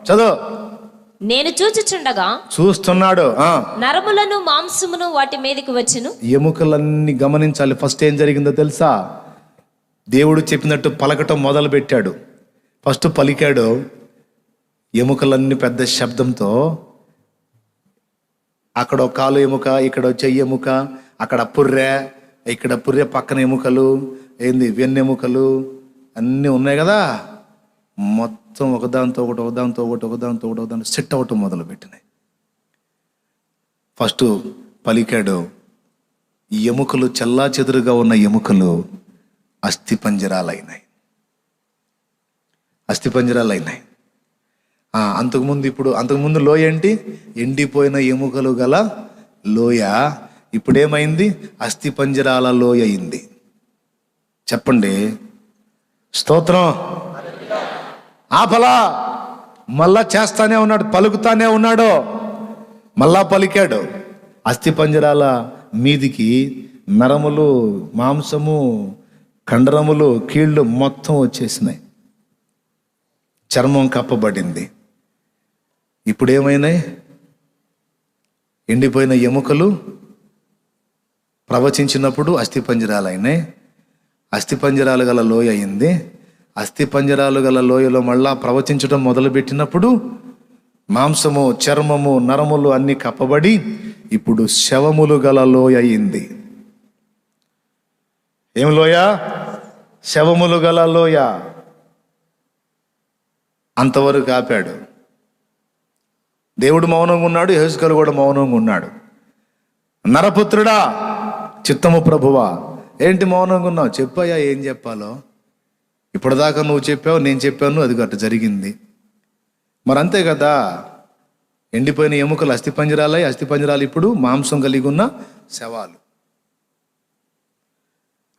చదువు. నేను చూస్తున్నాడు. నరములను మాంసమును వాటి మీదకి వచ్చెను. ఎముకలన్నీ గమనించాలి. ఫస్ట్ ఏం జరిగిందో తెలుసా? దేవుడు చెప్పినట్టు పలకటం మొదలు పెట్టాడు. ఫస్ట్ పలికాడు, ఎముకలన్నీ పెద్ద శబ్దంతో, అక్కడ ఒక కాలు ఎముక, ఇక్కడ చెయ్యి ఎముక, అక్కడ పుర్రె, ఇక్కడ పుర్రె పక్కన ఎముకలు, వెన్నెముకలు అన్నీ ఉన్నాయి కదా, మొత్తం ఒకదాంతో ఒకటి సెట్ అవటం మొదలు పెట్టినాయి. ఫస్ట్ పలికాడు, ఈ ఎముకలు చల్లా చెదురుగా ఉన్న ఎముకలు అస్థిపంజరాలైనాయి. అంతకుముందు లోయ ఏంటి? ఎండిపోయిన ఎముకలు గల లోయ. ఇప్పుడేమైంది? అస్థిపంజరాల లోయ అయింది. చెప్పండి స్తోత్రం. ఆపలా. మళ్ళా చేస్తానే ఉన్నాడు, పలుకుతానే ఉన్నాడు. మళ్ళా పలికాడు. అస్థిపంజరాల మీదికి నరములు, మాంసము, కండరములు, కీళ్ళు మొత్తం వచ్చేసినాయి. చర్మం కప్పబడింది. ఇప్పుడేమైనాయి? ఎండిపోయిన ఎముకలు ప్రవచించినప్పుడు అస్థిపంజరాలు అయినాయి. అస్థిపంజరాలు గల లోయ అయింది. అస్థిపంజరాలు గల లోయలో మళ్ళా ప్రవచించడం మొదలుపెట్టినప్పుడు మాంసము, చర్మము, నరములు అన్నీ కప్పబడి ఇప్పుడు శవములు గల లోయ అయింది. ఏం లోయ? శవములు గల లోయ. అంతవరకు ఆపాడు. దేవుడు మౌనంగా ఉన్నాడు, యెహెజ్కేలు కూడా మౌనంగా ఉన్నాడు. నరపుత్రుడా, చిత్తము ప్రభువా, ఏంటి మౌనంగా ఉన్నావు? చెప్పాయా ఏం చెప్పాలో? ఇప్పటిదాకా నువ్వు చెప్పావు, నేను చెప్పాను, అది అట్లా జరిగింది. మరి అంతే కదా, ఎండిపోయిన ఎముకలు అస్థిపంజరాలు ఇప్పుడు మాంసం కలిగి ఉన్న శవాలు.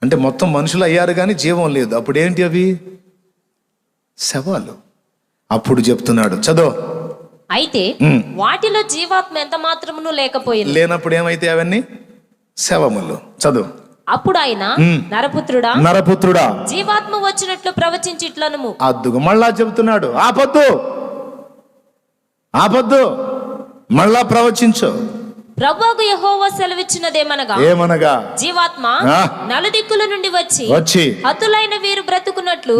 అంటే మొత్తం మనుషులు అయ్యారు కానీ జీవం లేదు. అప్పుడు ఏంటి అవి? శవాలు. అప్పుడు చెప్తున్నాడు, చదువు. అయితే వాటిలో జీవాత్మ ఎంత మాత్రమును లేనప్పుడు ఏమైతే అవన్నీ శవములు. చదువు. అప్పుడు ఆయన, నరపుత్రుడా, జీవాత్మ వచ్చినట్లు ప్రవచించి ఇట్లనుము. అద్దుగా మళ్ళా చెబుతున్నాడు, ఆపద్దు, మళ్ళా ప్రవచించు. ప్రభువు యెహోవా సెలవిచ్చినదేమనగా, జీవాత్మ నలుదిక్కుల నుండి వచ్చి హతులైన వీరు బ్రతుకున్నట్లు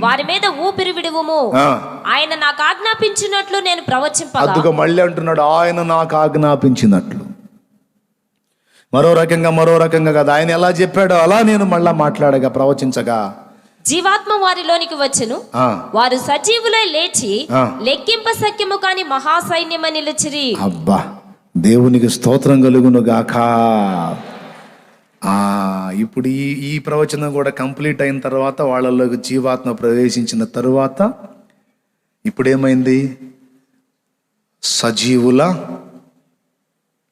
వారి మీద ఊపిరి విడువుము. ఆయన నాకు ఆజ్ఞాపించినట్లు నేను ప్రవచింపగా. మళ్ళీ అంటున్నాడు, ఆయన నాకు ఆజ్ఞాపించినట్లు. మరో రకంగా కదా, ఆయన ఎలా చెప్పాడో అలా నేను మళ్ళా మాట్లాడగా, ప్రవచించగా, జీవాత్మ వారిలోనికి వచ్చెను. వారు సజీవులై లేచి లెక్కింప సఖ్యము కాని మహాసైన్యమ నిలిచిరి. అబ్బా, దేవునికి స్తోత్రం కలుగును గాక. ఇప్పుడు ఈ ప్రవచనం కూడా కంప్లీట్ అయిన తర్వాత, వాళ్ళలోకి జీవాత్మ ప్రవేశించిన తరువాత ఇప్పుడేమైంది? సజీవుల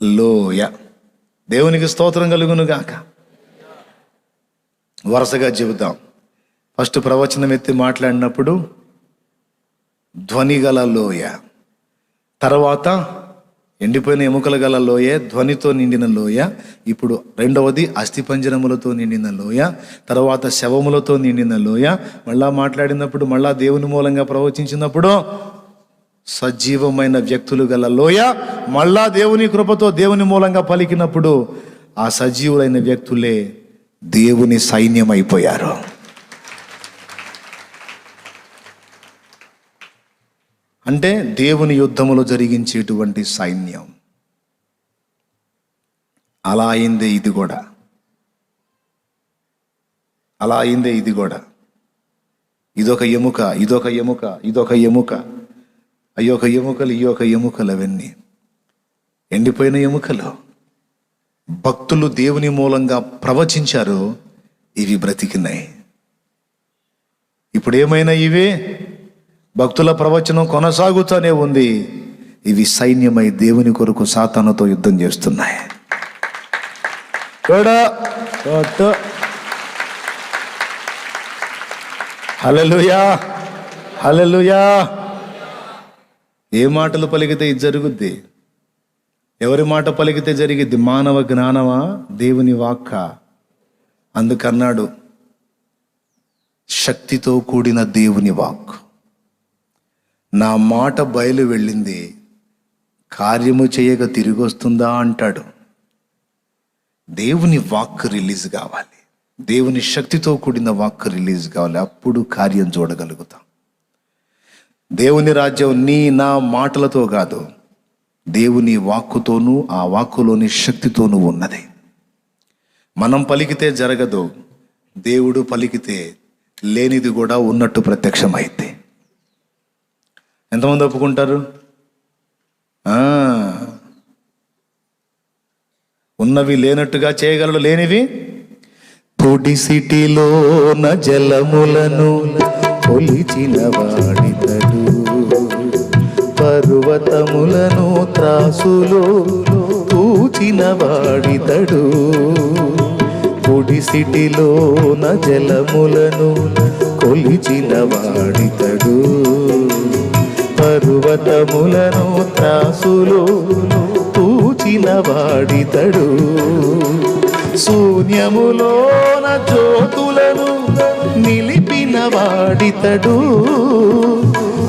లోయ. దేవునికి స్తోత్రం కలుగును గాక. వరుసగా చెబుతాం. ఫస్ట్ ప్రవచనం ఎత్తి మాట్లాడినప్పుడు ధ్వని గల లోయ, తర్వాత ఎండిపోయిన ఎముకల గల లోయ, ధ్వనితో నిండిన లోయ. ఇప్పుడు రెండవది అస్థిపంజరములతో నిండిన లోయ, తర్వాత శవములతో నిండిన లోయ. మళ్ళా మాట్లాడినప్పుడు, మళ్ళా దేవుని మూలంగా ప్రవచించినప్పుడు సజీవమైన వ్యక్తులు గల లోయ. మళ్ళా దేవుని కృపతో దేవుని మూలంగా పలికినప్పుడు ఆ సజీవులైన వ్యక్తులే దేవుని సైన్యం అయిపోయారు. అంటే దేవుని యుద్ధములు జరిగించేటువంటి సైన్యం. అలా అయిందే ఇది కూడా, అలా అయిందే ఇది కూడా. ఇదొక ఎముక, ఇదొక ఎముక, ఇదొక ఎముక, అయ్యొక ఎముకలు, ఈ యొక్క ఎముకలు, అవన్నీ ఎండిపోయిన ఎముకలు. భక్తులు దేవుని మూలంగా ప్రవచించారు, ఇవి బ్రతికినాయి. ఇప్పుడు ఏమైనా ఇవే భక్తుల ప్రవచనం కొనసాగుతూనే ఉంది. ఇవి సైన్యమై దేవుని కొరకు సాతానుతో యుద్ధం చేస్తున్నాయి. హల్లెలూయా, హల్లెలూయా. ఏ మాటలు పలికితే ఇది జరుగుద్ది? ఎవరి మాట పలికితే జరిగిద్ది? మానవ జ్ఞానమా, దేవుని వాక్క? అందుకన్నాడు, శక్తితో కూడిన దేవుని వాక్. నా మాట బయలు వెళ్ళింది, కార్యము చేయక తిరిగి వస్తుందా అంటాడు. దేవుని వాక్ రిలీజ్ కావాలి, దేవుని శక్తితో కూడిన వాక్ రిలీజ్ కావాలి. అప్పుడు కార్యం చూడగలుగుతాం. దేవుని రాజ్యం నీ నా మాటలతో కాదు, దేవుని వాక్కుతోనూ ఆ వాక్కులోని శక్తితోనూ ఉన్నది. మనం పలికితే జరగదు, దేవుడు పలికితే లేనిది కూడా ఉన్నట్టు ప్రత్యక్షమైతే. ఎంతమంది ఒప్పుకుంటారు? ఉన్నవి లేనట్టుగా చేయగలడు, లేనివి. పొడిసిటిలోన జలములను కొలిచిన వాడితడు, పర్వతములను త్రాసులో తూచిన వాడితడు. పొడిసిటిలోన జలములను కొలిచిన వాడితడు, పర్వతములను త్రాసులో తూచిన వాడితడు. శూన్యములోన జ్యోతులను నిలిపిన వాడితడు,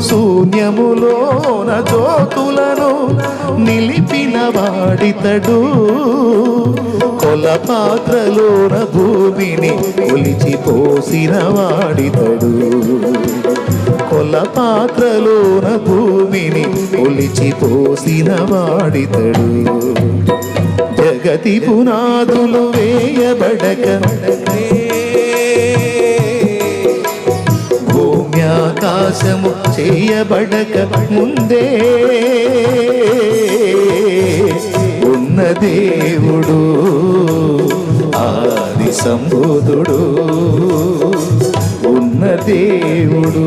శూన్యములోన జ్యోతులను నిలిపిన వాడితడు. కొలపాత్రలోన భూమిని కొలిచిపోసిన వాడితడు, కొలపాత్రలోన భూమిని కొలిచిపోసిన వాడితడు. జగతి పునాదులు వేయబడక భూమ్యాకాశము చేయబడక ముందే ఉన్న దేవుడు, ఆది సంబోధుడు. ఉన్న దేవుడు,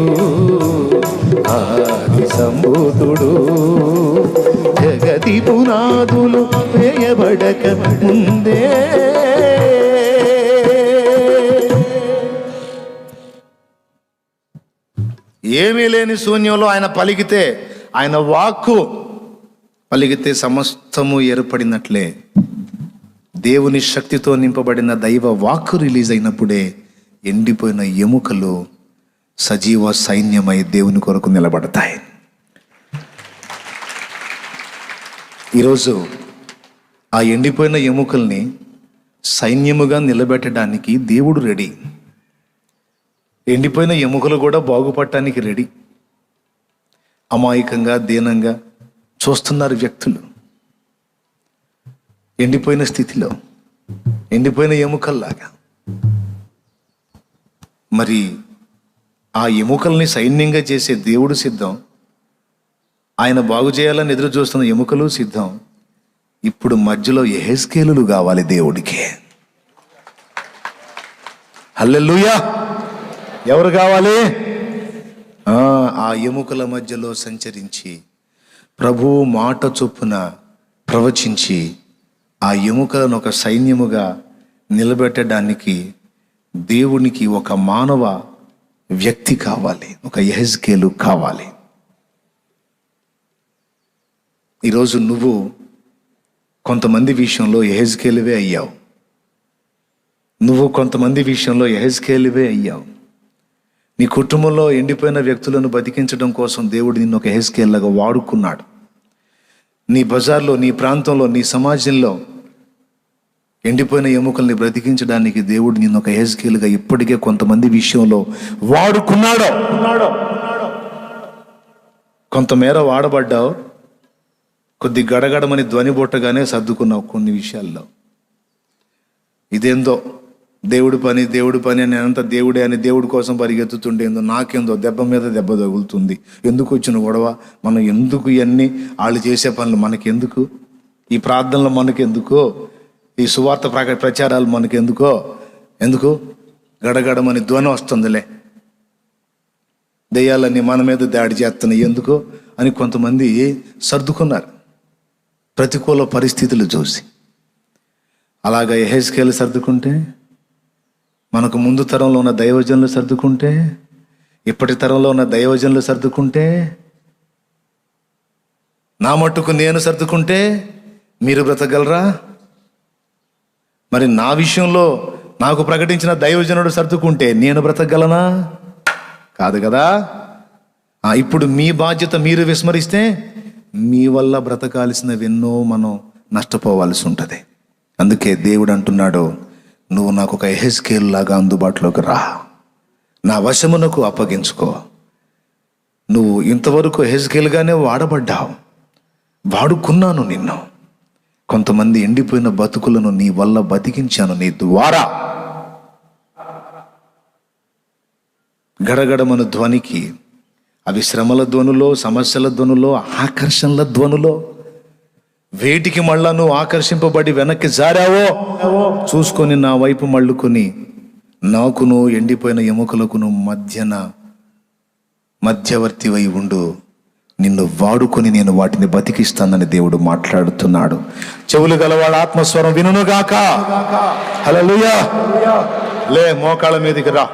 ఆది సంబోధుడు. జగతి పునాదులు వేయబడక ముందే ఏమీ లేని శూన్యంలో ఆయన పలికితే, ఆయన వాక్కు పలికితే సమస్తము ఏర్పడినట్లే. దేవుని శక్తితో నింపబడిన దైవ వాక్కు రిలీజ్ అయినప్పుడే ఎండిపోయిన ఎముకలు సజీవ సైన్యమై దేవుని కొరకు నిలబడతాయి. ఈరోజు ఆ ఎండిపోయిన ఎముకల్ని సైన్యముగా నిలబెట్టడానికి దేవుడు రెడీ. ఎండిపోయిన ఎముకలు కూడా బాగుపడటానికి రెడీ. అమాయకంగా దీనంగా చూస్తున్నారు వ్యక్తులు. ఎండిపోయిన స్థితిలో, ఎండిపోయిన ఎముకల్లాగా. మరి ఆ ఎముకల్ని సైన్యంగా చేసే దేవుడు సిద్ధం, ఆయన బాగు చేయాలని ఎదురు చూస్తున్న ఎముకలు సిద్ధం. ఇప్పుడు మధ్యలో యెహెజ్కేలులు కావాలి దేవుడికి. హల్లెలూయా. ఎవరు కావాలి? ఆ ఎముకల మధ్యలో సంచరించి ప్రభువు మాట చొప్పున ప్రవచించి ఆ ఎముకలను ఒక సైన్యముగా నిలబెట్టడానికి దేవునికి ఒక మానవ వ్యక్తి కావాలి, ఒక యెహెజ్కేలు కావాలి. ఈరోజు నువ్వు కొంతమంది విషయంలో యెహెజ్కేలువే అయ్యావు. నువ్వు కొంతమంది విషయంలో యెహెజ్కేలువే అయ్యావు. నీ కుటుంబంలో ఎండిపోయిన వ్యక్తులను బతికించడం కోసం దేవుడు నిన్ను ఒక యెహెజ్కేలుగా వాడుకున్నాడు. నీ బజార్లో, నీ ప్రాంతంలో, నీ సమాజంలో ఎండిపోయిన ఎముకల్ని బ్రతికించడానికి దేవుడు నిన్ను ఒక యెహెజ్కేలుగా ఇప్పటికే కొంతమంది విషయంలో వాడుకున్నాడు. కొంతమేర వాడబడ్డావు. కొద్ది గడగడమని ధ్వని బొట్టగానే సర్దుకున్నావు కొన్ని విషయాల్లో. ఇదేందో దేవుడి పని అని అంత దేవుడే అని దేవుడి కోసం పరిగెత్తుతుండేందో, నాకేందో దెబ్బ మీద దెబ్బ తగులుతుంది. ఎందుకు వచ్చిన గొడవ? మనం ఎందుకు ఇవన్నీ? వాళ్ళు చేసే పనులు మనకెందుకు? ఈ ప్రార్థనలు మనకెందుకో? ఈ సువార్త ప్రచారాలు మనకెందుకో? ఎందుకు? గడగడమని ధ్వని వస్తుందిలే, దెయ్యాలన్నీ మన మీద దాడి చేస్తున్నాయి ఎందుకు అని కొంతమంది సర్దుకున్నారు ప్రతికూల పరిస్థితులు చూసి. అలాగా యెహెజ్కేలు సర్దుకుంటే, మనకు ముందు తరంలో ఉన్న దైవజనులు సర్దుకుంటే, ఇప్పటి తరంలో ఉన్న దైవజనులు సర్దుకుంటే, నా మట్టుకు నేను సర్దుకుంటే మీరు బ్రతకగలరా? మరి నా విషయంలో నాకు ప్రకటించిన దైవజనుడు సర్దుకుంటే నేను బ్రతకగలనా? కాదు కదా. ఇప్పుడు మీ బాధ్యత మీరు విస్మరిస్తే మీ వల్ల బ్రతకాల్సినవెన్నో మనం నష్టపోవాల్సి ఉంటుంది. అందుకే దేవుడు అంటున్నాడు, నువ్వు నాకు ఒక యెహెజ్కేలు లాగా అందుబాటులోకి రా, నా వశమునకు అప్పగించుకో. నువ్వు ఇంతవరకు యెహెజ్కేలుగానే వాడబడ్డావు, వాడుకున్నాను నిన్ను. కొంతమంది ఎండిపోయిన బతుకులను నీ వల్ల బతికించాను, నీ ద్వారా. గడగడమను ధ్వనికి, అవి శ్రమల ధ్వనులో, సమస్యల ధ్వనులో, ఆకర్షణల ధ్వనులో, వేటికి మళ్ళా నువ్వు ఆకర్షింపబడి వెనక్కి జారావో చూసుకొని నా వైపు మళ్ళుకొని, నాకును ఎండిపోయిన ఎముకలకును మధ్యవర్తివై ఉండు, నిన్ను వాడుకొని నేను వాటిని బతికిస్తానని దేవుడు మాట్లాడుతున్నాడు. చెవులు గలవాడు ఆత్మస్వరం వినుగాక. హల్లెలూయా. లే, మోకాళ్ళ మీదకి రా,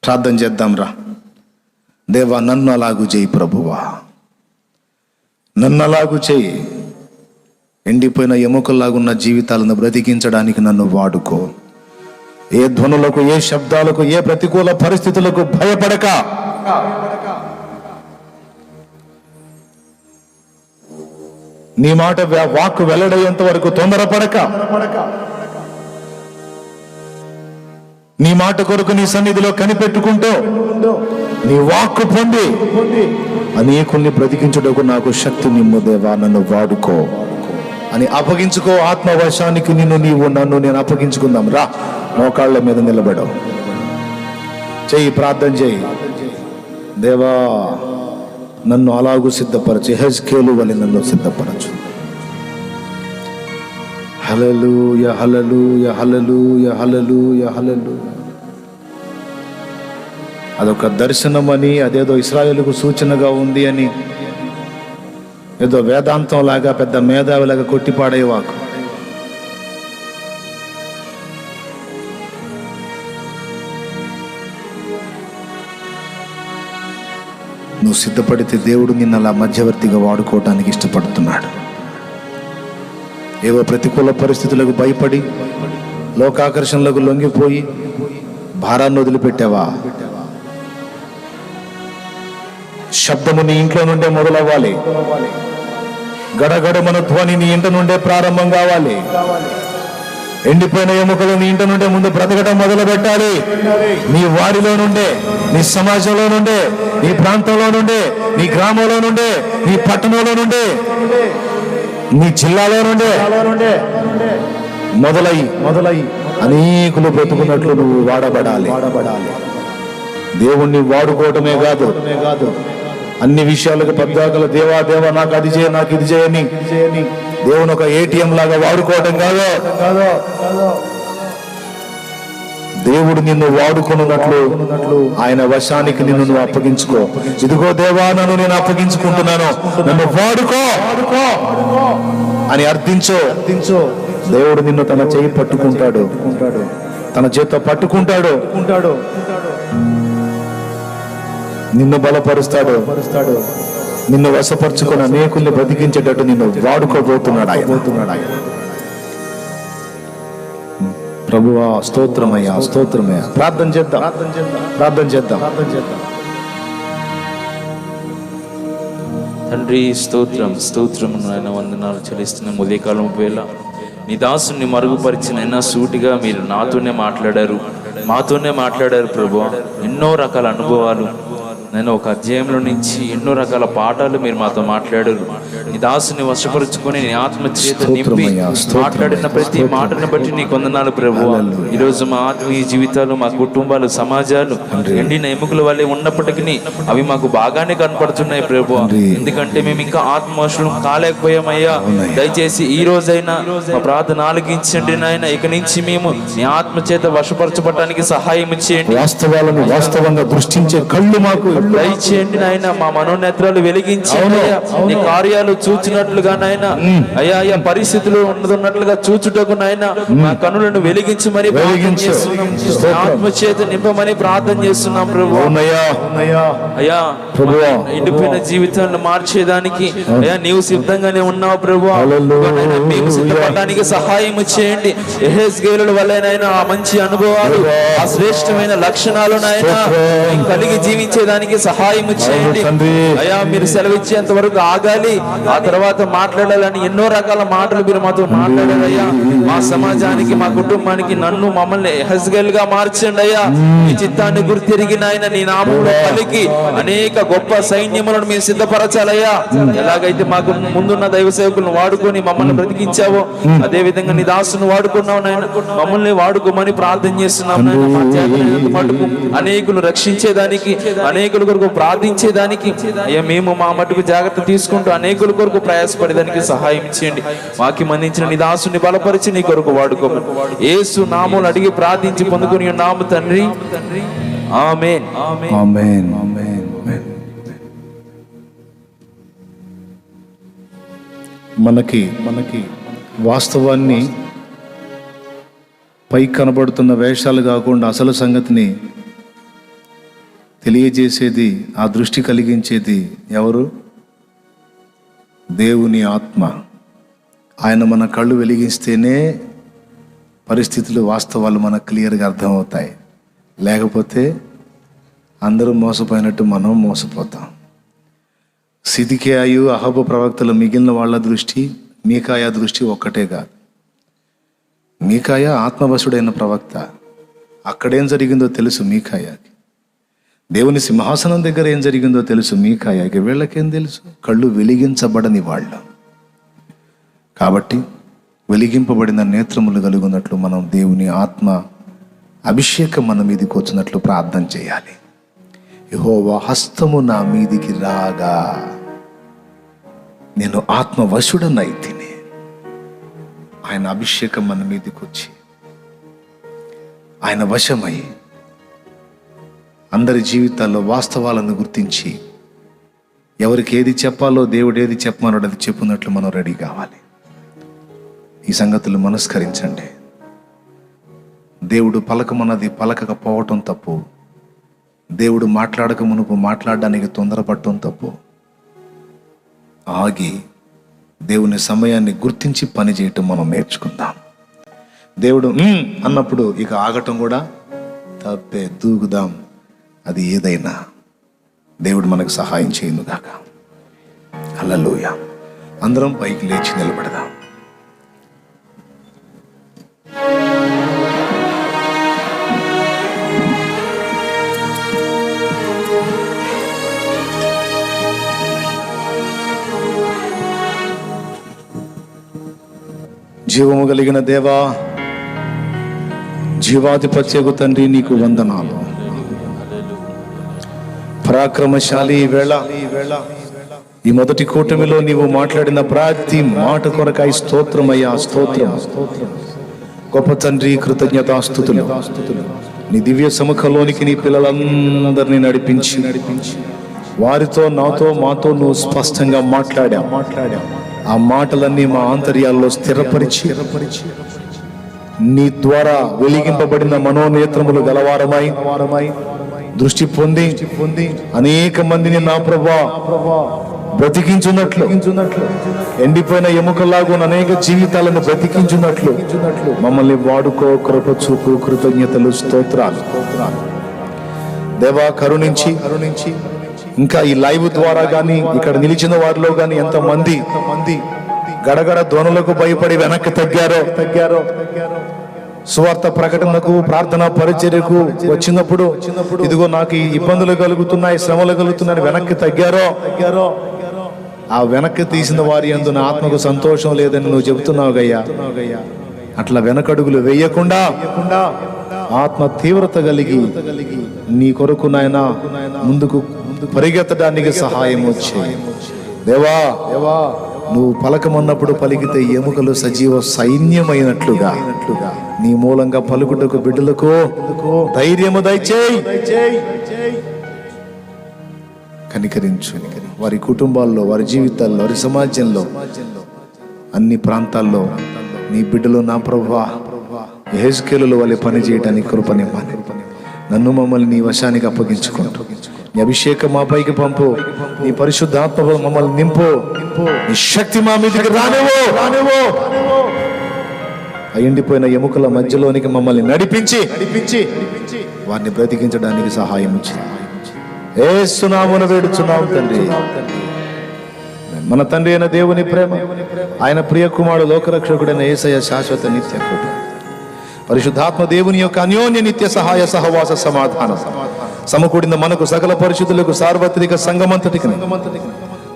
ప్రార్థన చేద్దాం రా. దేవా, నన్ను అలాగూ చేయి ప్రభువా, నన్ను అలాగూ చేయి. ఎండిపోయిన ఎముకల్లాగున్న జీవితాలను బ్రతికించడానికి నన్ను వాడుకో. ఏ ధ్వనులకు, ఏ శబ్దాలకు, ఏ ప్రతికూల పరిస్థితులకు భయపడక, నీ మాట వాక్కు వెల్లడయ్యేంత వరకు తొందరపడక, నీ మాట కొరకు నీ సన్నిధిలో కనిపెట్టుకుంటూ నీ వాక్కు పొంది అనేకుల్ని బ్రతికించుటకు నాకు శక్తి నిమ్ము దేవా, నన్ను వాడుకో అని అప్పగించుకో. ఆత్మవశానికి నీవు నన్ను నేను అప్పగించుకుందాం. రా, మోకాళ్ళ మీద నిలబడు, చెయ్యి, ప్రార్థన చేయి. దేవా, నన్ను అలాగూ సిద్ధపరచు, యెహెజ్కేలు వలె నన్ను సిద్ధపరచు. హల్లెలూయా, హల్లెలూయా, హల్లెలూయా, హల్లెలూయా, హల్లెలూయా. అదొక దర్శనం అని, అదేదో ఇశ్రాయేలుకు సూచనగా ఉంది అని, ఏదో వేదాంతం లాగా పెద్ద మేధావిలాగా కొట్టిపాడేవాకు. నువ్వు సిద్ధపడితే దేవుడు నిన్ను అలా మధ్యవర్తిగా వాడుకోవటానికి ఇష్టపడుతున్నాడు. ఏవో ప్రతికూల పరిస్థితులకు భయపడి, లోకాకర్షణలకు లొంగిపోయి భారాన్ని వదిలిపెట్టావా? శబ్దము నీ ఇంట్లో నుండే మొదలవ్వాలి. గడగడమన ధ్వని నీ ఇంట నుండే ప్రారంభం కావాలి. ఎండిపోయిన ఎముకలు నీ ఇంట నుండే ముందు బ్రతకడం మొదలు పెట్టాలి. నీ వారిలో నుండే, నీ సమాజంలో నుండే, నీ ప్రాంతంలో నుండే, నీ గ్రామంలో నుండే, నీ పట్టణంలో నుండే, నీ జిల్లాలో నుండే మొదలై అనేకులు బ్రతుకున్నట్లు నువ్వు వాడబడాలి. దేవుణ్ణి వాడుకోవటమే కాదు, అన్ని విషయాలకు పద్దాకలు దేవా దేవా నాకు అది చేయ, నాకు ఇది చేయని దేవుని ఒక ఏటీఎం లాగా వాడుకోవటం కాదు. దేవుడు నిన్ను వాడుకున్నట్లు ఆయన వశానికి నిన్ను నువ్వు అప్పగించుకో. ఇదిగో దేవా, నన్ను నేను అప్పగించుకుంటున్నాను, నన్ను వాడుకో అని అర్థించు. దేవుడు నిన్ను తన చేయి పట్టుకుంటాడు, తన చేత పట్టుకుంటాడు. నిన్ను బలపరుస్తాడు, నిన్ను వశపరుచుకొని అనేకుల్ని బ్రతికించేటట్టు నిన్ను వాడుకోబోతున్నాడు ఆయన. ప్రభువా స్తోత్రమయ్యా, స్తోత్రమయ్యా. ప్రార్థన చేద్దాం. తండ్రి స్తోత్రం నాయన, వందనాలు చెల్లిస్తున్న ఉదయకాలం వేళ నీ దాసుని మరుగుపరిచిన సూటిగా మీరు నాతోనే మాట్లాడారు ప్రభువా. ఎన్నో రకాల అనుభవాలు, నేను ఒక అధ్యాయంలో నుంచి ఎన్నో రకాల పాఠాలు మీరు మాతో మాట్లాడారు. నీ దాసుని వశపరుచుకొని నీ ఆత్మ చేత నింపి మాట్లాడిన ప్రతి మాటను బట్టి నీ వందనాలు ప్రభువా. ఈరోజు మా ఆత్మీయ జీవితాలు, మా కుటుంబాలు, సమాజాలు ఎండిన ఎముకల వల్లే ఉన్నప్పటికీ అవి మాకు బాగానే కనపడుతున్నాయి ప్రభువా. ఎందుకంటే మేము ఇంకా ఆత్మవశులం కాలేకపోయామయ్యా. దయచేసి ఈ రోజైనా మా ప్రార్థన ఆలకించండి నాయన. ఇక నుంచి మేము నీ ఆత్మ చేత వశపరచబడటానికి సహాయం చేయండి. వాస్తవాలను వాస్తవంగా దృష్టించే కళ్ళు మాకు దయచేయండి నాయన. మా మనోనేత్రాలు వెలిగించి నీ కార్యాలు చూచినట్లుగా నాయన, అయ్యా పరిస్థితులు ఉన్నట్లుగా చూచుటకు నాయన మా కనులను వెలిగించి మరి ఆత్మ చేత నింపమని ప్రార్థన చేస్తున్నాం ప్రభు. అయ్యా ఎండిపోయిన జీవితాలను మార్చేదానికి అయ్యా నీవు సిద్ధంగానే ఉన్నావు ప్రభు. మేము సిద్ధపడడానికి సహాయం చేయండి. యెహెజ్కేలు వల్లనైనా ఆ మంచి అనుభవాలు, ఆ శ్రేష్టమైన లక్షణాలు నాయన కలిగి జీవించేదానికి సహాయం చేయండి అయ్యా. మీరు సెలవిచ్చేంత వరకు ఆగాలి, ఆ తర్వాత మాట్లాడాలని ఎన్నో రకాల మాటలు మీరు మాతో మాట్లాడారయ్యా. మా సమాజానికి, మా కుటుంబానికి, నన్ను మమ్మల్ని యెహెజ్కేలుగా మార్చండి అయ్యా. మీ చిత్తాన్ని గుర్తిరిగిన ఆయన నీ నామములో పలికి అనేక గొప్ప సైన్యములను మేము సిద్ధపరచాలయ్యా. ఎలాగైతే మాకు ముందున్న దైవ సేవకులను వాడుకొని మమ్మల్ని బ్రతికించావో అదే విధంగా నీ దాసును వాడుకున్నావు నాయన. మమ్మల్ని వాడుకోమని ప్రార్థన చేస్తున్నాం నాయన. మా మటుకు అనేకులు రక్షించేదానికి, అనేకుల కొరకు ప్రార్థించేదానికి అయ్యా మేము మా మటుకు జాగ్రత్త తీసుకుంటూ అనేకుల కొరకు ప్రయాసపడేదానికి సహాయం చేయండి. వాకి మందించిన నీ దాసుని బలపరిచి నీ కొరకు వాడుకోమని యేసు నామములో అడిగి ప్రార్థించి పొందుకుని ఉన్నాము తండ్రి. ఆమేన్. ఆమేన్. మనకి వాస్తవాన్ని పై కనబడుతున్న వేషాలు కాకుండా అసలు సంగతిని తెలియజేసేది, ఆ దృష్టి కలిగించేది ఎవరు? దేవుని ఆత్మ. ఆయన మన కళ్ళు వెలిగిస్తేనే పరిస్థితులు, వాస్తవాలు మనకు క్లియర్గా అర్థమవుతాయి. లేకపోతే అందరూ మోసపోయినట్టు మనం మోసపోతాం. సిద్కియాయు, అహబు ప్రవక్తలు మిగిలిన వాళ్ళ దృష్టి, మీకాయా దృష్టి ఒక్కటే కాదు. మీకాయా ఆత్మవశుడైన ప్రవక్త. అక్కడేం జరిగిందో తెలుసు మీకాయాకి. దేవుని సింహాసనం దగ్గర ఏం జరిగిందో తెలుసు మీకాయాకి. వీళ్ళకేం తెలుసు? కళ్ళు వెలిగించబడని వాళ్ళు. కాబట్టి వెలిగింపబడిన నేత్రములు కలుగున్నట్లు మనం దేవుని ఆత్మ అభిషేకం మన మీదకి వచ్చినట్లు ప్రార్థన చేయాలి. యెహోవా హస్తము నా మీదికి రాగా నేను ఆత్మవశుడనైతిని. ఆయన అభిషేకం మన మీదకి వచ్చి ఆయన వశమై అందరి జీవితాల్లో వాస్తవాలను గుర్తించి ఎవరికి ఏది చెప్పాలో, దేవుడు ఏది చెప్పమన్నాడు అది చెప్పున్నట్లు మనం రెడీ కావాలి. ఈ సంగతులు మనస్కరించండి. దేవుడు పలకమన్నది పలకకపోవటం తప్పు. దేవుడు మాట్లాడక మునుపు మాట్లాడడానికి తొందరపడటం తప్పు. ఆగి దేవుని సమయాన్ని గుర్తించి పని చేయటం మనం నేర్చుకుందాం. దేవుడు అన్నప్పుడు ఇక ఆగటం కూడా తప్పే. దూకుదాం. అది ఏదైనా దేవుడు మనకు సహాయం చేయునుగాక. హల్లెలూయా. అందరం పైకి లేచి నిలబడదాం. జీవము కలిగిన దేవా, జీవాధిపత్యకు తండ్రి, నీకు వందనాలు. పరాక్రమశాలి, ఈ మొదటి కూటమిలో నీవు మాట్లాడిన ప్రతి మాట కొరకై స్తోత్రమయ్యా, స్తోత్రం. గొప్ప తండ్రి, కృతజ్ఞతాస్తుతులు. నీ దివ్య సముఖంలోనికి నీ పిల్లలందరినీ నడిపించి వారితో, నాతో, మాతో నువ్వు స్పష్టంగా మాట్లాడా. ఆ మాటలన్నీ మా ఆంతర్యాల్లో స్థిరపరిచి నీ ద్వారా వెలిగింపబడిన మనోనేత్రములు గలవారమై దృష్టి పొంది అనేక మందిని నా ప్రభువా బ్రతికించున్నట్లు, ఎండిపోయిన ఎముకలాగా అనేక జీవితాలను బ్రతికించున్నట్లు మమ్మల్ని వాడుకో. కృప చూపు, కృతజ్ఞతలు, స్తోత్రాలు. దేవా కరుణించి ఇంకా ఈ లైవ్ ద్వారా గాని ఇక్కడ నిలిచిన వారిలో గాని ఎంతమంది గడగడ ధ్వనులకు భయపడి వెనక్కి తగ్గారో, సువార్త ప్రకటనకు, ప్రార్థనా పరిచర్యకు వచ్చినప్పుడు ఇదిగో నాకు ఈ ఇబ్బందులు కలుగుతున్నాయి, శ్రమలు కలుగుతున్నాయని వెనక్కి తగ్గారో, ఆ వెనక్కి తీసిన వారి యందు నా ఆత్మకు సంతోషం లేదని నువ్వు చెబుతున్నావు గయ్యా. అట్లా వెనకడుగులు వేయకుండా ఆత్మ తీవ్రత కలిగి నీ కొరకు నాయన ముందుకు పరిగెత్తడానికి సహాయం వచ్చేయి. దేవా నువ్వు పలకమన్నప్పుడు పలికితే ఎముకలు సజీవ సైన్యమైనట్లుగా నీ మూలంగా పలుకుటకు బిడ్డలకు ధైర్యము దయచేయి. కనికరించు. వారి కుటుంబాల్లో, వారి జీవితాల్లో, వారి సమాజంలో, అన్ని ప్రాంతాల్లో నీ బిడ్డలు నా ప్రభువా యెహెజ్కేలుల వలె పని చేయడానికి కృపనివ్వని. నన్ను మమ్మల్ని నీ వశానికి అప్పగించుకుంటూ నీ అభిషేకం మా పైకి పంపు, నీ పరిశుద్ధాత్మ మమ్మల్ని నింపు, నీ శక్తి మా మీదకి రానివ్వు. ఎండిపోయిన ఎముకల మధ్యలోనికి మమ్మల్ని నడిపించి వారిని బ్రతికించడానికి సహాయం ఇచ్చింది. యేసు నామమున వేడుచున్నాము తండ్రి. మన తండ్రి అయిన దేవుని ప్రేమ, ఆయన ప్రియ కుమారుడు లోకరక్షకుడైన యేసయ్య శాశ్వత నిత్య కృప, పరిశుద్ధాత్మ దేవుని యొక్క అన్యోన్య నిత్య సహాయ సహవాస సమాధానం సమకూడిన మనకు సకల పరిశుద్ధులకు సార్వత్రిక సంగమంతటికి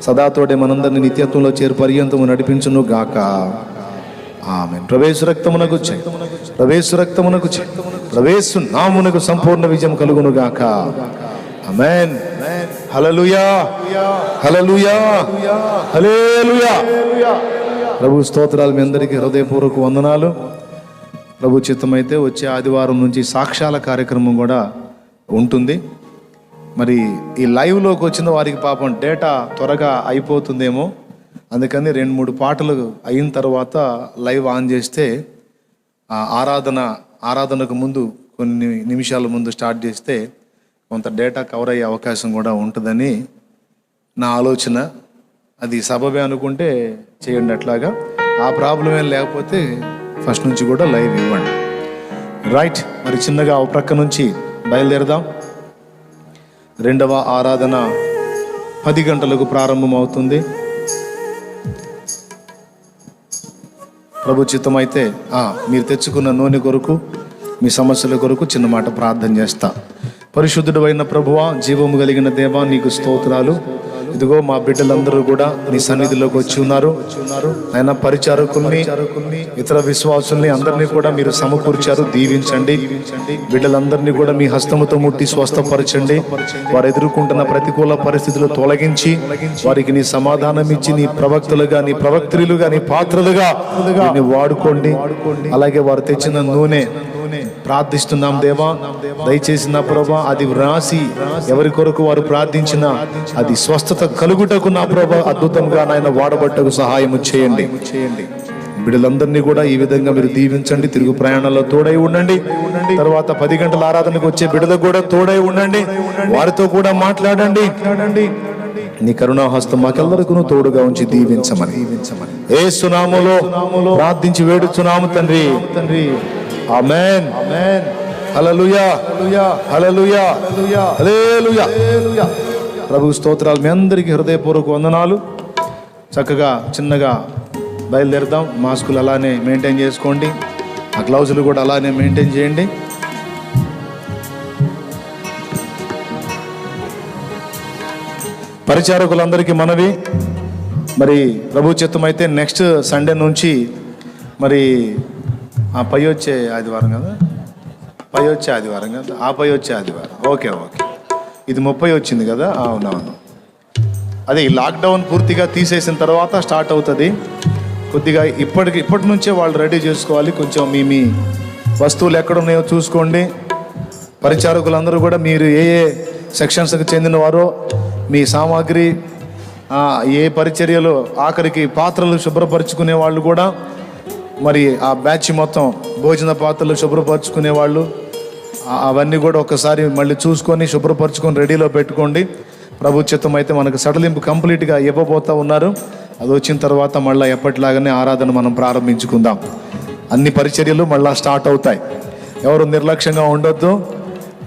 సదాతోడే మనందరిని నిత్యత్వంలో చేరు పర్యంతము నడిపించును గాక. ఆమేన్. ప్రవేశ రక్తమునకు జై, ప్రవేశ రక్తమునకు జై, ప్రవేశ నామునకు సంపూర్ణ విజయం కలుగును గాక. ఆమేన్. హల్లెలూయా, హల్లెలూయా, హల్లెలూయా. ప్రభు స్తోత్రాలు. మీ అందరికీ హృదయపూర్వక వందనాలు. ప్రభు చిత్తమైతే వచ్చే ఆదివారం నుంచి సాక్ష్యాల కార్యక్రమం కూడా ఉంటుంది. మరి ఈ లైవ్లోకి వచ్చిన వారికి పాపం డేటా త్వరగా అయిపోతుందేమో, అందుకని 2-3 పాటలు అయిన తర్వాత లైవ్ ఆన్ చేస్తే ఆరాధనకు ముందు కొన్ని నిమిషాల ముందు స్టార్ట్ చేస్తే కొంత డేటా కవర్ అయ్యే అవకాశం కూడా ఉంటుందని నా ఆలోచన. అది సబబే అనుకుంటే చేయండి. అట్లాగా ఆ ప్రాబ్లం ఏం లేకపోతే ఫస్ట్ నుంచి కూడా లైవ్ ఇవ్వండి. రైట్. మరి చిన్నగా ఒక ప్రక్క నుంచి బయలుదేరదాం. 2వ ఆరాధన 10 గంటలకు ప్రారంభం అవుతుంది. ప్రభు చిత్తమైతే మీరు తెచ్చుకున్న నూనె కొరకు, మీ సమస్యల కొరకు చిన్న మాట ప్రార్థన చేస్తా. పరిశుద్ధుడు అయిన ప్రభువా, జీవము కలిగిన దేవా, నీకు స్తోత్రాలు. ఇదిగో మా బిడ్డలందరూ కూడా నీ సన్నిధిలోకి వచ్చి ఉన్నారు. ఆయన పరిచారకుల్ని, ఇతర విశ్వాసుల్ని అందరినీ కూడా మీరు సమకూర్చారు. దీవించండి. బిడ్డలందరినీ కూడా మీ హస్తముతో ముట్టి స్వస్థపరచండి. వారు ఎదుర్కొంటున్న ప్రతికూల పరిస్థితులు తొలగించి వారికి నీ సమాధానం ఇచ్చి నీ ప్రవక్తలుగా, నీ ప్రవక్త్రులుగా, నీ పాత్రలుగా వాడుకోండి. అలాగే వారు తెచ్చిన నూనె ప్రార్థిస్తున్నాం దేవా, దయచేసి నా ప్రభా అది రాసి ఎవరి కొరకు వారు ప్రార్థించిన అది స్వస్థత కలుగుటకు నా ప్రభా అద్భుతంగా నాయన వాడబట్టకు సహాయం చేయండి. బిడ్డలందరినీ కూడా ఈ విధంగా మీరు దీవించండి. తిరుగు ప్రయాణాల్లో తోడై ఉండండి. తర్వాత 10 గంటల ఆరాధనకు వచ్చే బిడ్డలకు కూడా తోడై ఉండండి. వారితో కూడా మాట్లాడండి. నీ కరుణాహస్తం మాకెల్లరికూ తోడుగా ఉంచి దీవించమని యేసు నామములో ప్రార్థించి వేడుచున్నాము తండ్రి. ఆమేన్. హల్లెలూయా, హల్లెలూయా, హల్లెలూయా. ప్రభు స్తోత్రాలు. మీ అందరికీ హృదయపూర్వక వందనాలు. చక్కగా చిన్నగా బయలుదేరుదాం. మాస్కులు అలానే మెయింటైన్ చేసుకోండి. ఆ గ్లౌజులు కూడా అలానే మెయింటైన్ చేయండి. పరిచారకులందరికీ మనవి, మరి ప్రభు చిత్తం అయితే నెక్స్ట్ సండే నుంచి మరి పై వచ్చే ఆదివారం కదా, పై వచ్చే ఆదివారం కదా, పై వచ్చే ఆదివారం. ఓకే. ఇది 30 వచ్చింది కదా. అవునవును. అదే ఈ లాక్డౌన్ పూర్తిగా తీసేసిన తర్వాత స్టార్ట్ అవుతుంది. కొద్దిగా ఇప్పటి నుంచే వాళ్ళు రెడీ చేసుకోవాలి. కొంచెం మీ వస్తువులు ఎక్కడున్నాయో చూసుకోండి. పరిచారకులందరూ కూడా మీరు ఏ సెక్షన్స్కి చెందిన వారో మీ సామాగ్రి, ఏ పరిచర్యలో ఆఖరికి పాత్రలు శుభ్రపరచుకునే వాళ్ళు కూడా, మరి ఆ బ్యాచ్ మొత్తం భోజన పాత్రలు శుభ్రపరచుకునే వాళ్ళు, అవన్నీ కూడా ఒకసారి మళ్ళీ చూసుకొని శుభ్రపరచుకొని రెడీలో పెట్టుకోండి. ప్రభు చిత్తం అయితే మనకు సడలింపు కంప్లీట్గా ఇవ్వబోతూ ఉన్నారు. అది వచ్చిన తర్వాత మళ్ళీ ఎప్పటిలాగానే ఆరాధన మనం ప్రారంభించుకుందాం. అన్ని పరిచర్యలు మళ్ళీ స్టార్ట్ అవుతాయి. ఎవరు నిర్లక్ష్యంగా ఉండొద్దు.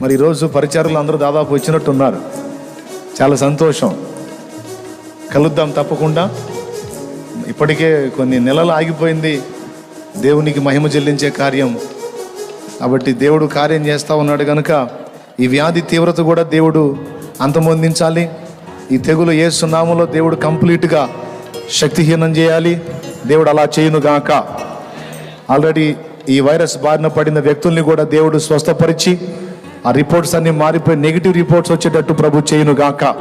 మరి ఈరోజు పరిచర్యలు అందరూ దాదాపు వచ్చినట్టున్నారు. చాలా సంతోషం. కలుద్దాం తప్పకుండా. ఇప్పటికే కొన్ని నెలలు ఆగిపోయింది దేవునికి మహిమ చెల్లించే కార్యం. కాబట్టి దేవుడు కార్యం చేస్తూ ఉన్నాడు కనుక ఈ వ్యాధి తీవ్రత కూడా దేవుడు అంతమొందించాలి. ఈ తెగులు యేసు నామములో దేవుడు కంప్లీట్గా శక్తిహీనం చేయాలి. దేవుడు అలా చేయునుగాక. ఆల్రెడీ ఈ వైరస్ బారిన పడిన వ్యక్తుల్ని కూడా దేవుడు స్వస్థపరిచి ఆ రిపోర్ట్స్ అన్ని మారిపోయి నెగిటివ్ రిపోర్ట్స్ వచ్చేటట్టు ప్రభు చేయునుగాక.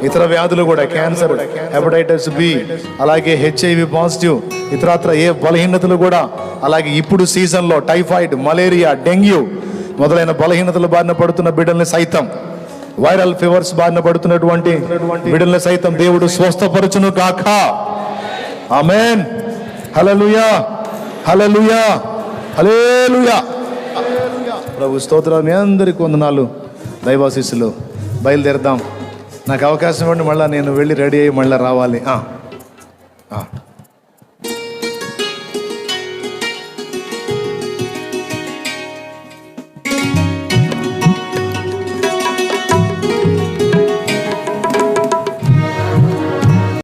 ఇతర వ్యాధులు కూడా క్యాన్సర్, హెపటైటిస్ బి, అలాగే HIV పాజిటివ్, ఇతరత్ర ఏ బలహీనతలు కూడా, అలాగే ఇప్పుడు సీజన్లో టైఫాయిడ్, మలేరియా, డెంగ్యూ మొదలైన బలహీనతలు బారిన పడుతున్న బిడ్డల్ని సైతం, వైరల్ ఫీవర్స్ బారిన పడుతున్నటువంటి బిడ్డల్ని సైతం దేవుడు స్వస్థపరచును గాక. ఆమేన్. హల్లెలూయా, హల్లెలూయా, హల్లెలూయా. ప్రభు స్తోత్రం. మీ అందరికీ వందనాలు. దైవాశీస్సులు. బయలుదేరదాం. నాకు అవకాశం ఇవ్వండి. మళ్ళీ నేను వెళ్ళి రెడీ అయ్యి మళ్ళీ రావాలి.